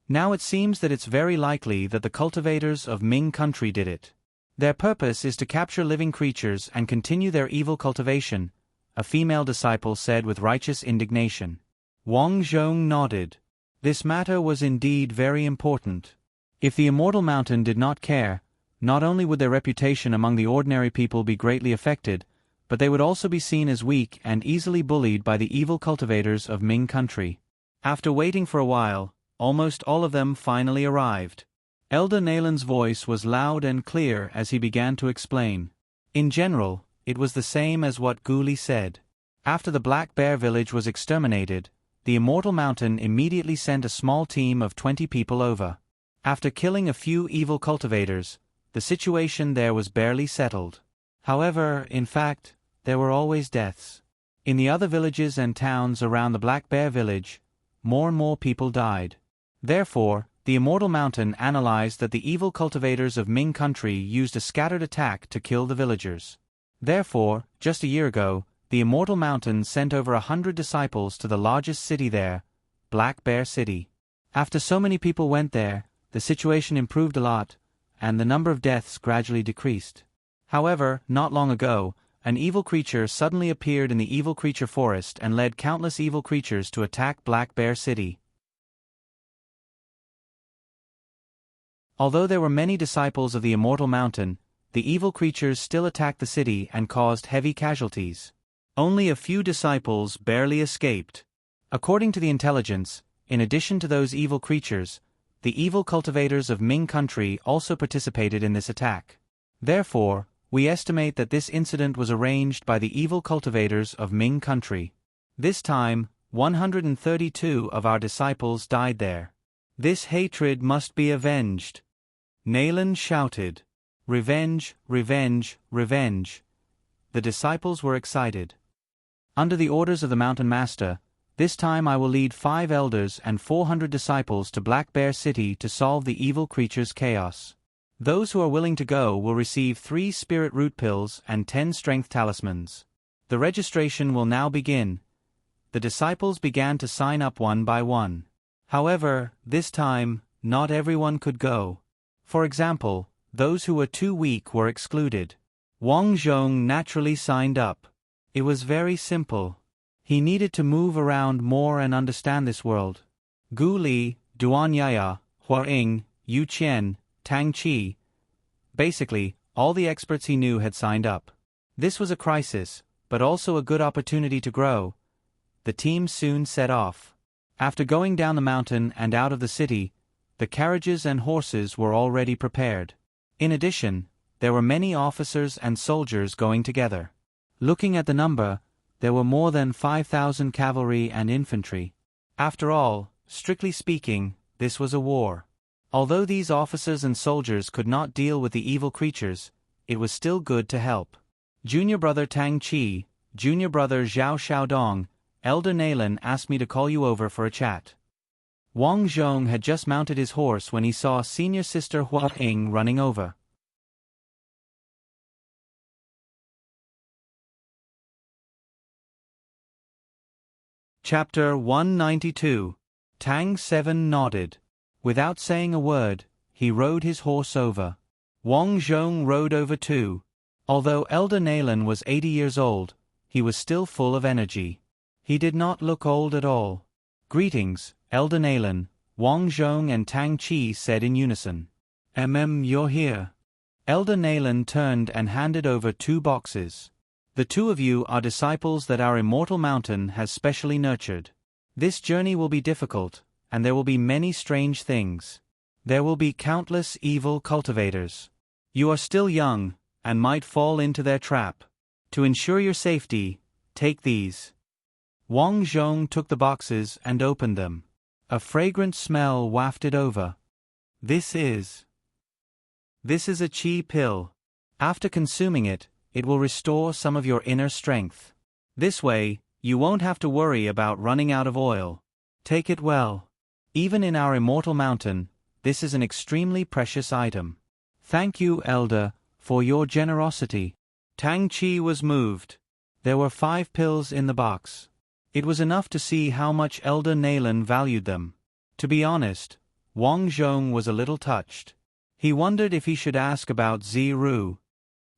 Now it seems that it's very likely that the cultivators of Ming country did it. Their purpose is to capture living creatures and continue their evil cultivation, a female disciple said with righteous indignation. Wang Zhong nodded. This matter was indeed very important. If the Immortal Mountain did not care, not only would their reputation among the ordinary people be greatly affected, but they would also be seen as weak and easily bullied by the evil cultivators of Ming country. After waiting for a while, almost all of them finally arrived. Elder Nalan's voice was loud and clear as he began to explain. In general, it was the same as what Guli said. After the Black Bear village was exterminated, the Immortal Mountain immediately sent a small team of 20 people over. After killing a few evil cultivators, the situation there was barely settled. However, in fact, there were always deaths. In the other villages and towns around the Black Bear village, more and more people died. Therefore, the Immortal Mountain analyzed that the evil cultivators of Ming country used a scattered attack to kill the villagers. Therefore, just a year ago, the Immortal Mountain sent over 100 disciples to the largest city there, Black Bear City. After so many people went there, the situation improved a lot, and the number of deaths gradually decreased. However, not long ago, an evil creature suddenly appeared in the evil creature forest and led countless evil creatures to attack Black Bear City. Although there were many disciples of the Immortal Mountain, the evil creatures still attacked the city and caused heavy casualties. Only a few disciples barely escaped. According to the intelligence, in addition to those evil creatures, the evil cultivators of Ming country also participated in this attack. Therefore, we estimate that this incident was arranged by the evil cultivators of Ming country. This time, 132 of our disciples died there. This hatred must be avenged. Nalan shouted. Revenge, revenge, revenge. The disciples were excited. Under the orders of the Mountain Master, this time I will lead 5 elders and 400 disciples to Black Bear City to solve the evil creature's chaos. Those who are willing to go will receive 3 spirit root pills and 10 strength talismans. The registration will now begin. The disciples began to sign up one by one. However, this time, not everyone could go. For example, those who were too weak were excluded. Wang Zhong naturally signed up. It was very simple. He needed to move around more and understand this world. Gu Li, Duan Yaya, Hua Ying, Yu Qian, Tang Qi. Basically, all the experts he knew had signed up. This was a crisis, but also a good opportunity to grow. The team soon set off. After going down the mountain and out of the city, the carriages and horses were already prepared. In addition, there were many officers and soldiers going together. Looking at the number, there were more than 5,000 cavalry and infantry. After all, strictly speaking, this was a war. Although these officers and soldiers could not deal with the evil creatures, it was still good to help. Junior brother Tang Qi, junior brother Zhao Xiaodong, Elder Nalan asked me to call you over for a chat. Wang Zhong had just mounted his horse when he saw senior sister Hua Ying running over. Chapter 192. Tang Seven nodded. Without saying a word, he rode his horse over. Wang Zhong rode over too. Although Elder Nalan was 80 years old, he was still full of energy. He did not look old at all. Greetings, Elder Nalan, Wang Zhong and Tang Qi said in unison. You're here. Elder Nalan turned and handed over 2 boxes. The 2 of you are disciples that our Immortal Mountain has specially nurtured. This journey will be difficult, and there will be many strange things. There will be countless evil cultivators. You are still young, and might fall into their trap. To ensure your safety, take these. Wang Zhong took the boxes and opened them. A fragrant smell wafted over. This is a chi pill. After consuming it, it will restore some of your inner strength. This way, you won't have to worry about running out of oil. Take it well. Even in our Immortal Mountain, this is an extremely precious item. Thank you, Elder, for your generosity. Tang Qi was moved. There were 5 pills in the box. It was enough to see how much Elder Nalan valued them. To be honest, Wang Zhong was a little touched. He wondered if he should ask about Ziru.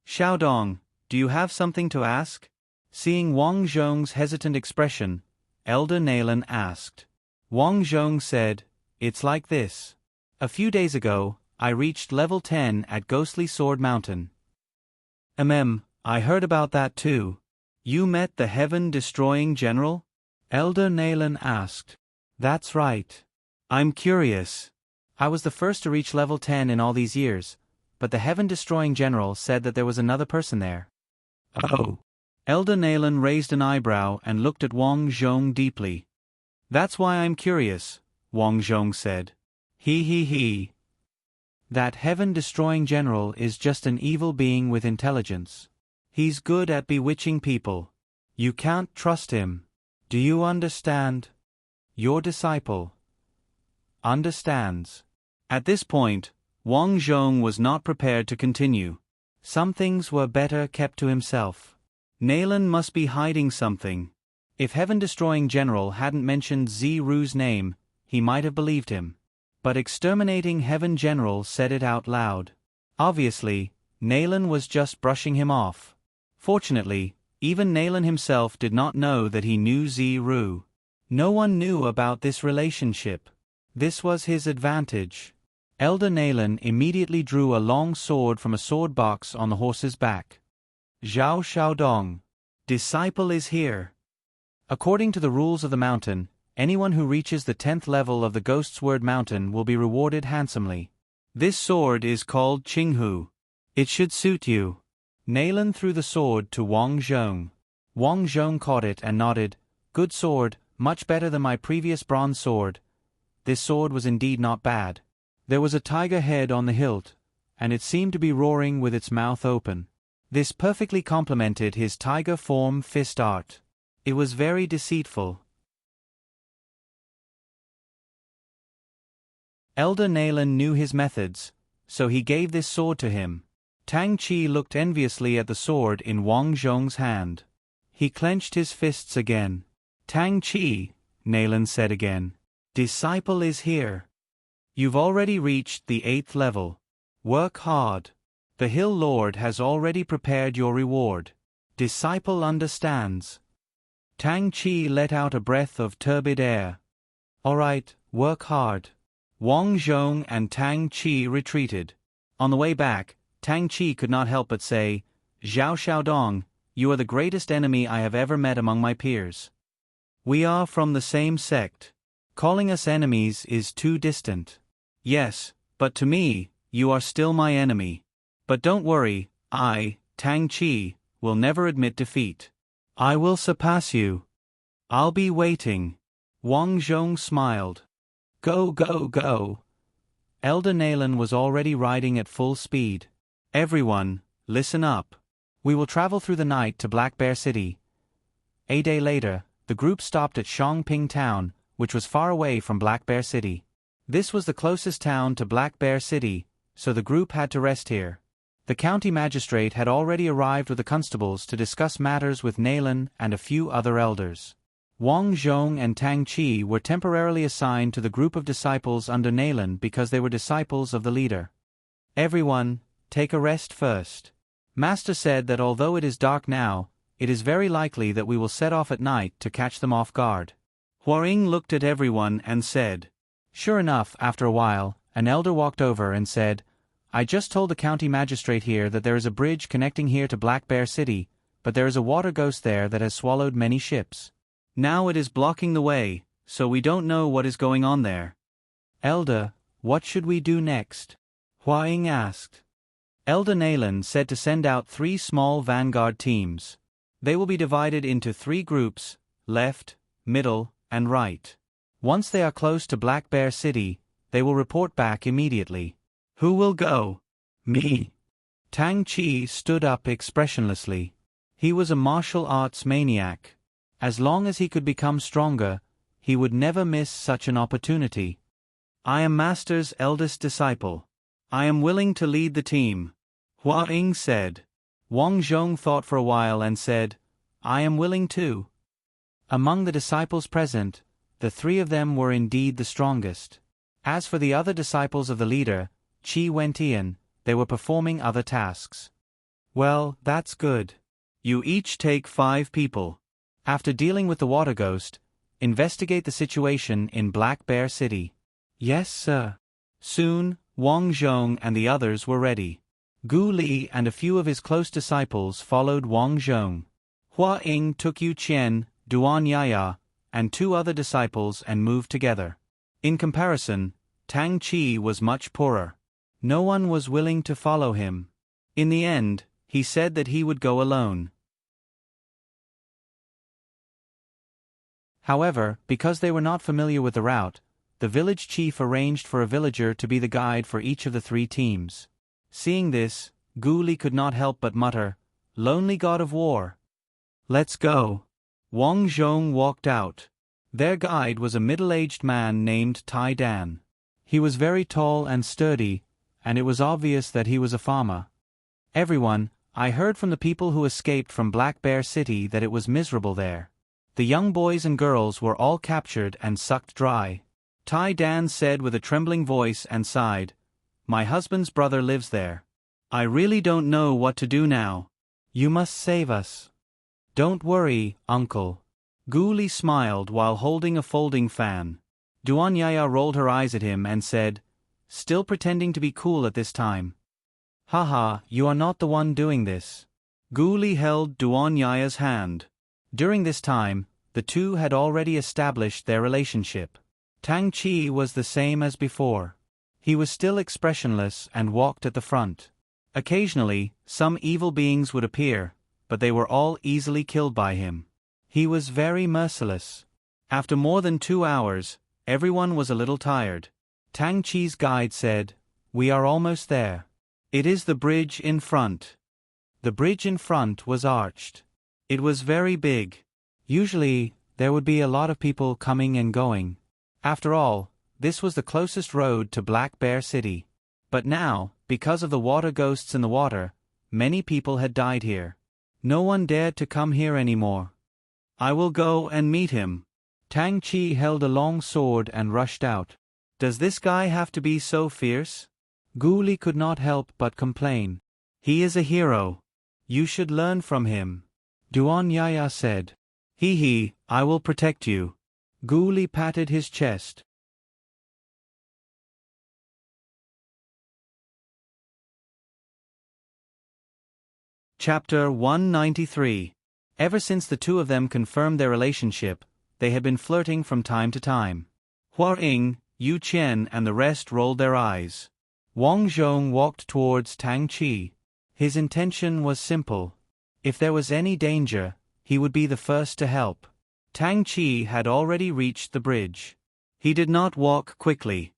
Xiaodong, do you have something to ask? Seeing Wang Zhong's hesitant expression, Elder Nalan asked. Wang Zhong said, "It's like this. A few days ago, I reached level 10 at Ghostly Sword Mountain." I heard about that too. You met the heaven-destroying general? Elder Nalan asked. That's right. I'm curious. I was the first to reach level 10 in all these years, but the heaven-destroying general said that there was another person there. Oh. Elder Nalan raised an eyebrow and looked at Wang Zhong deeply. That's why I'm curious, Wang Zhong said. He. That heaven-destroying general is just an evil being with intelligence. He's good at bewitching people. You can't trust him. Do you understand? Your disciple understands. At this point, Wang Zhong was not prepared to continue. Some things were better kept to himself. Nalan must be hiding something. If heaven-destroying general hadn't mentioned Ziru's name, he might have believed him. But exterminating heaven general said it out loud. Obviously, Nalan was just brushing him off. Fortunately, even Nalan himself did not know that he knew Ziru. No one knew about this relationship. This was his advantage. Elder Nalan immediately drew a long sword from a sword box on the horse's back. Zhao Xiaodong. Disciple is here. According to the rules of the mountain, anyone who reaches the 10th level of the Ghost's Word Mountain will be rewarded handsomely. This sword is called Qinghu. It should suit you. Nalan threw the sword to Wang Zhong. Wang Zhong caught it and nodded. Good sword, much better than my previous bronze sword. This sword was indeed not bad. There was a tiger head on the hilt, and it seemed to be roaring with its mouth open. This perfectly complemented his tiger form fist art. It was very deceitful. Elder Nalan knew his methods, so he gave this sword to him. Tang Chi looked enviously at the sword in Wang Zhong's hand. He clenched his fists again. Tang Chi, Nalan said again. Disciple is here. You've already reached the 8th level. Work hard. The Hill Lord has already prepared your reward. Disciple understands. Tang Chi let out a breath of turbid air. All right, work hard. Wang Zhong and Tang Chi retreated. On the way back, Tang Chi could not help but say, Zhao Xiaodong, you are the greatest enemy I have ever met among my peers. We are from the same sect. Calling us enemies is too distant. Yes, but to me, you are still my enemy. But don't worry, I, Tang Chi, will never admit defeat. I will surpass you. I'll be waiting. Wang Zhong smiled. Go, go, go. Elder Nalan was already riding at full speed. Everyone, listen up. We will travel through the night to Black Bear City. A day later, the group stopped at Shangping Town, which was far away from Black Bear City. This was the closest town to Black Bear City, so the group had to rest here. The county magistrate had already arrived with the constables to discuss matters with Nalan and a few other elders. Wang Zhong and Tang Chi were temporarily assigned to the group of disciples under Nalan because they were disciples of the leader. Everyone, take a rest first. Master said that although it is dark now, it is very likely that we will set off at night to catch them off guard. Huaring looked at everyone and said. Sure enough, after a while, an elder walked over and said, I just told the county magistrate here that there is a bridge connecting here to Black Bear City, but there is a water ghost there that has swallowed many ships. Now it is blocking the way, so we don't know what is going on there. Elder, what should we do next? Huaing asked. Elder Nalan said to send out 3 small vanguard teams. They will be divided into 3 groups, left, middle, and right. Once they are close to Black Bear City, they will report back immediately. Who will go? Me. Tang Chi stood up expressionlessly. He was a martial arts maniac. As long as he could become stronger, he would never miss such an opportunity. I am Master's eldest disciple. I am willing to lead the team. Huaing said. Wang Zhong thought for a while and said, I am willing too. Among the disciples present, the 3 of them were indeed the strongest. As for the other disciples of the leader, Chi Wentian, they were performing other tasks. Well, that's good. You each take 5 people. After dealing with the water ghost, investigate the situation in Black Bear City. Yes, sir. Soon, Wang Zhong and the others were ready. Gu Li and a few of his close disciples followed Wang Zhong. Hua Ying took Yu Qian, Duan Yaya, and 2 other disciples and moved together. In comparison, Tang Chi was much poorer. No one was willing to follow him. In the end, he said that he would go alone. However, because they were not familiar with the route, the village chief arranged for a villager to be the guide for each of the 3 teams. Seeing this, Gu Li could not help but mutter, "Lonely god of war." "Let's go." Wang Zhong walked out. Their guide was a middle-aged man named Tai Dan. He was very tall and sturdy, and it was obvious that he was a farmer. "Everyone, I heard from the people who escaped from Black Bear City that it was miserable there. The young boys and girls were all captured and sucked dry." Tai Dan said with a trembling voice and sighed, "My husband's brother lives there. I really don't know what to do now. You must save us." "Don't worry, uncle." Gu Li smiled while holding a folding fan. Duan Yaya rolled her eyes at him and said, still pretending to be cool at this time, "Haha, you are not the one doing this." Gu Li held Duan Yaya's hand. During this time, the 2 had already established their relationship. Tang Chi was the same as before. He was still expressionless and walked at the front. Occasionally, some evil beings would appear, but they were all easily killed by him. He was very merciless. After more than 2 hours, everyone was a little tired. Tang Chi's guide said, "We are almost there. It is the bridge in front." The bridge in front was arched. It was very big. Usually, there would be a lot of people coming and going. After all, this was the closest road to Black Bear City. But now, because of the water ghosts in the water, many people had died here. No one dared to come here anymore. "I will go and meet him." Tang Chi held a long sword and rushed out. "Does this guy have to be so fierce?" Gu Li could not help but complain. "He is a hero. You should learn from him." Duan Yaya said, "He, I will protect you." Gu Li patted his chest. Chapter 193. Ever since the 2 of them confirmed their relationship, they had been flirting from time to time. Hua Ying, Yu Qian and the rest rolled their eyes. Wang Zhong walked towards Tang Chi. His intention was simple. If there was any danger, he would be the first to help. Tang Chi had already reached the bridge. He did not walk quickly.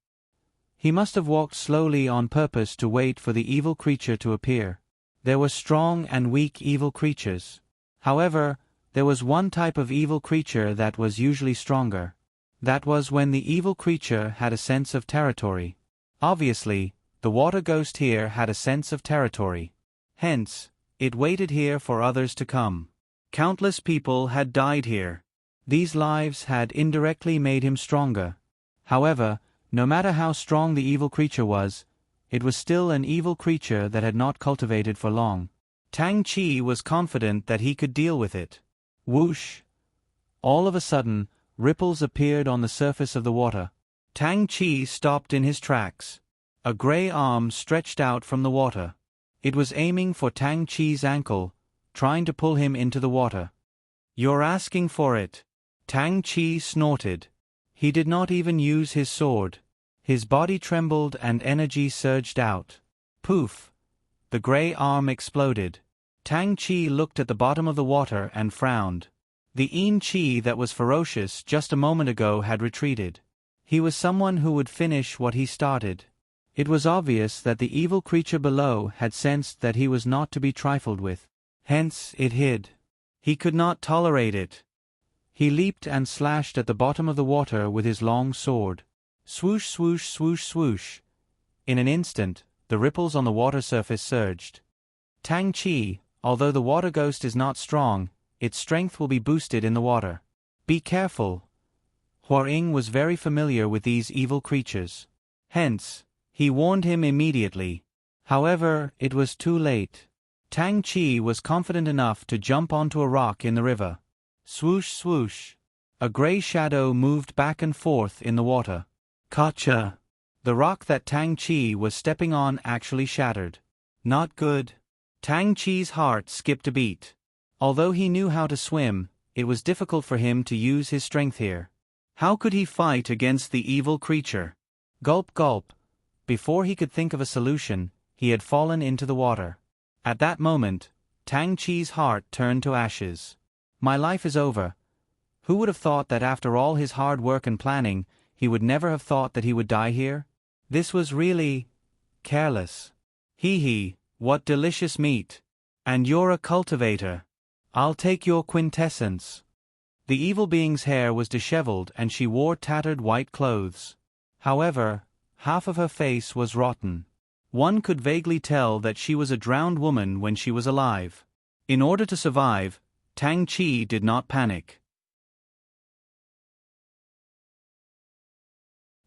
He must have walked slowly on purpose to wait for the evil creature to appear. There were strong and weak evil creatures. However, there was one type of evil creature that was usually stronger. That was when the evil creature had a sense of territory. Obviously, the water ghost here had a sense of territory. Hence, it waited here for others to come. Countless people had died here. These lives had indirectly made him stronger. However, no matter how strong the evil creature was, it was still an evil creature that had not cultivated for long. Tang Chi was confident that he could deal with it. Whoosh! All of a sudden, ripples appeared on the surface of the water. Tang Chi stopped in his tracks. A gray arm stretched out from the water. It was aiming for Tang Chi's ankle, trying to pull him into the water. "You're asking for it." Tang Chi snorted. He did not even use his sword. His body trembled and energy surged out. Poof! The gray arm exploded. Tang Chi looked at the bottom of the water and frowned. The Yin Chi that was ferocious just a moment ago had retreated. He was someone who would finish what he started. It was obvious that the evil creature below had sensed that he was not to be trifled with. Hence, it hid. He could not tolerate it. He leaped and slashed at the bottom of the water with his long sword. Swoosh, swoosh, swoosh, swoosh. In an instant, the ripples on the water surface surged. Tang Chi, although the water ghost is not strong, its strength will be boosted in the water. Be careful. Hua Ying was very familiar with these evil creatures. Hence, he warned him immediately. However, it was too late. Tang Chi was confident enough to jump onto a rock in the river. Swoosh swoosh. A gray shadow moved back and forth in the water. Gotcha! The rock that Tang Chi was stepping on actually shattered. Not good. Tang Chi's heart skipped a beat. Although he knew how to swim, it was difficult for him to use his strength here. How could he fight against the evil creature? Gulp gulp. Before he could think of a solution, he had fallen into the water. At that moment, Tang Chi's heart turned to ashes. My life is over. Who would have thought that after all his hard work and planning, he would never have thought that he would die here? This was really careless. Hee, what delicious meat. And you're a cultivator. I'll take your quintessence. The evil being's hair was disheveled and she wore tattered white clothes. However, half of her face was rotten. One could vaguely tell that she was a drowned woman when she was alive. In order to survive, Tang Chi did not panic.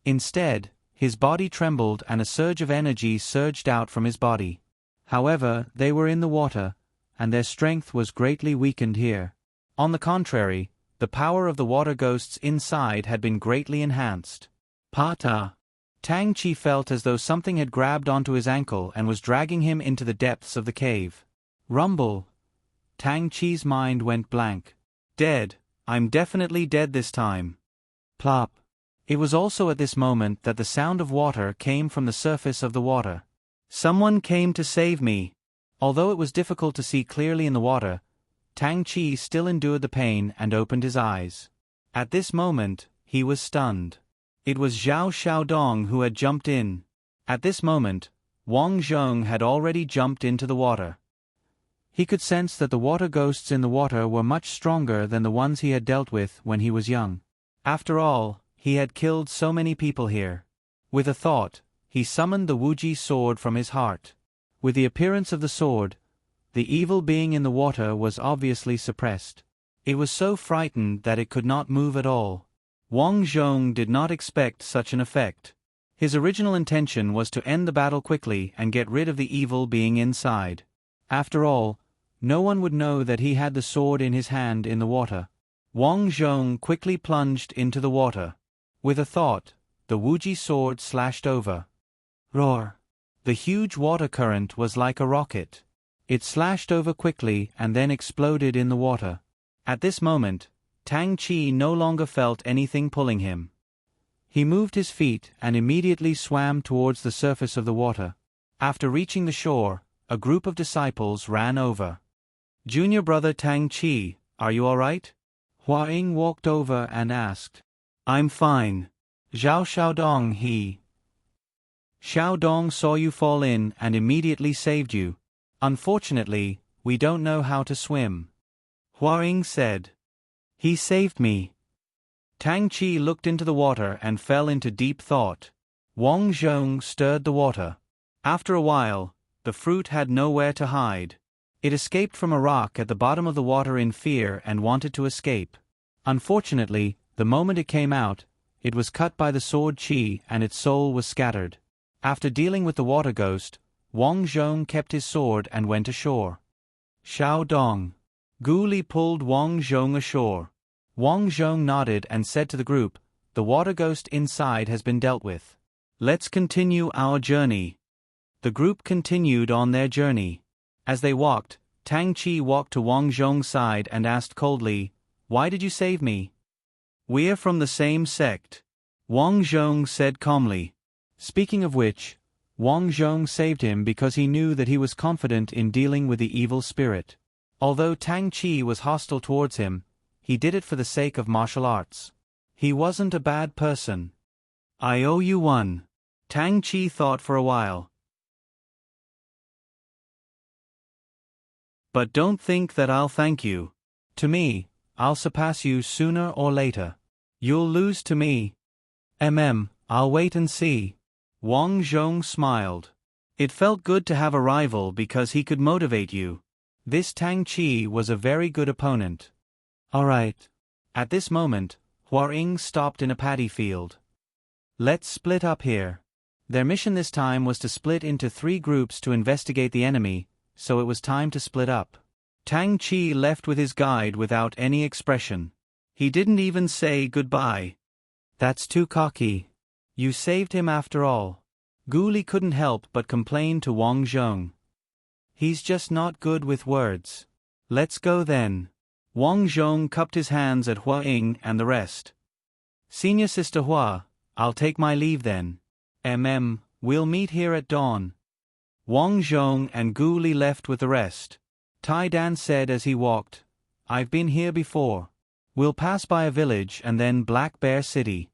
Instead, his body trembled and a surge of energy surged out from his body. However, they were in the water, and their strength was greatly weakened here. On the contrary, the power of the water ghosts inside had been greatly enhanced. Pata! Tang Chi felt as though something had grabbed onto his ankle and was dragging him into the depths of the cave. Rumble! Tang Chi's mind went blank. Dead. I'm definitely dead this time. Plop! It was also at this moment that the sound of water came from the surface of the water. Someone came to save me. Although it was difficult to see clearly in the water, Tang Chi still endured the pain and opened his eyes. At this moment, he was stunned. It was Zhao Xiaodong who had jumped in. At this moment, Wang Zhong had already jumped into the water. He could sense that the water ghosts in the water were much stronger than the ones he had dealt with when he was young. After all, he had killed so many people here. With a thought, he summoned the Wuji sword from his heart. With the appearance of the sword, the evil being in the water was obviously suppressed. It was so frightened that it could not move at all. Wang Zhong did not expect such an effect. His original intention was to end the battle quickly and get rid of the evil being inside. After all, no one would know that he had the sword in his hand in the water. Wang Zhong quickly plunged into the water. With a thought, the Wuji sword slashed over. Roar! The huge water current was like a rocket. It slashed over quickly and then exploded in the water. At this moment, Tang Chi no longer felt anything pulling him. He moved his feet and immediately swam towards the surface of the water. After reaching the shore, a group of disciples ran over. Junior brother Tang Chi, are you all right? Hua Ying walked over and asked. I'm fine. Zhao Xiaodong he. Xiaodong saw you fall in and immediately saved you. Unfortunately, we don't know how to swim. Hua Ying said. He saved me. Tang Chi looked into the water and fell into deep thought. Wang Zhong stirred the water. After a while, the fruit had nowhere to hide. It escaped from a rock at the bottom of the water in fear and wanted to escape. Unfortunately, the moment it came out, it was cut by the sword Qi and its soul was scattered. After dealing with the water ghost, Wang Zhong kept his sword and went ashore. Xiaodong. Gu Li pulled Wang Zhong ashore. Wang Zhong nodded and said to the group, the water ghost inside has been dealt with. Let's continue our journey. The group continued on their journey. As they walked, Tang Chi walked to Wang Zhong's side and asked coldly, Why did you save me? We're from the same sect. Wang Zhong said calmly. Speaking of which, Wang Zhong saved him because he knew that he was confident in dealing with the evil spirit. Although Tang Chi was hostile towards him, he did it for the sake of martial arts. He wasn't a bad person. I owe you one. Tang Chi thought for a while. But don't think that I'll thank you. To me, I'll surpass you sooner or later. You'll lose to me. I'll wait and see. Wang Zhong smiled. It felt good to have a rival because he could motivate you. This Tang Chi was a very good opponent. Alright. At this moment, Hua Ying stopped in a paddy field. Let's split up here. Their mission this time was to split into 3 groups to investigate the enemy, so it was time to split up. Tang Chi left with his guide without any expression. He didn't even say goodbye. That's too cocky. You saved him after all. Gu Li couldn't help but complain to Wang Zhong. He's just not good with words. Let's go then. Wang Zhong cupped his hands at Hua Ying and the rest. Senior Sister Hua, I'll take my leave then. We'll meet here at dawn. Wang Zhong and Gu Li left with the rest. Tai Dan said as he walked, I've been here before. We'll pass by a village and then Black Bear City.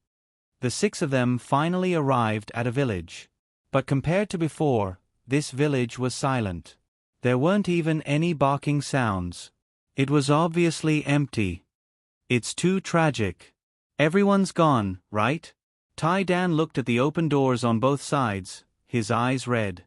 The 6 of them finally arrived at a village. But compared to before, this village was silent. There weren't even any barking sounds. It was obviously empty. It's too tragic. Everyone's gone, right? Tai Dan looked at the open doors on both sides, his eyes red.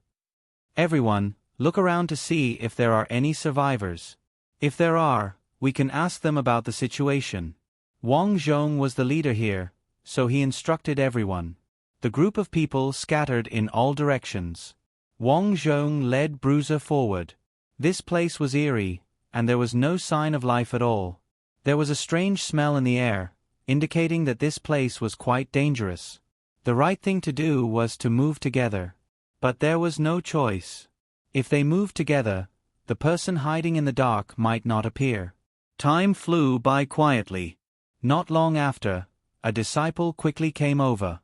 Everyone, look around to see if there are any survivors. If there are, we can ask them about the situation. Wang Zhong was the leader here, so he instructed everyone. The group of people scattered in all directions. Wang Zhong led Bruiser forward. This place was eerie, and there was no sign of life at all. There was a strange smell in the air, indicating that this place was quite dangerous. The right thing to do was to move together. But there was no choice. If they moved together, the person hiding in the dark might not appear. Time flew by quietly. Not long after, a disciple quickly came over.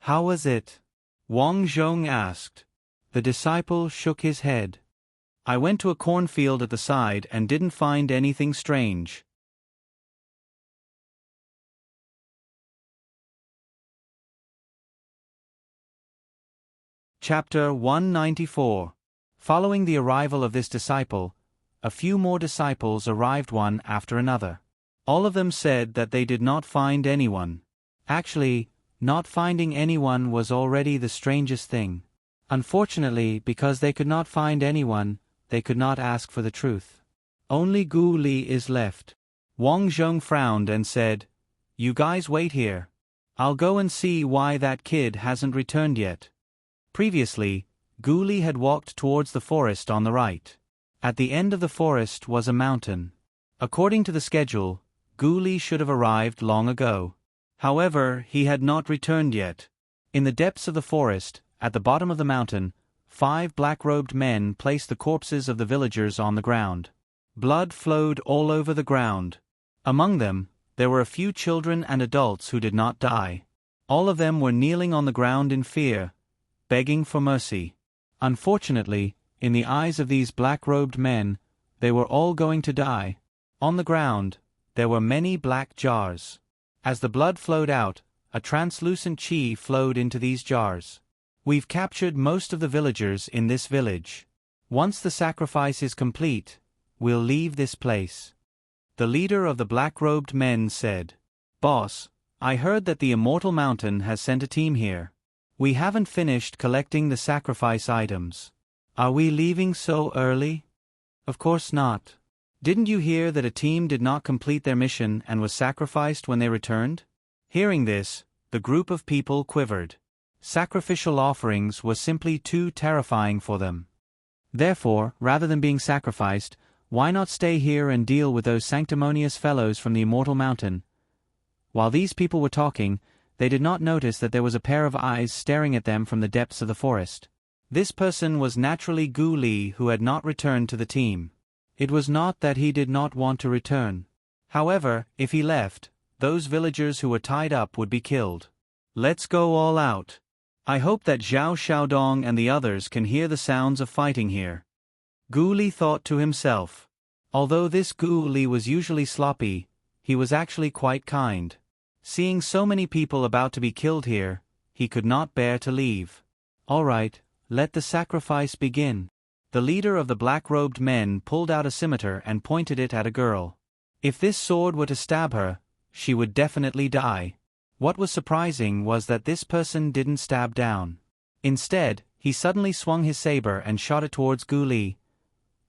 How was it? Wang Zhong asked. The disciple shook his head. I went to a cornfield at the side and didn't find anything strange. Chapter 194. Following the arrival of this disciple, a few more disciples arrived one after another. All of them said that they did not find anyone. Actually, not finding anyone was already the strangest thing. Unfortunately, because they could not find anyone, they could not ask for the truth. Only Gu Li is left. Wang Zhong frowned and said, You guys wait here. I'll go and see why that kid hasn't returned yet. Previously, Gu Li had walked towards the forest on the right. At the end of the forest was a mountain. According to the schedule, Gu Li should have arrived long ago. However, he had not returned yet. In the depths of the forest, at the bottom of the mountain, 5 black-robed men placed the corpses of the villagers on the ground. Blood flowed all over the ground. Among them, there were a few children and adults who did not die. All of them were kneeling on the ground in fear, begging for mercy. Unfortunately, in the eyes of these black-robed men, they were all going to die. On the ground, there were many black jars. As the blood flowed out, a translucent chi flowed into these jars. We've captured most of the villagers in this village. Once the sacrifice is complete, we'll leave this place. The leader of the black-robed men said, Boss, I heard that the Immortal Mountain has sent a team here. We haven't finished collecting the sacrifice items. Are we leaving so early? Of course not. Didn't you hear that a team did not complete their mission and was sacrificed when they returned? Hearing this, the group of people quivered. Sacrificial offerings were simply too terrifying for them. Therefore, rather than being sacrificed, why not stay here and deal with those sanctimonious fellows from the Immortal Mountain? While these people were talking, they did not notice that there was a pair of eyes staring at them from the depths of the forest. This person was naturally Gu Li, who had not returned to the team. It was not that he did not want to return. However, if he left, those villagers who were tied up would be killed. Let's go all out. I hope that Zhao Xiaodong and the others can hear the sounds of fighting here. Gu Li thought to himself. Although this Gu Li was usually sloppy, he was actually quite kind. Seeing so many people about to be killed here, he could not bear to leave. All right, let the sacrifice begin. The leader of the black-robed men pulled out a scimitar and pointed it at a girl. If this sword were to stab her, she would definitely die. What was surprising was that this person didn't stab down. Instead, he suddenly swung his saber and shot it towards Gu Li.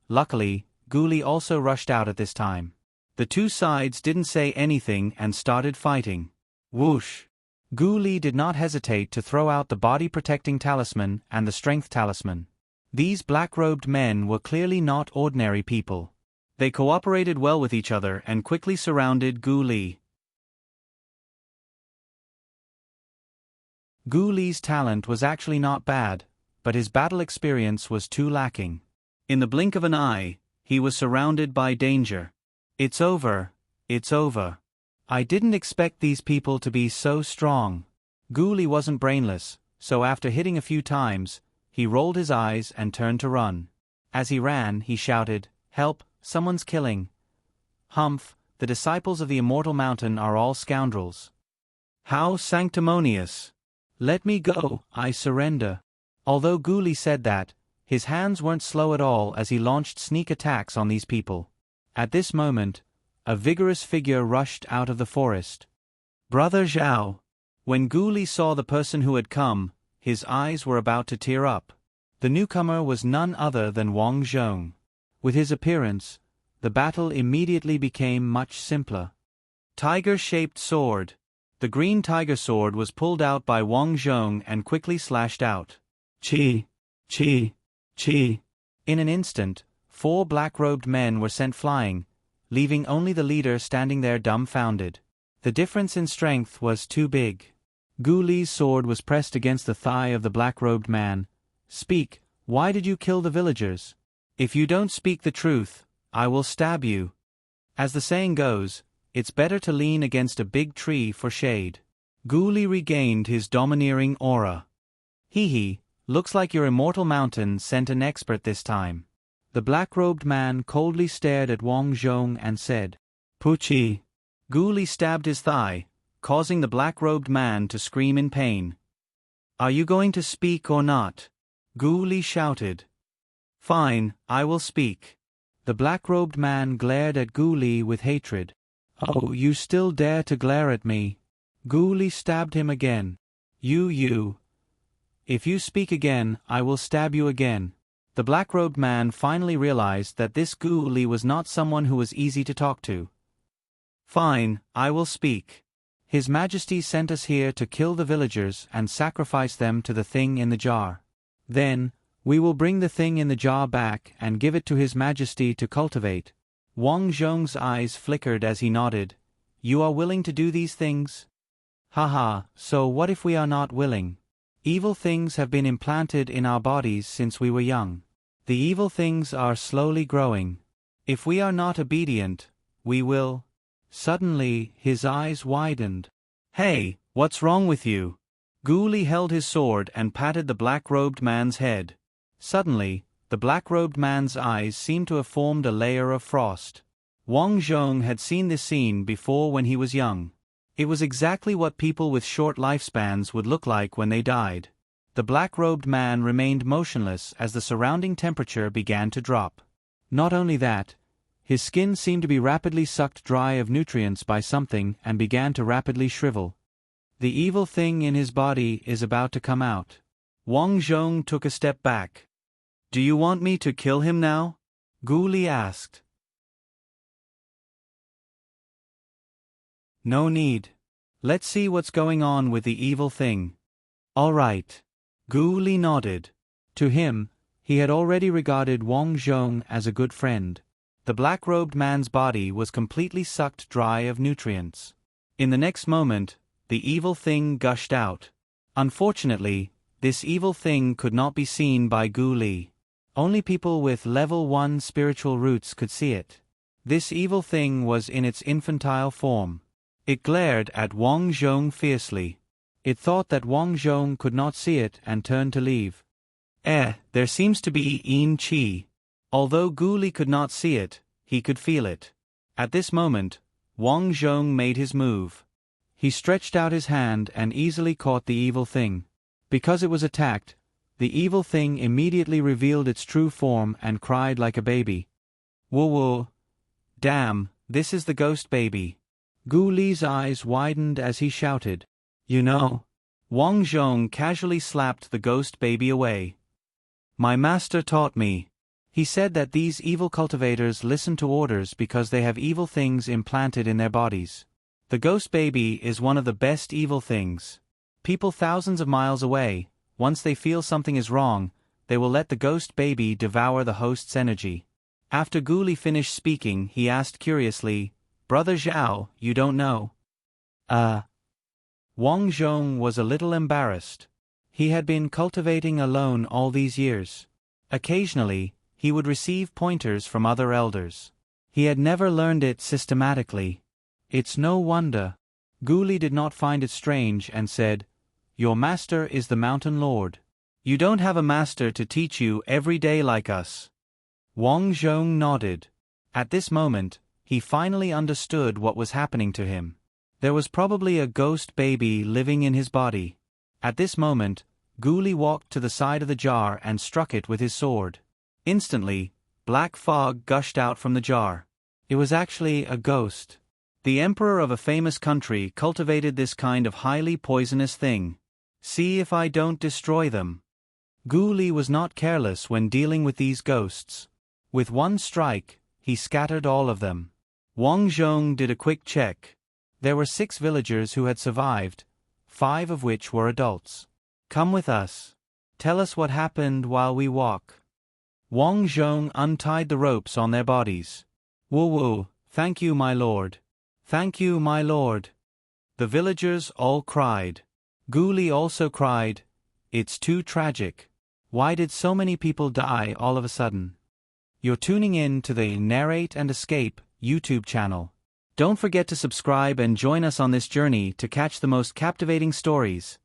Luckily, Gu Li also rushed out at this time. The two sides didn't say anything and started fighting. Whoosh! Gu Li did not hesitate to throw out the body-protecting talisman and the strength talisman. These black-robed men were clearly not ordinary people. They cooperated well with each other and quickly surrounded Gu Li. Gu Li's talent was actually not bad, but his battle experience was too lacking. In the blink of an eye, he was surrounded by danger. It's over, it's over. I didn't expect these people to be so strong. Gu Li wasn't brainless, so after hitting a few times, he rolled his eyes and turned to run. As he ran, he shouted, "Help, someone's killing. Humph, the disciples of the Immortal Mountain are all scoundrels. How sanctimonious! Let me go, I surrender." Although Gu Li said that, his hands weren't slow at all as he launched sneak attacks on these people. At this moment, a vigorous figure rushed out of the forest. Brother Zhao. When Gu Li saw the person who had come, his eyes were about to tear up. The newcomer was none other than Wang Zhong. With his appearance, the battle immediately became much simpler. Tiger-shaped sword. The green tiger sword was pulled out by Wang Zhong and quickly slashed out. Chi! Chi! Chi! In an instant, 4 black-robed men were sent flying, leaving only the leader standing there dumbfounded. The difference in strength was too big. Gu Li's sword was pressed against the thigh of the black-robed man. "Speak, why did you kill the villagers? If you don't speak the truth, I will stab you." As the saying goes, it's better to lean against a big tree for shade. Gu Li regained his domineering aura. "Hee, looks like your Immortal Mountain sent an expert this time." The black-robed man coldly stared at Wang Zhong and said, "Puchi." Gu Li stabbed his thigh, causing the black-robed man to scream in pain. "Are you going to speak or not?" Gu Li shouted. "Fine, I will speak." The black-robed man glared at Gu Li with hatred. "Oh, you still dare to glare at me?" Gu Li stabbed him again. You. If you speak again, I will stab you again." The black-robed man finally realized that this Gu Li was not someone who was easy to talk to. "Fine, I will speak. His Majesty sent us here to kill the villagers and sacrifice them to the thing in the jar. Then, we will bring the thing in the jar back and give it to His Majesty to cultivate." Wang Zhong's eyes flickered as he nodded. "You are willing to do these things?" "Haha, so what if we are not willing? Evil things have been implanted in our bodies since we were young. The evil things are slowly growing. If we are not obedient, we will—" Suddenly, his eyes widened. "Hey, what's wrong with you?" Gu Li held his sword and patted the black-robed man's head. Suddenly, the black-robed man's eyes seemed to have formed a layer of frost. Wang Zhong had seen this scene before when he was young. It was exactly what people with short lifespans would look like when they died. The black-robed man remained motionless as the surrounding temperature began to drop. Not only that, his skin seemed to be rapidly sucked dry of nutrients by something and began to rapidly shrivel. The evil thing in his body is about to come out. Wang Zhong took a step back. "Do you want me to kill him now?" Gu Li asked. "No need. Let's see what's going on with the evil thing." "All right." Gu Li nodded. To him, he had already regarded Wang Zhong as a good friend. The black-robed man's body was completely sucked dry of nutrients. In the next moment, the evil thing gushed out. Unfortunately, this evil thing could not be seen by Gu Li. Only people with level 1 spiritual roots could see it. This evil thing was in its infantile form. It glared at Wang Zhong fiercely. It thought that Wang Zhong could not see it and turned to leave. There seems to be Yin Qi. Although Gu Li could not see it, he could feel it. At this moment, Wang Zhong made his move. He stretched out his hand and easily caught the evil thing. Because it was attacked, the evil thing immediately revealed its true form and cried like a baby. "Woo! Damn, this is the ghost baby." Gu Li's eyes widened as he shouted, "You know." Wang Zhong casually slapped the ghost baby away. "My master taught me." He said that these evil cultivators listen to orders because they have evil things implanted in their bodies. The ghost baby is one of the best evil things. People thousands of miles away, once they feel something is wrong, they will let the ghost baby devour the host's energy. After Guli finished speaking, he asked curiously, "Brother Zhao, you don't know?" Wang Zhong was a little embarrassed. He had been cultivating alone all these years. Occasionally, he would receive pointers from other elders. He had never learned it systematically. It's no wonder. Guli did not find it strange and said, "Your master is the Mountain Lord. You don't have a master to teach you every day like us." Wang Zhong nodded. At this moment, he finally understood what was happening to him. There was probably a ghost baby living in his body. At this moment, Guli walked to the side of the jar and struck it with his sword. Instantly, black fog gushed out from the jar. It was actually a ghost. The emperor of a famous country cultivated this kind of highly poisonous thing. See if I don't destroy them. Guli was not careless when dealing with these ghosts. With one strike, he scattered all of them. Wang Zhong did a quick check. There were 6 villagers who had survived, 5 of which were adults. "Come with us. Tell us what happened while we walk." Wang Zhong untied the ropes on their bodies. "Woo, thank you, my lord. Thank you, my lord." The villagers all cried. Guli also cried. It's too tragic. Why did so many people die all of a sudden? You're tuning in to the Narrate and Escape YouTube channel. Don't forget to subscribe and join us on this journey to catch the most captivating stories.